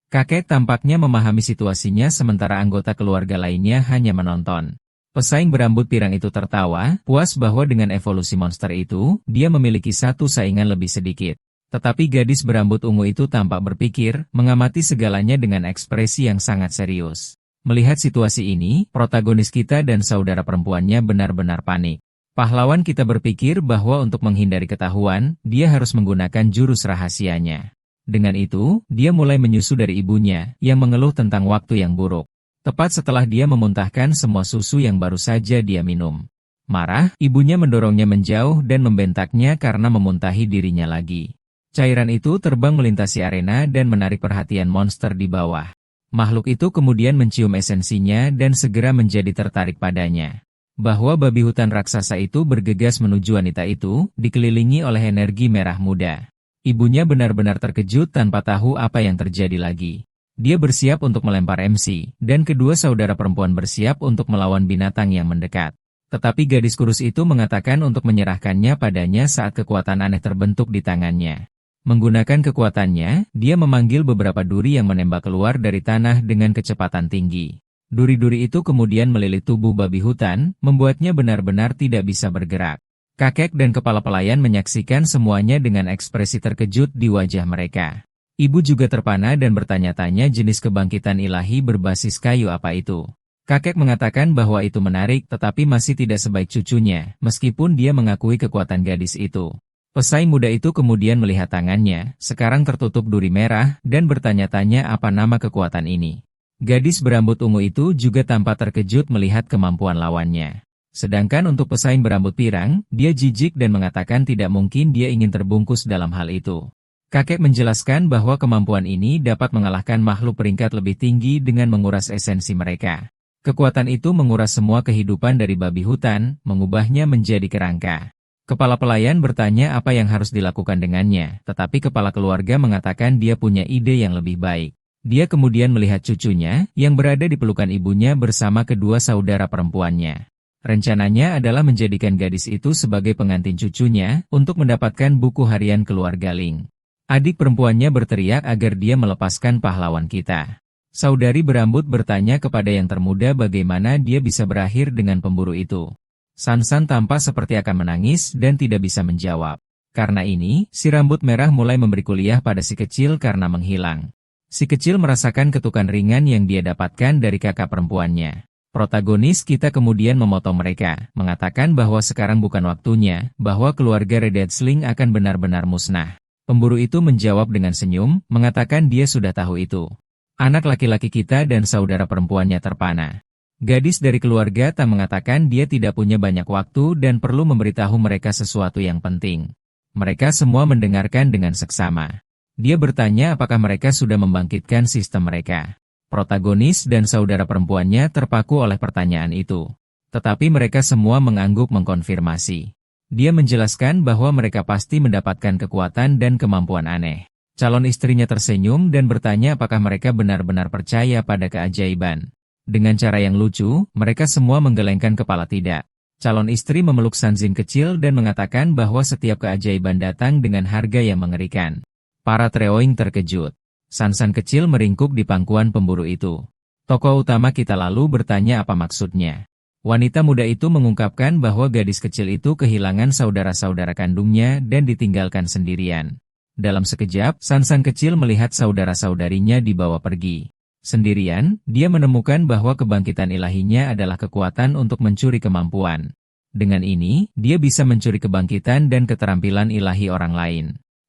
Kakek tampaknya memahami situasinya sementara anggota keluarga lainnya hanya menonton. Pesaing berambut pirang itu tertawa, puas bahwa dengan evolusi monster itu, dia memiliki satu saingan lebih sedikit. Tetapi gadis berambut ungu itu tampak berpikir, mengamati segalanya dengan ekspresi yang sangat serius. Melihat situasi ini, protagonis kita dan saudara perempuannya benar-benar panik. Pahlawan kita berpikir bahwa untuk menghindari ketahuan, dia harus menggunakan jurus rahasianya. Dengan itu, dia mulai menyusu dari ibunya, yang mengeluh tentang waktu yang buruk. Tepat setelah dia memuntahkan semua susu yang baru saja dia minum. Marah, ibunya mendorongnya menjauh dan membentaknya karena memuntahi dirinya lagi. Cairan itu terbang melintasi arena dan menarik perhatian monster di bawah. Makhluk itu kemudian mencium esensinya dan segera menjadi tertarik padanya. Bahwa babi hutan raksasa itu bergegas menuju wanita itu, dikelilingi oleh energi merah muda. Ibunya benar-benar terkejut tanpa tahu apa yang terjadi lagi. Dia bersiap untuk melempar MC, dan kedua saudara perempuan bersiap untuk melawan binatang yang mendekat. Tetapi gadis kurus itu mengatakan untuk menyerahkannya padanya saat kekuatan aneh terbentuk di tangannya. Menggunakan kekuatannya, dia memanggil beberapa duri yang menembak keluar dari tanah dengan kecepatan tinggi. Duri-duri itu kemudian melilit tubuh babi hutan, membuatnya benar-benar tidak bisa bergerak. Kakek dan kepala pelayan menyaksikan semuanya dengan ekspresi terkejut di wajah mereka. Ibu juga terpana dan bertanya-tanya jenis kebangkitan ilahi berbasis kayu apa itu. Kakek mengatakan bahwa itu menarik tetapi masih tidak sebaik cucunya, meskipun dia mengakui kekuatan gadis itu. Pesaing muda itu kemudian melihat tangannya, sekarang tertutup duri merah, dan bertanya-tanya apa nama kekuatan ini. Gadis berambut ungu itu juga tampak terkejut melihat kemampuan lawannya. Sedangkan untuk pesaing berambut pirang, dia jijik dan mengatakan tidak mungkin dia ingin terbungkus dalam hal itu. Kakek menjelaskan bahwa kemampuan ini dapat mengalahkan makhluk peringkat lebih tinggi dengan menguras esensi mereka. Kekuatan itu menguras semua kehidupan dari babi hutan, mengubahnya menjadi kerangka. Kepala pelayan bertanya apa yang harus dilakukan dengannya, tetapi kepala keluarga mengatakan dia punya ide yang lebih baik. Dia kemudian melihat cucunya, yang berada di pelukan ibunya bersama kedua saudara perempuannya. Rencananya adalah menjadikan gadis itu sebagai pengantin cucunya untuk mendapatkan buku harian keluarga Ling. Adik perempuannya berteriak agar dia melepaskan pahlawan kita. Saudari berambut bertanya kepada yang termuda bagaimana dia bisa berakhir dengan pemburu itu. Sansan tampak seperti akan menangis dan tidak bisa menjawab. Karena ini, si rambut merah mulai memberi kuliah pada si kecil karena menghilang. Si kecil merasakan ketukan ringan yang dia dapatkan dari kakak perempuannya. Protagonis kita kemudian memotong mereka, mengatakan bahwa sekarang bukan waktunya, bahwa keluarga Redetsling akan benar-benar musnah. Pemburu itu menjawab dengan senyum, mengatakan dia sudah tahu itu. Anak laki-laki kita dan saudara perempuannya terpana. Gadis dari keluarga tak mengatakan dia tidak punya banyak waktu dan perlu memberitahu mereka sesuatu yang penting. Mereka semua mendengarkan dengan seksama. Dia bertanya apakah mereka sudah membangkitkan sistem mereka. Protagonis dan saudara perempuannya terpaku oleh pertanyaan itu. Tetapi mereka semua mengangguk mengkonfirmasi. Dia menjelaskan bahwa mereka pasti mendapatkan kekuatan dan kemampuan aneh. Calon istrinya tersenyum dan bertanya apakah mereka benar-benar percaya pada keajaiban. Dengan cara yang lucu, mereka semua menggelengkan kepala tidak. Calon istri memeluk Sanzin kecil dan mengatakan bahwa setiap keajaiban datang dengan harga yang mengerikan. Para Treoing terkejut. Sansan kecil meringkuk di pangkuan pemburu itu. Tokoh utama kita lalu bertanya apa maksudnya. Wanita muda itu mengungkapkan bahwa gadis kecil itu kehilangan saudara-saudara kandungnya dan ditinggalkan sendirian. Dalam sekejap, Sansan kecil melihat saudara-saudarinya dibawa pergi. Sendirian, dia menemukan bahwa kebangkitan ilahinya adalah kekuatan untuk mencuri kemampuan. Dengan ini, dia bisa mencuri kebangkitan dan keterampilan ilahi orang lain.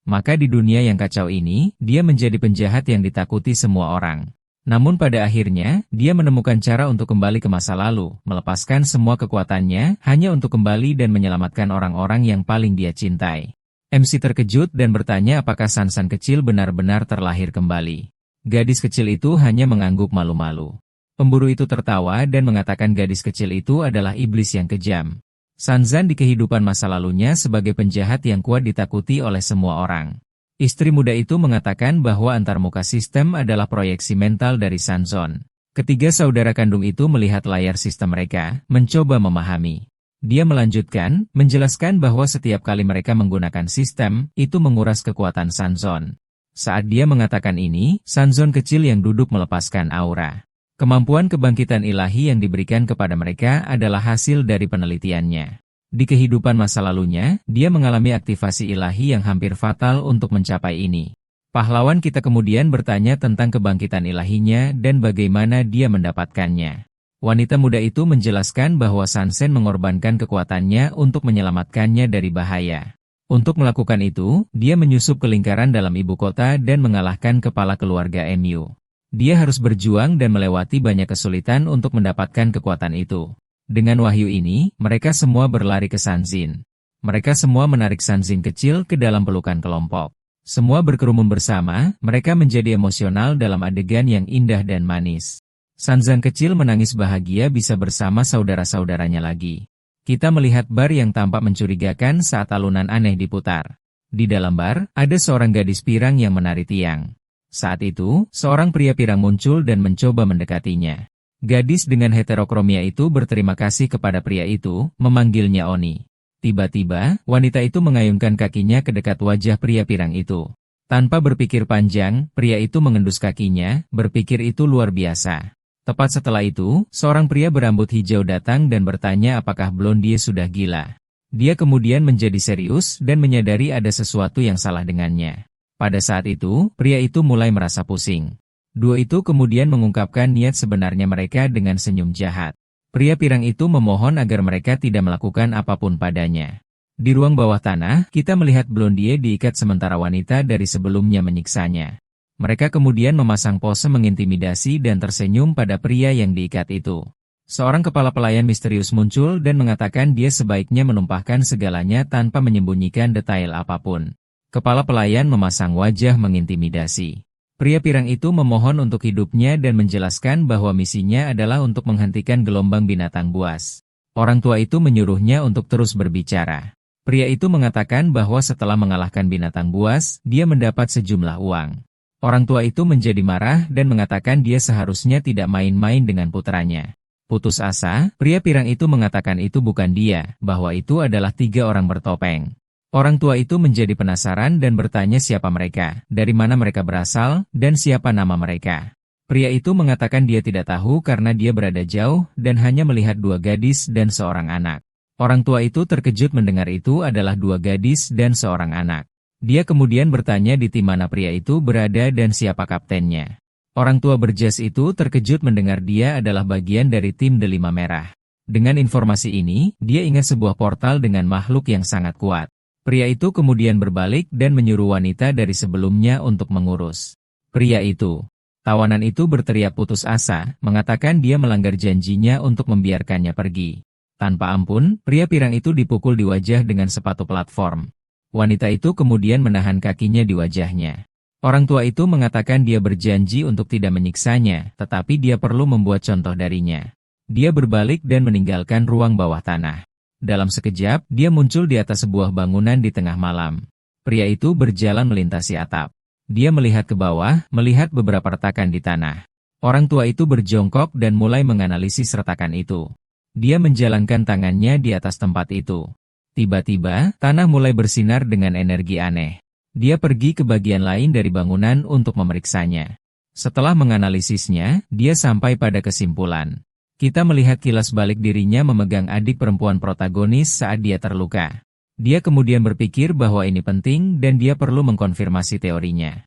Maka di dunia yang kacau ini, dia menjadi penjahat yang ditakuti semua orang. Namun pada akhirnya, dia menemukan cara untuk kembali ke masa lalu, melepaskan semua kekuatannya, hanya untuk kembali dan menyelamatkan orang-orang yang paling dia cintai. MC terkejut dan bertanya apakah Sansan kecil benar-benar terlahir kembali. Gadis kecil itu hanya mengangguk malu-malu. Pemburu itu tertawa dan mengatakan gadis kecil itu adalah iblis yang kejam. Sanzan di kehidupan masa lalunya sebagai penjahat yang kuat ditakuti oleh semua orang. Istri muda itu mengatakan bahwa antarmuka sistem adalah proyeksi mental dari Sanzon. Ketiga saudara kandung itu melihat layar sistem mereka, mencoba memahami. Dia melanjutkan, menjelaskan bahwa setiap kali mereka menggunakan sistem, itu menguras kekuatan Sanzon. Saat dia mengatakan ini, Sanzon kecil yang duduk melepaskan aura. Kemampuan kebangkitan ilahi yang diberikan kepada mereka adalah hasil dari penelitiannya. Di kehidupan masa lalunya, dia mengalami aktivasi ilahi yang hampir fatal untuk mencapai ini. Pahlawan kita kemudian bertanya tentang kebangkitan ilahinya dan bagaimana dia mendapatkannya. Wanita muda itu menjelaskan bahwa Sansen mengorbankan kekuatannya untuk menyelamatkannya dari bahaya. Untuk melakukan itu, dia menyusup ke lingkaran dalam ibu kota dan mengalahkan kepala keluarga Mu. Dia harus berjuang dan melewati banyak kesulitan untuk mendapatkan kekuatan itu. Dengan wahyu ini, mereka semua berlari ke Sanzin. Mereka semua menarik Sanzin kecil ke dalam pelukan kelompok. Semua berkerumun bersama, mereka menjadi emosional dalam adegan yang indah dan manis. Sanzan kecil menangis bahagia bisa bersama saudara-saudaranya lagi. Kita melihat bar yang tampak mencurigakan saat alunan aneh diputar. Di dalam bar, ada seorang gadis pirang yang menari tiang. Saat itu, seorang pria pirang muncul dan mencoba mendekatinya. Gadis dengan heterokromia itu berterima kasih kepada pria itu, memanggilnya Oni. Tiba-tiba, wanita itu mengayunkan kakinya ke dekat wajah pria pirang itu. Tanpa berpikir panjang, pria itu mengendus kakinya, berpikir itu luar biasa. Tepat setelah itu, seorang pria berambut hijau datang dan bertanya apakah blondie sudah gila. Dia kemudian menjadi serius dan menyadari ada sesuatu yang salah dengannya. Pada saat itu, pria itu mulai merasa pusing. Dua itu kemudian mengungkapkan niat sebenarnya mereka dengan senyum jahat. Pria pirang itu memohon agar mereka tidak melakukan apapun padanya. Di ruang bawah tanah, kita melihat blondie diikat sementara wanita dari sebelumnya menyiksanya. Mereka kemudian memasang pose mengintimidasi dan tersenyum pada pria yang diikat itu. Seorang kepala pelayan misterius muncul dan mengatakan dia sebaiknya menumpahkan segalanya tanpa menyembunyikan detail apapun. Kepala pelayan memasang wajah mengintimidasi. Pria pirang itu memohon untuk hidupnya dan menjelaskan bahwa misinya adalah untuk menghentikan gelombang binatang buas. Orang tua itu menyuruhnya untuk terus berbicara. Pria itu mengatakan bahwa setelah mengalahkan binatang buas, dia mendapat sejumlah uang. Orang tua itu menjadi marah dan mengatakan dia seharusnya tidak main-main dengan putranya. Putus asa, pria pirang itu mengatakan itu bukan dia, bahwa itu adalah 3 orang bertopeng. Orang tua itu menjadi penasaran dan bertanya siapa mereka, dari mana mereka berasal, dan siapa nama mereka. Pria itu mengatakan dia tidak tahu karena dia berada jauh dan hanya melihat 2 gadis dan seorang anak. Orang tua itu terkejut mendengar itu adalah 2 gadis dan seorang anak. Dia kemudian bertanya di tim mana pria itu berada dan siapa kaptennya. Orang tua berjas itu terkejut mendengar dia adalah bagian dari tim Delima Merah. Dengan informasi ini, dia ingat sebuah portal dengan makhluk yang sangat kuat. Pria itu kemudian berbalik dan menyuruh wanita dari sebelumnya untuk mengurus. Pria itu, tawanan itu berteriak putus asa, mengatakan dia melanggar janjinya untuk membiarkannya pergi. Tanpa ampun, pria pirang itu dipukul di wajah dengan sepatu platform. Wanita itu kemudian menahan kakinya di wajahnya. Orang tua itu mengatakan dia berjanji untuk tidak menyiksanya, tetapi dia perlu membuat contoh darinya. Dia berbalik dan meninggalkan ruang bawah tanah. Dalam sekejap, dia muncul di atas sebuah bangunan di tengah malam. Pria itu berjalan melintasi atap. Dia melihat ke bawah, melihat beberapa retakan di tanah. Orang tua itu berjongkok dan mulai menganalisis retakan itu. Dia menjalankan tangannya di atas tempat itu. Tiba-tiba, tanah mulai bersinar dengan energi aneh. Dia pergi ke bagian lain dari bangunan untuk memeriksanya. Setelah menganalisisnya, dia sampai pada kesimpulan. Kita melihat kilas balik dirinya memegang adik perempuan protagonis saat dia terluka. Dia kemudian berpikir bahwa ini penting dan dia perlu mengkonfirmasi teorinya.